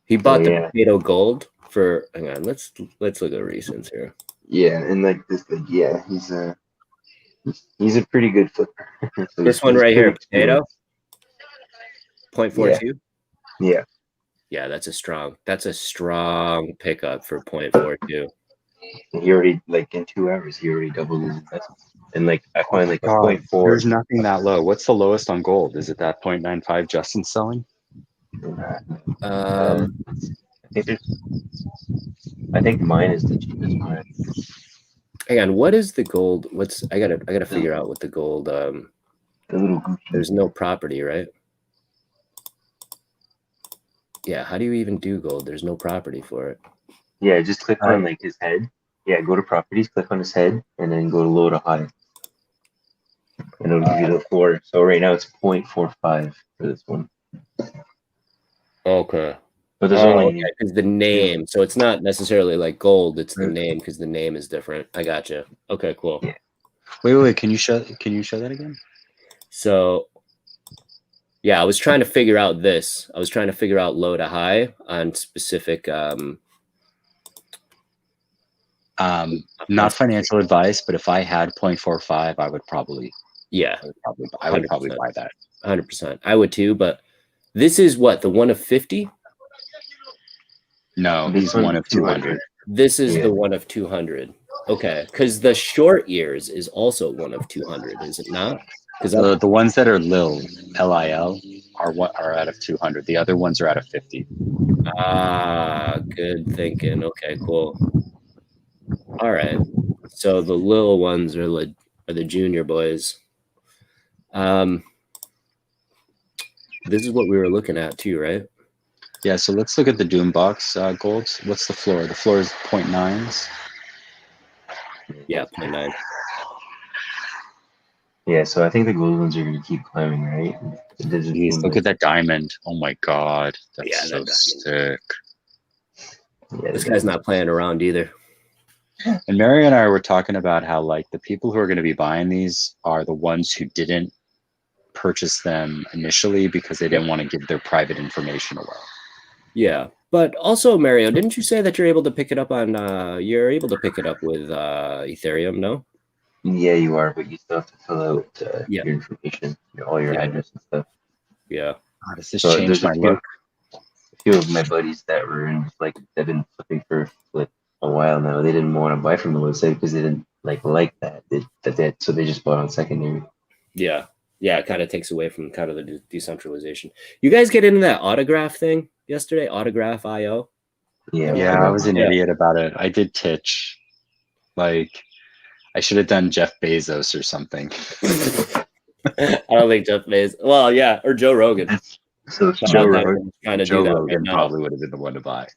He bought the potato gold for, hang on, let's look at recents here. Yeah. And like this, like, yeah, he's a pretty good flipper. So this one right here, potato, 0.42. Yeah. Yeah, that's a strong pickup for 0.42. He already, like, in 2 hours, he already doubled his investment. And like, I find like a 0.4. There's nothing that low. What's the lowest on gold? Is it that 0.95 Justin's selling? I think mine is the cheapest one. Hang on, what is the gold? I gotta figure out what the gold. The little Gucci. There's no property, right? Yeah, how do you even do gold? There's no property for it. Yeah, just click on like his head. Yeah, go to properties, click on his head, and then go to low to high. And it'll give you the floor. So right now it's 0.45 for this one. Okay. But there's only because the name. So it's not necessarily like gold, it's the name because the name is different. I gotcha. Okay, cool. Yeah. Wait, can you show that again? So yeah, I was trying to figure out this. I was trying to figure out low to high on specific not financial advice, but if I had 0.45, I would probably buy that. 100%. I would too, but this is what, the one of 50? No, This he's one's one of 200. This is Yeah. the one of 200. Okay, because the short years is also one of 200, is it not? Because The ones that are Lil, Lil, are out of 200. The other ones are out of 50. good thinking. Okay, cool. All right. So the little ones are the junior boys. This is what we were looking at too, right? Yeah, so let's look at the Doombox golds. What's the floor? The floor is 0.9s. Yeah, 0.9. Yeah, so I think the gold ones are going to keep climbing, right? Jeez, look at that diamond. Oh my god, that's Yeah, so that diamond. sick. Yeah, This guy's not playing around either. And Mary and I were talking about how like the people who are going to be buying these are the ones who didn't purchase them initially because they didn't want to give their private information away. Yeah, but also Mario, didn't you say that you're able to pick it up on? You're able to pick it up with Ethereum, no? Yeah, you are, but you still have to fill out Yeah. your information, all your Yeah. address and stuff. Yeah. Oh, does this So change there's my look? a few of my buddies that were in like they've been flipping for like a while now. They didn't want to buy from the website because they didn't like that. So they just bought on secondary. Yeah. Yeah, it kind of takes away from kind of the decentralization. You guys get into that autograph thing yesterday, Autograph IO? Yeah, I was an idiot about it. I did Titch. Like, I should have done Jeff Bezos or something. I don't think Jeff Bezos. Well, yeah, or Joe Rogan. So Joe Rogan, kind of Joe do that Rogan right probably would have been the one to buy.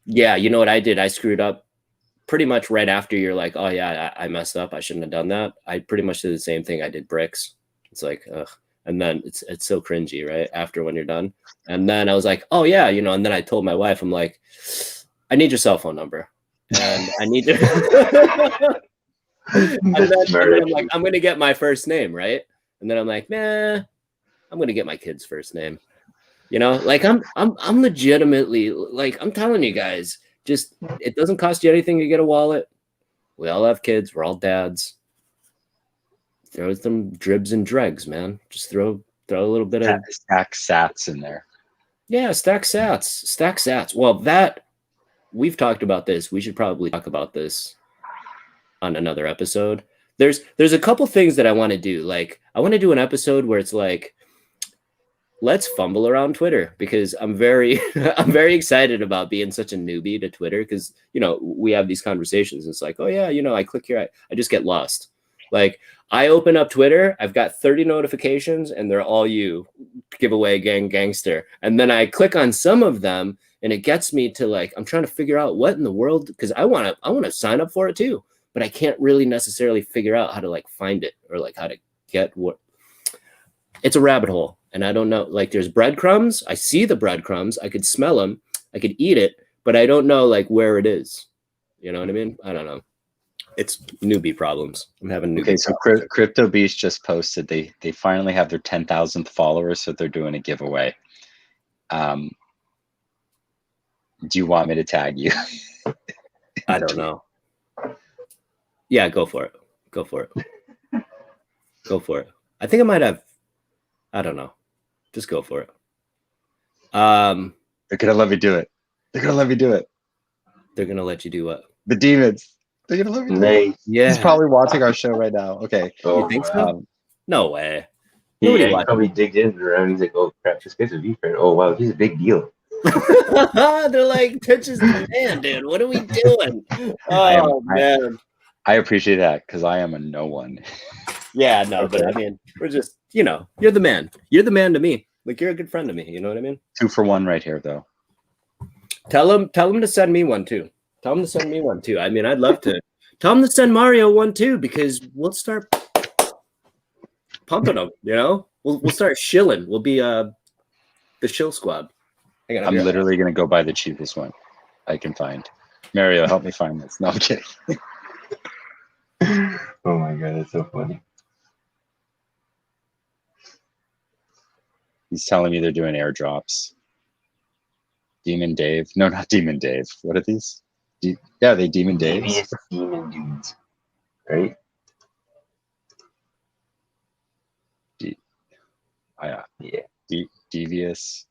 Yeah, you know what I did? I screwed up pretty much right after you're like, oh yeah, I messed up. I shouldn't have done that. I pretty much did the same thing. I did bricks. It's like, ugh. And then it's so cringy, right? After when you're done. And then I was like, oh yeah, and then I told my wife, I'm like, I need your cell phone number. And I need to and then I'm like, I'm gonna get my first name, right? And then I'm like, nah, I'm gonna get my kid's first name. Like I'm legitimately like I'm telling you guys, just it doesn't cost you anything to get a wallet. We all have kids, we're all dads. Throw some dribs and dregs, man. Just throw a little bit of stack sats in there. Yeah, stack sats. Well, that we've talked about this. We should probably talk about this on another episode. There's a couple things that I want to do. Like I want to do an episode where it's like, let's fumble around Twitter, because I'm very excited about being such a newbie to Twitter, because we have these conversations. It's like, oh yeah, I click here, I just get lost. Like I open up Twitter, I've got 30 notifications, and they're all you, giveaway, gangster. And then I click on some of them, and it gets me to like, I'm trying to figure out what in the world, because I want to sign up for it too, but I can't really necessarily figure out how to like find it, or like how to get what. It's a rabbit hole, and I don't know. Like there's breadcrumbs. I see the breadcrumbs. I could smell them. I could eat it, but I don't know like where it is. You know what I mean? I don't know. It's newbie problems. I'm having newbie. Okay, so Crypto Beast just posted they finally have their 10,000th followers, so they're doing a giveaway. Do you want me to tag you? I don't know. Yeah, go for it. Go for it. Go for it. I think I might have. I don't know. Just go for it. They're gonna let me do it. They're gonna let me do it. They're gonna let you do what? The demons. They're gonna let me do it. Yeah. He's probably watching our show right now. Okay. You think so? No way. He probably digged in around. He's like, oh crap, this guy's a V friend. Oh wow, he's a big deal. They're like, Twitch is the man, dude. What are we doing? Oh man. I appreciate that, because I am a no one. Yeah, no, okay. But I mean, we're just, you're the man. You're the man to me. Like you're a good friend to me. You know what I mean? 2 for 1 right here, though. Tell him to send me one too. Tell him to send me one too. I mean, I'd love to. Tell him to send Mario one too, because we'll start pumping them. We'll start shilling. We'll be the shill squad. I'm literally gonna go buy the cheapest one I can find. Mario, help me find this. No, I'm kidding. Oh my god, that's so funny. He's telling me they're doing airdrops. Demon Dave. No, not Demon Dave. What are these? Yeah, they Demon Daves. Demon dudes, right? Yeah. Devious.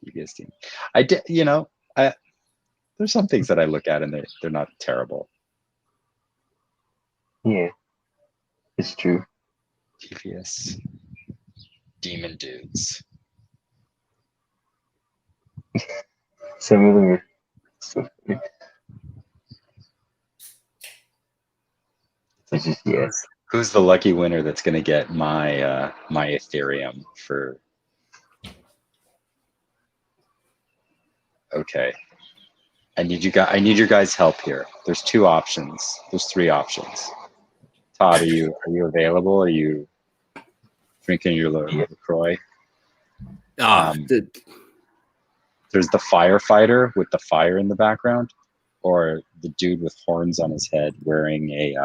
Devious Demon. I did, you know, there's some things that I look at and they're not terrible. Yeah, it's true. Devious Demon dudes. Some of them are so funny. It's just, yeah. Who's the lucky winner that's going to get my my Ethereum for? Okay, I need your guys' help here. There's two options. There's three options. Todd, are you available? Are you drinking your LaCroix? There's the firefighter with the fire in the background, or the dude with horns on his head wearing a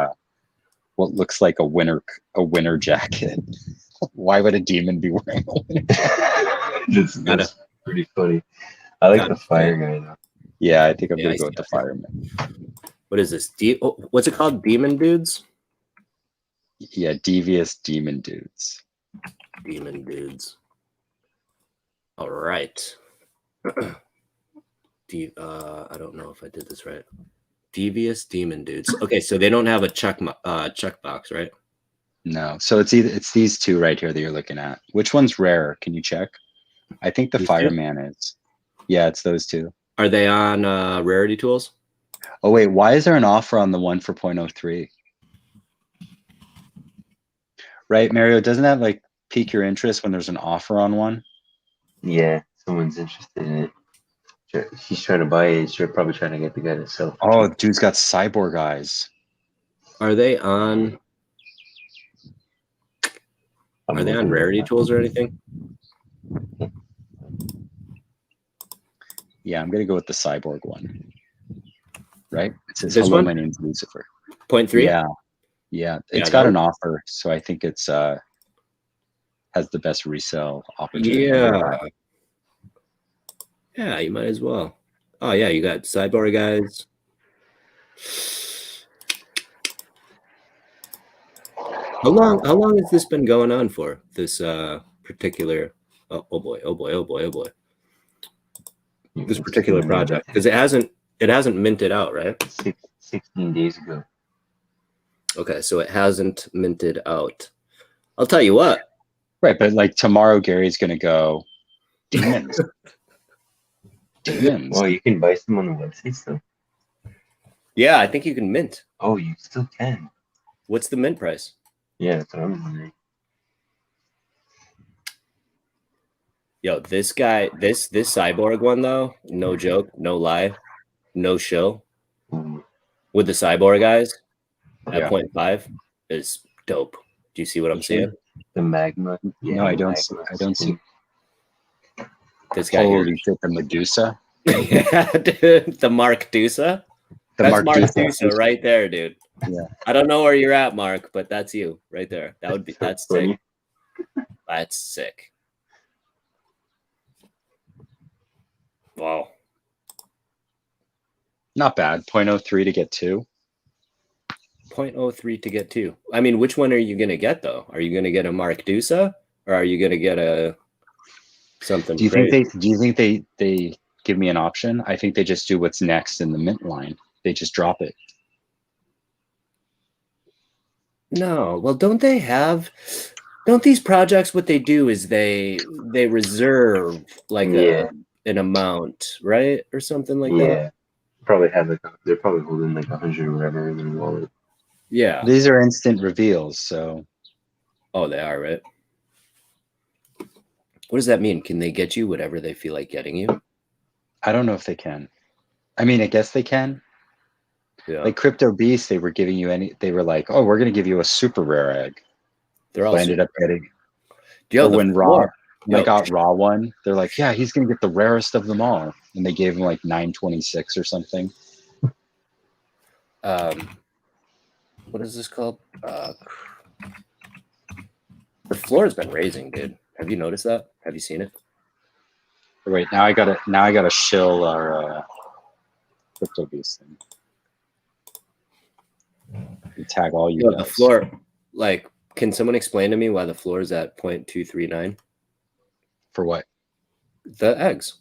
what looks like a winter jacket. Why would a demon be wearing a winter jacket? That's pretty funny. I like the fire guy though. Yeah, I think I'm gonna go with the fireman. What is this? What's it called? Demon dudes? Yeah, devious demon dudes. Demon dudes. All right. I don't know if I did this right. Devious demon dudes. Okay, so they don't have a checkbox, right? No. So it's these two right here that you're looking at. Which one's rarer? Can you check? I think the fireman is. Yeah, it's those two. Are they on rarity tools? Oh wait, why is there an offer on the one for 0.03? Right, Mario, doesn't that like pique your interest when there's an offer on one? Yeah, someone's interested in it. He's trying to buy it. He's probably trying to get the guy to sell. Oh, dude's got cyborg eyes. Are they on? Are they on rarity tools or anything? Yeah, I'm gonna go with the cyborg one. Right? It says, This "Hello, one? my name's Lucifer." 0.3? Yeah. It's got an offer, so I think it's has the best resale opportunity. Yeah, you might as well. Oh yeah, you got cyborg guys. How long has this been going on for? This particular oh boy. This particular project, because it hasn't minted out, right? 16 days ago. Okay, so it hasn't minted out. I'll tell you what. Right, but like tomorrow, Gary's gonna go demons. Demons. Well, you can buy some on the website still. Yeah, I think you can mint. Oh, you still can. What's the mint price? Yeah, that's what I'm wondering. Yo, this guy, this cyborg one though, no joke, no lie, no shill. With the cyborg guys at 0.5 is dope. Do you see what I'm saying? The magma. Yeah, no, I don't see. This guy Holy here. shit, the Medusa. Yeah, dude, the Mark Dusa. That's Mark Dusa right there, dude. Yeah. I don't know where you're at, Mark, but that's you right there. That's sick. That's sick. Wow. Not bad. 0.03 to get 2. 0.03 to get 2. I mean, which one are you gonna get though? Are you gonna get a Mark Dusa or are you gonna get a something? Do you think they give me an option? I think they just do what's next in the mint line. They just drop it. No. Well, don't these projects, what they do is they reserve like an amount, right? Or something like that. Yeah. Probably have they're probably holding like 100 or whatever in their wallet. Yeah. These are instant reveals, so. Oh, they are, right? What does that mean? Can they get you whatever they feel like getting you? I don't know if they can. I mean, I guess they can. Yeah. Like Crypto Beast, they were giving you they were like, oh, we're gonna give you a super rare egg. They're all ended up getting. when I got Raw one, they're like, yeah, he's gonna get the rarest of them all. And they gave him like 926 or something. What is this called? The floor has been raising, dude. Have you noticed that? Have you seen it? Wait, now I gotta shill our Crypto Beast thing. You tag all you guys. The floor, like, can someone explain to me why the floor is at 0.239? For what? The eggs.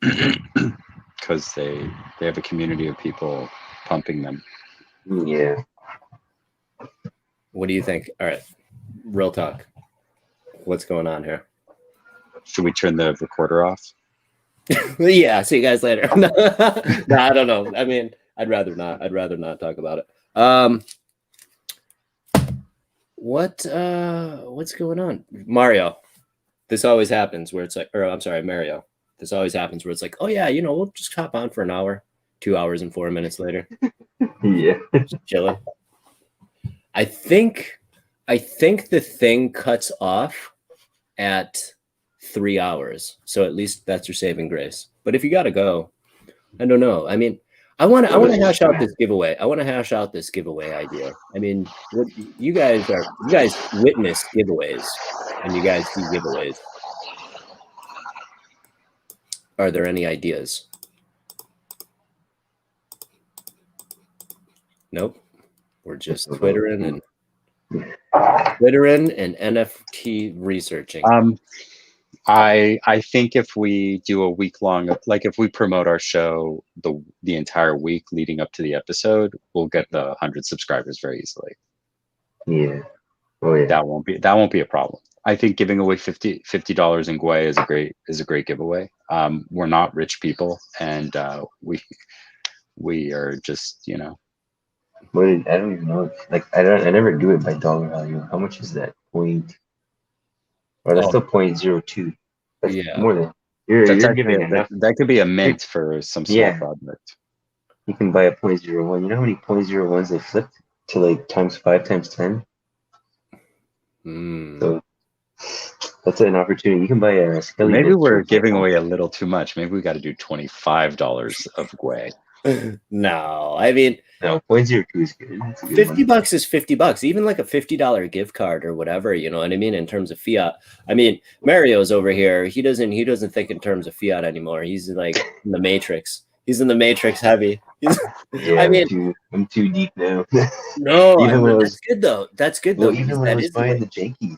because they have a community of people pumping them. Yeah. What do you think? All right, real talk. What's going on here? Should we turn the recorder off? Yeah, see you guys later. No, I don't know. I mean, I'd rather not. I'd rather not talk about it. What's going on? Mario. This always happens where it's like, or I'm sorry, Mario. This always happens where it's like, oh yeah, we'll just hop on for an hour, 2 hours and 4 minutes later. Yeah. Just chilling. I think the thing cuts off at 3 hours. So at least that's your saving grace. But if you gotta go, I don't know. I mean, I want to hash out this giveaway. I want to hash out this giveaway idea. I mean, what you guys witness giveaways and you guys see giveaways. Are there any ideas? Nope. We're just twittering and NFT researching. I think if we do a week long, like if we promote our show the entire week leading up to the episode, we'll get the 100 subscribers very easily. Yeah. Oh yeah. That won't be a problem. I think giving away $50 in Gwei is a great giveaway. We're not rich people, and we are just What I don't even know. Like I never do it by dollar value. How much is that? Point. Or that's still 0.02. That's Yeah. more than you're giving enough. That could be a mint for some small project. You can buy a 0.01. You know how many 0.01s they flipped to like times 5 times 10? So that's an opportunity. You can buy a Skelly. Maybe we're giving away a little too much. Maybe we got to do $25 of Gwei. No, I mean, no, 0.02 is good. $50 is $50. Even like a $50 gift card or whatever, you know what I mean? In terms of fiat. I mean, Mario's over here. He doesn't think in terms of fiat anymore. He's like in the Matrix. He's in the Matrix heavy. Yeah, I mean, I'm too deep now. No, that's good though. That's good though. Even when I was buying the jankies,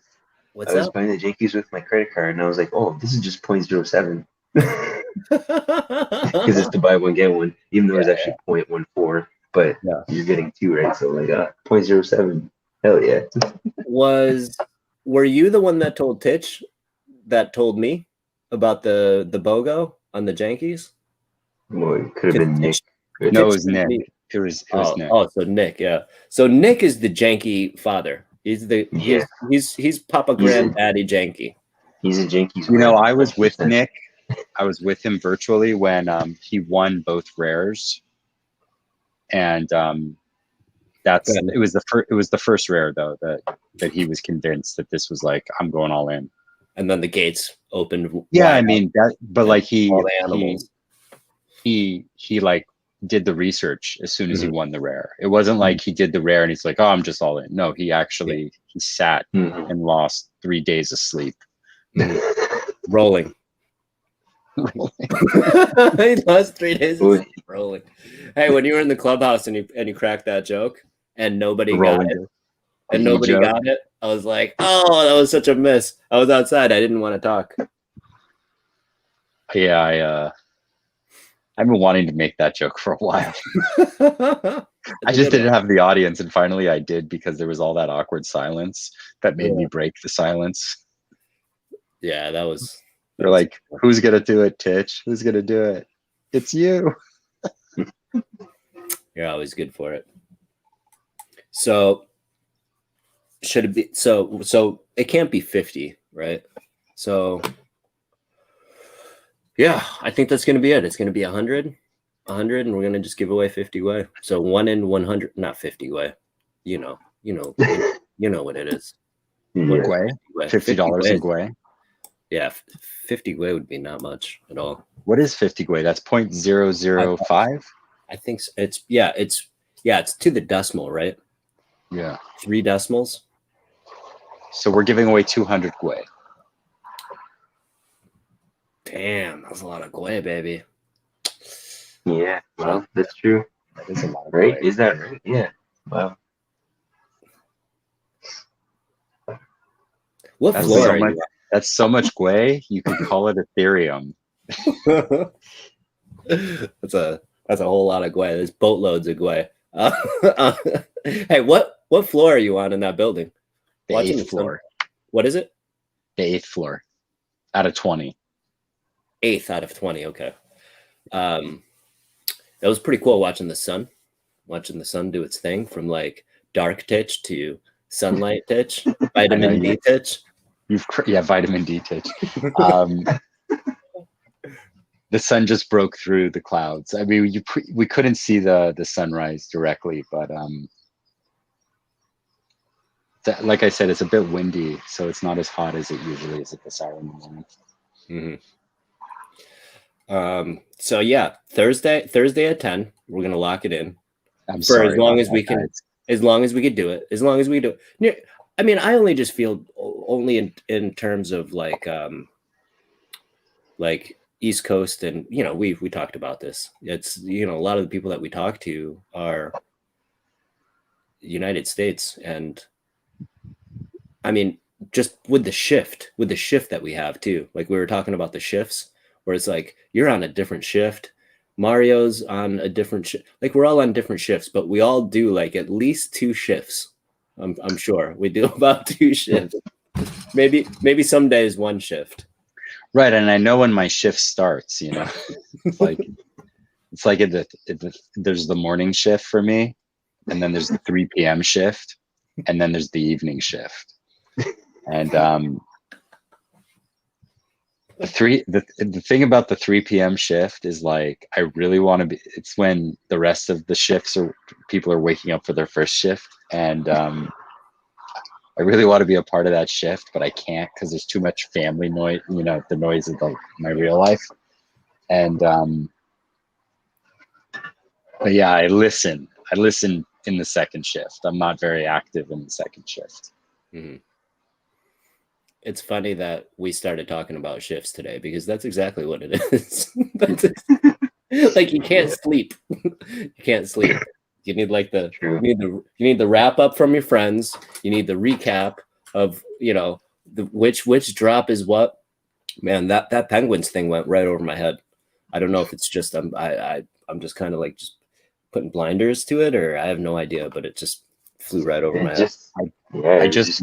I was buying the jankies with my credit card, and I was like, "Oh, this is just 0.07." Because it's to buy one get one, even though it's actually 0.14. But you're getting two, right? So like 0.07. Hell yeah. Were you the one that told Titch that told me about the BOGO on the jankies? Well, it could have been Nick. No, it was Nick. It was Nick. Oh, so Nick, yeah. So Nick is the janky father. He's he's Papa Granddaddy Janky. He's a janky. I was with Nick. I was with him virtually when he won both rares, and it was the first rare though that he was convinced that this was like, I'm going all in. And then the gates opened. Yeah, I mean that, but like he like did the research as soon as he won the rare. It wasn't like he did the rare and he's like, oh, I'm just all in. No, he actually he sat and lost 3 days of sleep. Rolling. He lost 3 days of sleep rolling. Hey, when you were in the clubhouse and you cracked that joke and nobody got it, I was like, oh, that was such a miss. I was outside. I didn't want to talk. Yeah, I've been wanting to make that joke for a while. I just didn't have the audience, and finally I did, because there was all that awkward silence that made me break the silence. Yeah, that was. They're like, who's gonna do it, Titch? Who's gonna do it? It's you. You're always good for it. So should it be so it can't be 50, right? So yeah, I think that's gonna be it. It's gonna be 100, and we're gonna just give away 50 Gwei. So 1 in 100, not 50 Gwei. You know what it is. Gwei? $50 in Gwei. Yeah, 50 Gwei would be not much at all. What is 50 Gwei? That's 0.005? I think so. It's to the decimal, right? Yeah. 3 decimals. So we're giving away 200 Gwei. Damn, that's a lot of Gwei, baby. Yeah, well, that's true. That is a lot of right? Gwei. Is that right? Yeah. Wow. What floor are you on? That's so much Gwei, you could call it Ethereum. That's a whole lot of guay. There's boatloads of guay. Hey, what floor are you on in that building? The Watching eighth the sun. floor. What is it? The 8th floor out of 20. 8th out of 20. Okay. That was pretty cool watching the sun do its thing from like dark titch to sunlight titch, vitamin D titch. Vitamin D titch. The sun just broke through the clouds. I mean, we couldn't see the sunrise directly, but like I said, it's a bit windy, so it's not as hot as it usually is at this hour in the morning. Mm-hmm. So yeah, Thursday at 10, we're gonna lock it in. I'm sorry, as long as we can, guys. As long as we could do it. As long as we do it. I mean, I only just feel only in terms of like East Coast, and we talked about this. It's a lot of the people that we talk to are United States, and I mean, just with the shift that we have too. Like we were talking about the shifts, where it's like you're on a different shift, Mario's on a different shift. Like we're all on different shifts, but we all do like at least 2 shifts. I'm sure we do about 2 shifts. maybe some days 1 shift. Right, and I know when my shift starts. It's like there's the morning shift for me, and then there's the 3 p.m. shift, and then there's the evening shift. And the thing about the 3 p.m. shift is like I really want to be. It's when the rest of the shifts people are waking up for their first shift, and I really want to be a part of that shift, but I can't because there's too much family noise. The noise of my real life, and but yeah, I listen in the second shift. I'm not very active in the second shift. Mm-hmm. It's funny that we started talking about shifts today because that's exactly what it is. Like you can't sleep. You can't sleep. You need like you need the wrap up from your friends. You need the recap of which drop is what. Man, that Penguins thing went right over my head. I don't know if it's just I'm just kind of like just putting blinders to it, or I have no idea, but it just flew right over my head. I just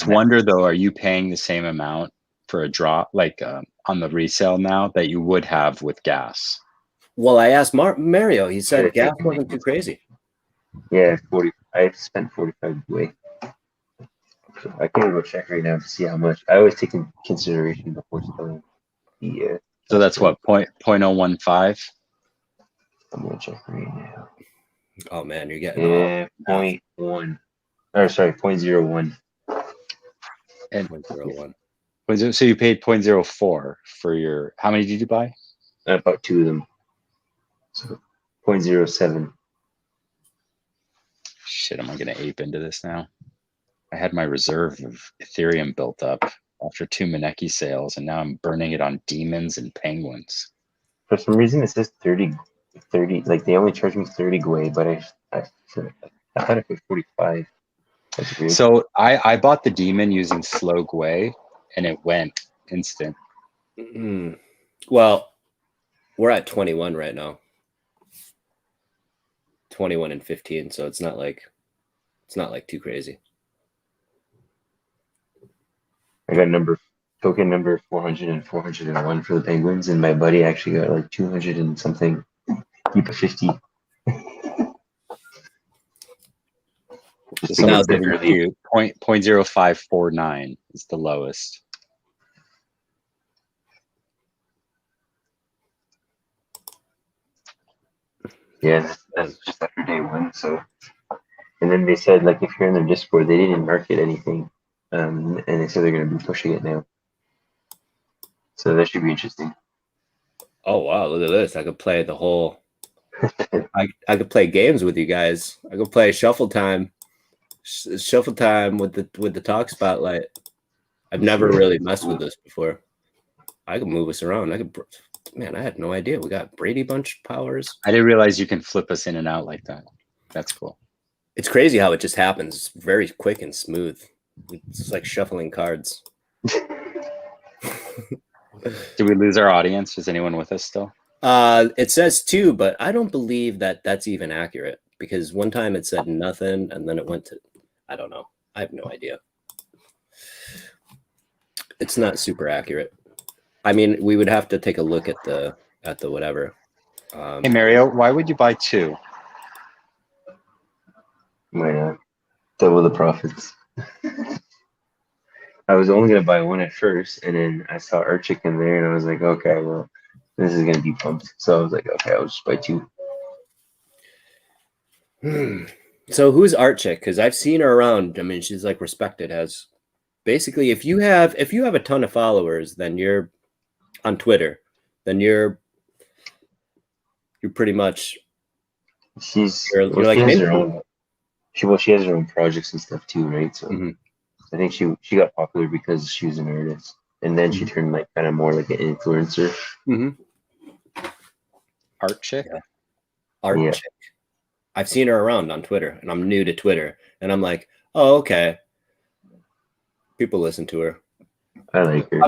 wonder though, are you paying the same amount for a drop like on the resale now that you would have with gas? Well, I asked Mario. He said gas wasn't too crazy. Yeah, 40. I spent 45 away. So I can go check right now to see how much. I always take in consideration before selling. So that's what 0.015. I'm gonna check right now. Oh man, you're getting 0.1. Or sorry, 0.01. And 0.01. So you paid 0.04 for your. How many did you buy? About 2 of them. So 0.07. Shit, am I gonna ape into this now? I had my reserve of Ethereum built up after 2 Maneki sales, and now I'm burning it on demons and penguins. For some reason, it says 30. Like they only charge me 30 gwei, but I thought it was 45. That's weird. So I bought the demon using slow gwei, and it went instant. Mm-hmm. Well, we're at 21 right now. 21 and 15, so it's not like too crazy. I got token number 400 and 401 for the Penguins, and my buddy actually got like 200 and something. Keep it 50. Someone's giving you 0.0549 is the lowest. Yeah, that's just after day 1. So, and then they said like if you're in their Discord, they didn't market anything, and they said they're going to be pushing it now. So that should be interesting. Oh wow, look at this! I could play the whole. I could play games with you guys. I could play shuffle time with the talk spotlight. I've never really messed with this before. I could move us around. Man, I had no idea. We got Brady Bunch powers. I didn't realize you can flip us in and out like that. That's cool. It's crazy how it just happens. It's very quick and smooth. It's like shuffling cards. Did we lose our audience? Is anyone with us still? It says 2, but I don't believe that that's even accurate because one time it said nothing and then it went to, I don't know. I have no idea. It's not super accurate. I mean, we would have to take a look at the whatever. Hey Mario, why would you buy 2? Why not? Double the profits. I was only gonna buy one at first, and then I saw Art Chicken there, and I was like, okay, well, this is gonna be pumped. So I was like, okay, I'll just buy 2. So who's Art Chick? Because I've seen her around. I mean, she's like respected as basically if you have a ton of followers, then you're on Twitter, then you're pretty much you're like she has her Ninja. own. She has her own projects and stuff too, right? So I think she got popular because she was an artist, and then she turned like kind of more like an influencer. Art Chick. Yeah. Art Chick. I've seen her around on Twitter, and I'm new to Twitter, and I'm like, oh, okay. People listen to her. I like her.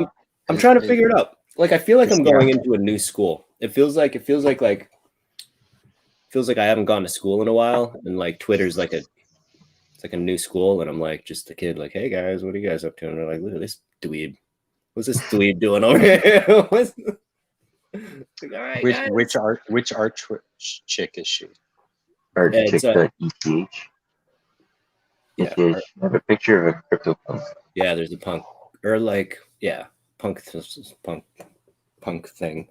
I'm trying to figure it out. Like, I feel like I'm going into a new school. It feels like I haven't gone to school in a while, and like Twitter's like it's like a new school, and I'm like just a kid, like, hey guys, what are you guys up to? And they're like, look at this dweeb. What's this dweeb doing over here? Like, all right, which art chick is she? Art Chick.eth. Yeah, I have a picture of a crypto punk. Yeah, there's a punk or like punk thing.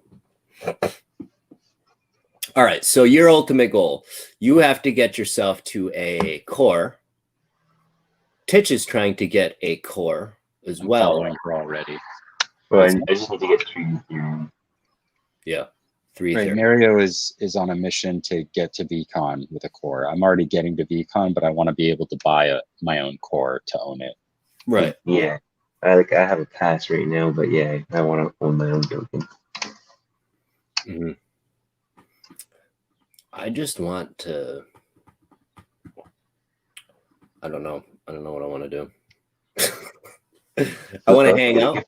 All right, so your ultimate goal, you have to get yourself to a core. Titch is trying to get a core as well. Following her already. Well, I just need to get 3 Ethereum. Yeah, 3 Right, Ethereum. Mario is on a mission to get to VCon with a core. I'm already getting to VCon, but I want to be able to buy my own core to own it. Right. Yeah. I have a pass right now, but yeah, I want to own my own token. I just want to. I don't know what I want to do. I want to hang out.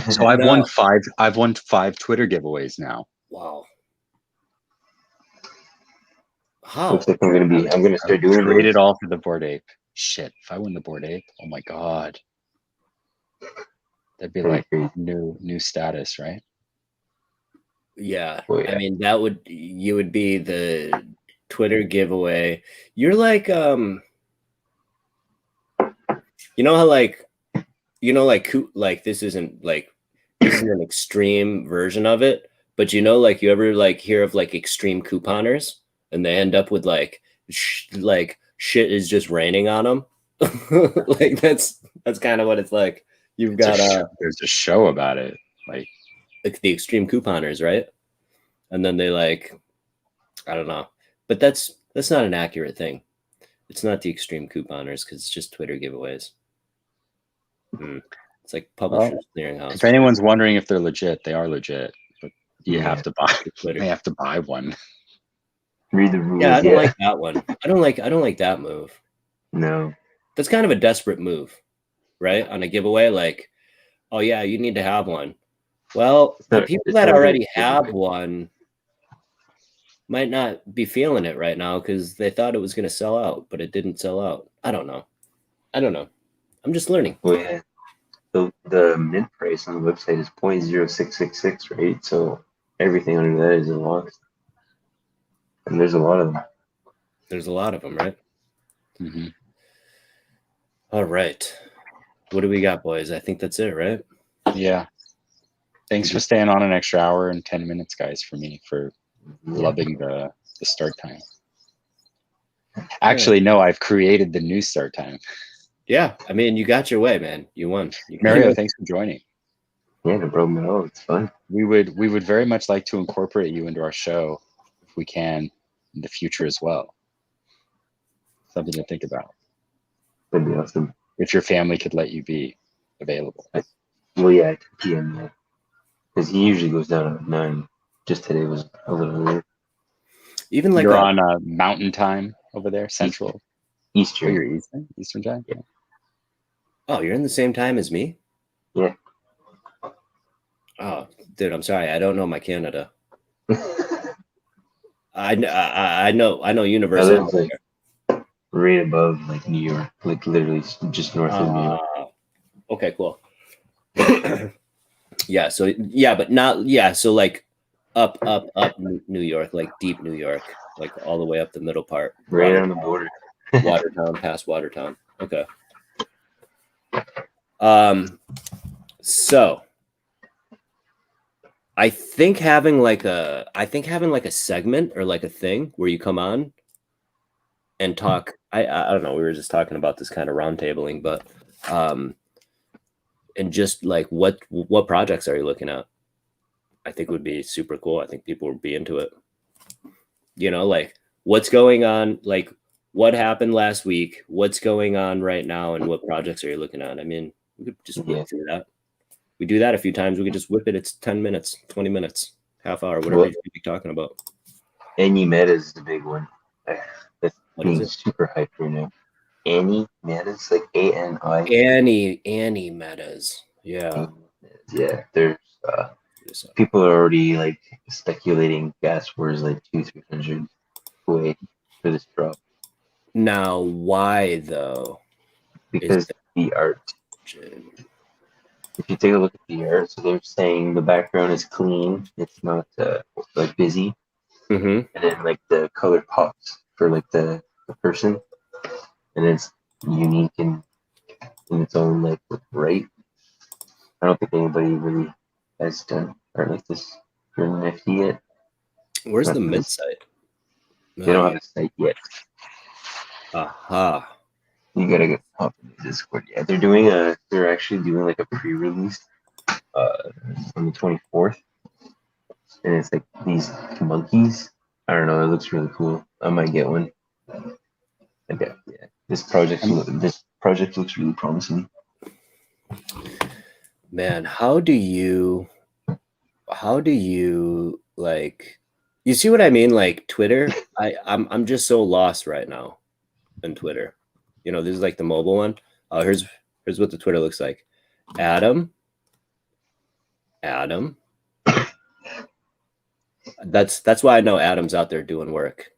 So I've won 5 Twitter giveaways now. Wow. How? Looks like I'm gonna start doing Trade it all for the Bored Ape. Shit, if I win the Bored Ape, oh my god. That'd be like new status, right? Yeah. Well, yeah. I mean, you would be the Twitter giveaway. You're like you know how like this isn't an extreme version of it, but like you ever like hear of like extreme couponers and they end up with like shit is just raining on them. Like that's kind of what it's like. You've got there's a show about it, like the extreme couponers, right? And then they like, I don't know, but that's not an accurate thing. It's not the extreme couponers because it's just Twitter giveaways. It's like Publishers Clearinghouse. If anyone's wondering if they're legit, they are legit. But you have to buy Twitter. They have to buy one. Read the rules. Yeah, I don't like that one. I don't like that move. No. That's kind of a desperate move, right? On a giveaway, like, oh yeah, you need to have one. Well, the people that already have one might not be feeling it right now because they thought it was going to sell out, but it didn't sell out. I don't know. I'm just learning. Well, yeah. The mint price on the website is 0.0666, right? So everything under that is unlocked. And there's a lot of them. There's a lot of them, right? All right. What do we got, boys? I think that's it, right? Yeah. Thanks for staying on an extra hour and 10 minutes, guys, for me, for loving the start time. Actually, no, I've created the new start time. Yeah, I mean, you got your way, man. You won. Mario, thanks for joining. Yeah, no problem at all. It's fun. We would very much like to incorporate you into our show if we can in the future as well. Something to think about. That'd be awesome. If your family could let you be available. Well, yeah, 2 p.m. Because he usually goes down at 9. Just today was a little weird. Even like you're on mountain time over there, central. Eastern. Oh, you're Eastern time? Yeah. Oh, you're in the same time as me? Yeah. Oh, dude, I'm sorry. I don't know my Canada. I know I Universal. live like right above like New York, like literally just north of New York. Okay, cool. Yeah, so yeah, but not yeah, so like up New York, like deep New York, like all the way up the middle part. Right on the border. Watertown, past Watertown. Okay. So I think having like a segment or like a thing where you come on and talk. I don't know. We were just talking about this kind of roundtabling, but and just like what projects are you looking at? I think would be super cool. I think people would be into it. You know, like what's going on, like what happened last week, what's going on right now, and what projects are you looking at? I mean, we could just whip through that. We do that a few times. We could just whip it. It's 10 minutes, 20 minutes, half hour, whatever you be talking about. Any Meta is the big one. That's What being is it? super hyped right now. Any Metas, like ANI. Annie metas. Yeah. Yeah, there's people are already like speculating gas wars like 200-300 away for this drop. Now, why though? Because the art. If you take a look at the art, so they're saying the background is clean. It's not like busy. Mm-hmm. And then like the color pops for like the person, and it's unique in its own like right. I don't think anybody really has done art like this for an NFT yet. Where's Not the for mid this. site? They don't have a site yet. Aha. You gotta get hop in the Discord. Yeah, they're actually doing like a pre-release on the 24th, and it's like these monkeys. I don't know. It looks really cool. I might get one. Okay, yeah. This project looks really promising. Man, how do you like you see what I mean? Like Twitter, I'm just so lost right now in Twitter. You know, this is like the mobile one. Oh, here's what the Twitter looks like. Adam. That's why I know Adam's out there doing work.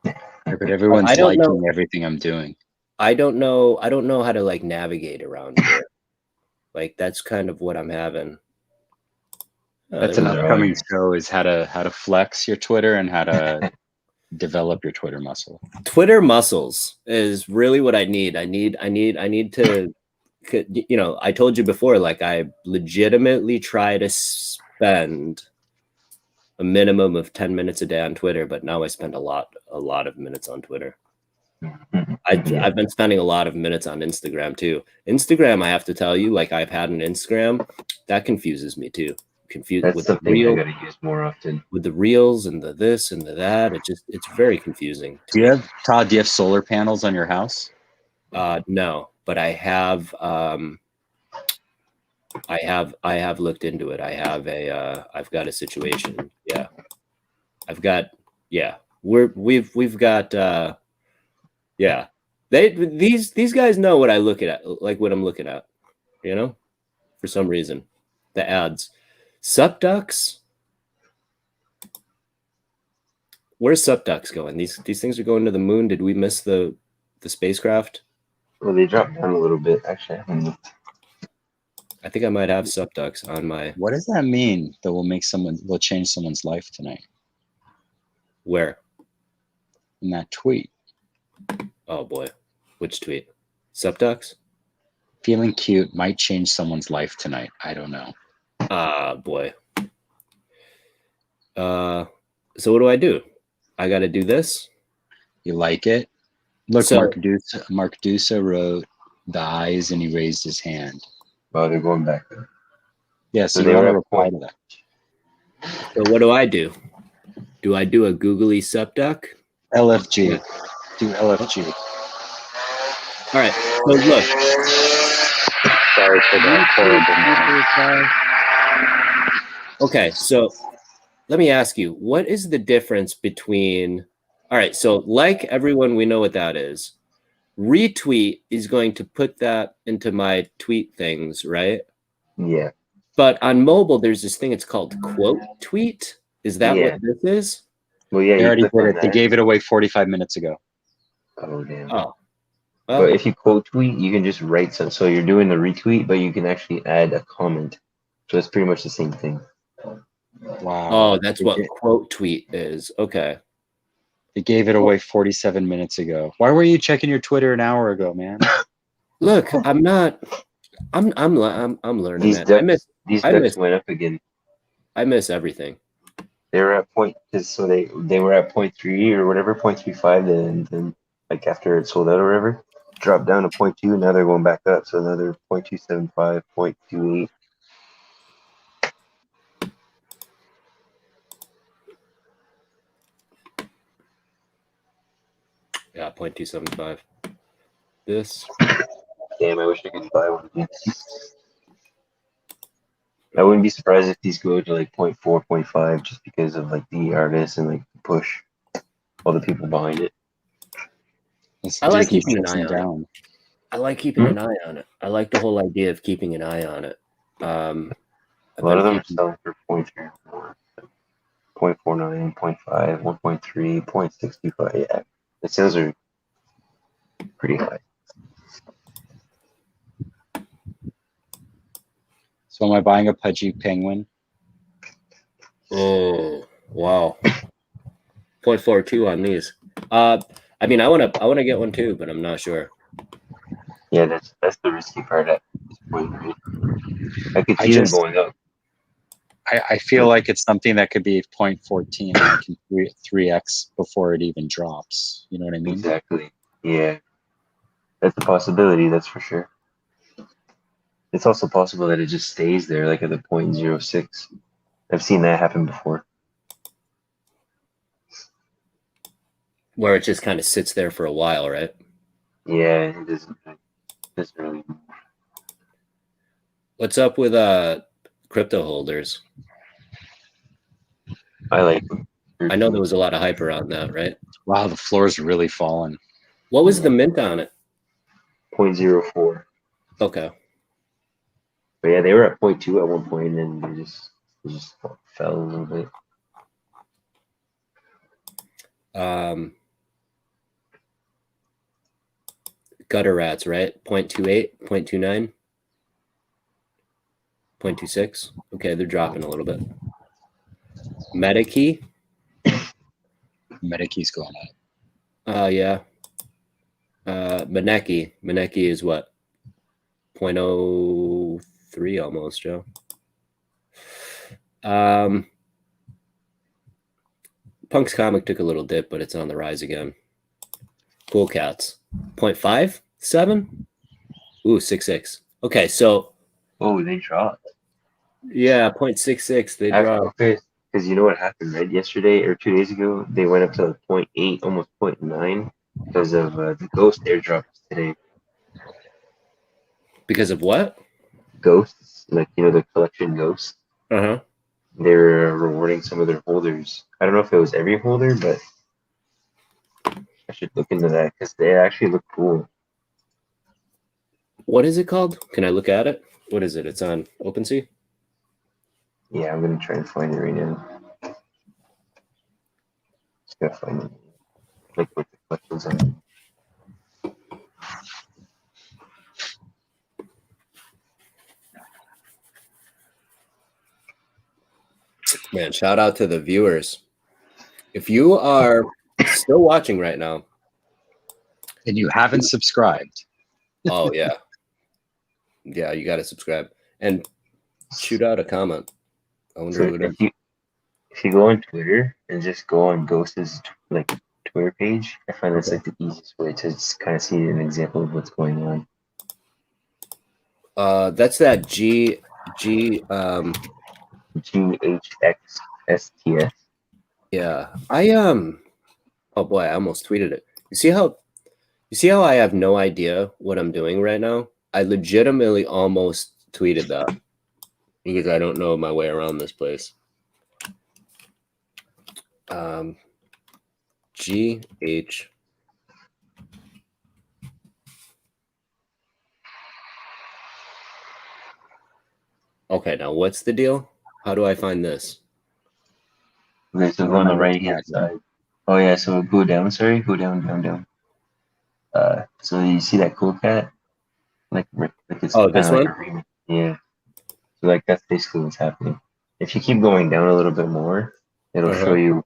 Yeah, but everyone's liking everything I'm doing. I don't know how to like navigate around here. Like that's kind of what I'm having. That's an upcoming show is how to flex your Twitter and how to develop your Twitter muscle. Twitter muscles is really what I need. I need to, you know, I told you before, like I legitimately try to spend a minimum of 10 minutes a day on Twitter, but now I spend a lot of minutes on Twitter. I've been spending a lot of minutes on Instagram too. Instagram, I have to tell you, like I've had an Instagram that confuses me too. That's with something I gotta use more often. With the reels and the this and the that, it's very confusing. Do you have solar panels on your house? No, but I have looked into it. I've got a situation. Yeah. We've got yeah. These guys know what I look at, like what I'm looking at, you know, for some reason. The ads. Sup ducks. Where's Sup ducks going? These things are going to the moon. Did we miss the spacecraft? Well, they dropped down a little bit, actually. I think I might have Sup ducks on my. What does that mean? That will change someone's life tonight? Where? In that tweet. Oh boy, which tweet? Sup ducks? Feeling cute might change someone's life tonight. I don't know. Ah, boy. So what do? I got to do this. You like it? Look, so, Mark Dusa wrote the eyes and he raised his hand. Oh, they're going back there. Yeah, so you want to reply to that. So what do? Do I do a googly sup duck? LFG. Yeah. Do LFG. All right. So look. Sorry for that horrible. Okay, so let me ask you, what is the difference between, all right, so like everyone, we know what that is. Retweet is going to put that into my tweet things, right? Yeah. But on mobile, there's this thing. It's called quote tweet. Is that Yeah. what this is? Well, yeah, They you already click did on it. They that. gave it away 45 minutes ago. Oh damn. Oh, But well, if you quote tweet, you can just write some. So you're doing the retweet, but you can actually add a comment. So it's pretty much the same thing. Wow. that's They, what ga- quote tweet is. Okay. they gave it away 47 minutes ago. Why were you checking your Twitter an hour ago, man? Look, I'm not. I'm learning, These man. ducks, I miss went up again. I miss everything. They were at point, so they were at 0.3 or whatever, 0.35, and then like after it sold out or whatever, dropped down to 0.2. Now they're going back up, so another 0.275, 0.28. Yeah, 0.275. This. Damn, I wish I could buy one again. I wouldn't be surprised if these go to like 0.4, 0.5, just because of like the artists and like the push, all the people behind it. It's I like Disney keeping an sits eye them on it. down. I like keeping an eye on it. I like the whole idea of keeping an eye on it. A lot of them are selling for 0.3, 0.49, 0.5, 1.3, 0.65. Yeah, the sales are pretty high. So am I buying a pudgy penguin? Oh wow, 0.42 on these. I mean, I wanna get one too, but I'm not sure. Yeah, that's the risky part at this point, right? I could I see them just going up. I feel like it's something that could be 0.14 and I can 3x before it even drops. You know what I mean? Exactly. Yeah, that's a possibility. That's for sure. It's also possible that it just stays there, like at the 0.06. I've seen that happen before. Where it just kind of sits there for a while, right? Yeah, it doesn't really. What's up with crypto holders? I like them. I know there was a lot of hype around that, right? Wow, the floor's really fallen. What was the mint on it? 0.04. Okay. But yeah, they were at 0.2 at one point, and they just fell a little bit. Gutter rats, right? 0.28, 0.29, 0.26. Okay, they're dropping a little bit. Medikey. Medikey's going up. Yeah. Maneki. Maneki is what? 0.03 almost, Joe. Punk's comic took a little dip, but it's on the rise again. Cool Cats. 0.57? Ooh, 6.6. Okay, so. Oh, they dropped. Yeah, 0.66. They dropped. Okay, because you know what happened, right? Yesterday or 2 days ago, they went up to 0.8, almost 0.9 because of the ghost airdrops today. Because of what? Ghosts, like, the collection ghosts. Uh-huh. They're rewarding some of their holders. I don't know if it was every holder, but I should look into that because they actually look cool. What is it called? Can I look at it? What is it? It's on OpenSea? Yeah, I'm gonna try and find it right now. Just gotta find it. Like what the collections are. Man, shout out to the viewers. If you are still watching right now, And you haven't subscribed. oh yeah. Yeah, you gotta subscribe and shoot out a comment. I wonder So who it is. if you go on Twitter and just go on Ghost's like Twitter page, I find that's like the easiest way to just kind of see an example of what's going on. That's that GHXSTS. Yeah. Oh boy, I almost tweeted it. You see how I have no idea what I'm doing right now? I legitimately almost tweeted that because I don't know my way around this place. GH. Okay, now what's the deal? How do I find this? Okay, so go on the right hand side. Oh yeah, so go down, sorry, go down, down, down. So you see that cool cat? Like it's Oh, kind this of like one? a remix. Yeah. So like that's basically what's happening. If you keep going down a little bit more, it'll show you.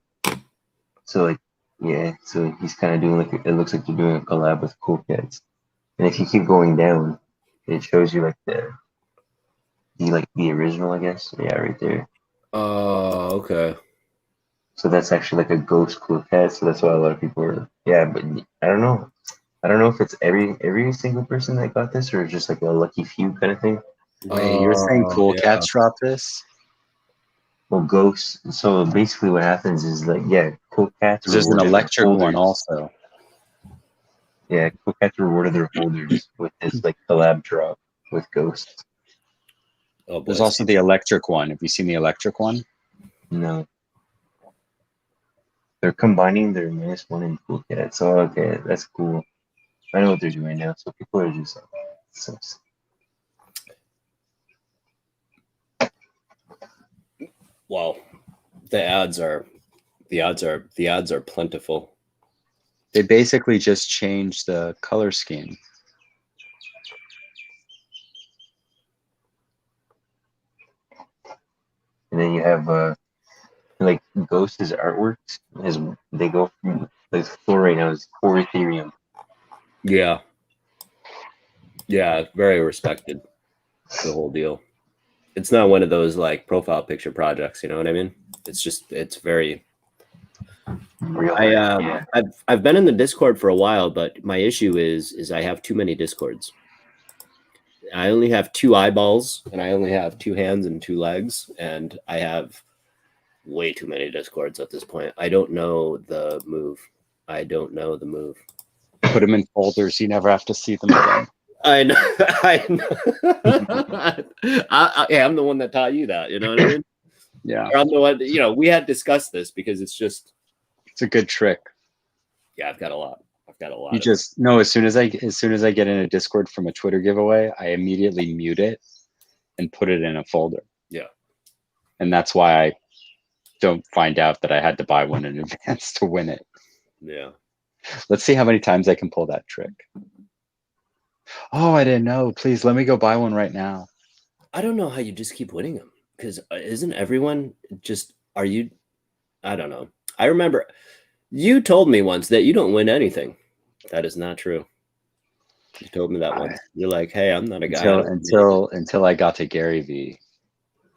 So like, yeah, so he's kind of doing like it looks like you're doing a collab with Cool Cats. And if you keep going down, it shows you like the original, I guess. Yeah, right there. Oh, okay. So that's actually like a ghost Cool Cat. So that's why a lot of people are. Yeah, but I don't know. I don't know if it's every single person that got this or just like a lucky few kind of thing. Wait, you're saying Cool yeah. Cats dropped this? Well, ghosts. So basically, what happens is like, yeah, Cool Cats There's an rewarded their electric one holders. also. Yeah, Cool Cats rewarded their holders with this like collab drop with ghosts. Oh, There's boy. also the electric one. Have you seen the electric one? No, they're combining their -1 and Cool Cats. So okay, that's cool. I know what they're doing now. So people are just like, so Wow. The ads are plentiful. They basically just changed the color scheme. And then you have like Ghost's artworks. They go from the floor right now is 4 Ethereum. Yeah. Yeah, very respected. The whole deal. It's not one of those like profile picture projects, you know what I mean? It's very Real art, yeah. I've been in the Discord for a while, but my issue is I have too many Discords. I only have 2 eyeballs and I only have 2 hands and 2 legs, and I have way too many Discords at this point. I don't know the move. I don't know the move. Put them in folders. You never have to see them again. I know. I know. I'm the one that taught you that. You know what I mean? Yeah. Or I'm the one. You know, we had discussed this because it's a good trick. Yeah, I've got a lot. You just no. As soon as I get in a Discord from a Twitter giveaway, I immediately mute it and put it in a folder. Yeah. And that's why I don't find out that I had to buy one in advance to win it. Yeah. Let's see how many times I can pull that trick. Oh, I didn't know. Please let me go buy one right now. I don't know how you just keep winning them, because isn't everyone just, are you, I don't know. I remember you told me once that you don't win anything. That is not true. You told me that once. You're like, hey, I'm not a guy. Until I got to Gary V.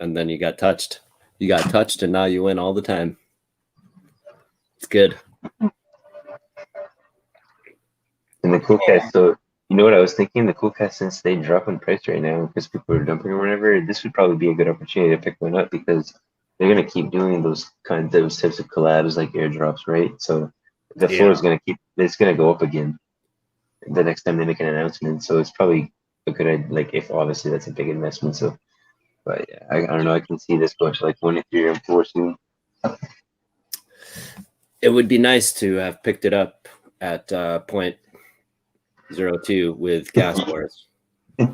And then you got touched. You got touched and now you win all the time. It's good. And the Cool Cats, so you know what I was thinking? The Cool Cats, since they drop in price right now because people are dumping or whatever, this would probably be a good opportunity to pick one up because they're gonna keep doing those types of collabs like airdrops, right? So the floor is it's gonna go up again the next time they make an announcement. So it's probably a good idea, like if obviously that's a big investment. So, but yeah, I don't know. I can see this going to like 1 Ethereum floor soon. It would be nice to have picked it up at 0.02 with gas bars. They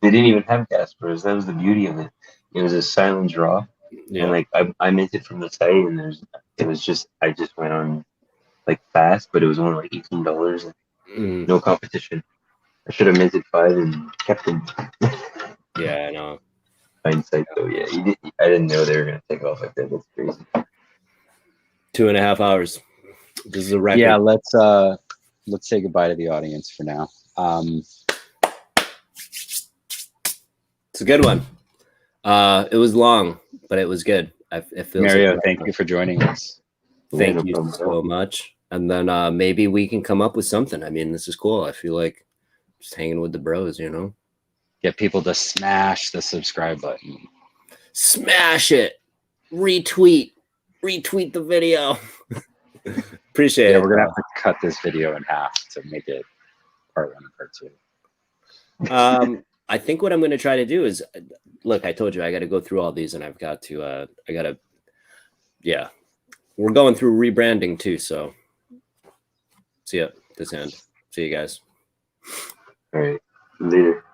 didn't even have gas bars. That was the beauty of it. It was a silent draw. Yeah. And like I minted from the site, and I just went on like fast, but it was only like $18. No competition. I should have minted 5 and kept them. Yeah, I know. Hindsight though, yeah, I didn't know they were gonna take off like that. That's crazy. 2.5 hours. This is a record. Yeah, let's say goodbye to the audience for now. It's a good one. It was long, but it was good. It feels Mario, like thank you for joining us. Thank you so much. And then maybe we can come up with something. I mean, this is cool. I feel like just hanging with the bros, you know? Get people to smash the subscribe button. Smash it. Retweet the video. Appreciate it. We're gonna have to cut this video in half to make it part 1 and part 2. I think what I'm going to try to do is, look, I told you I got to go through all these, and I've got to, yeah, we're going through rebranding too. So see ya this end. See you guys. All right, later.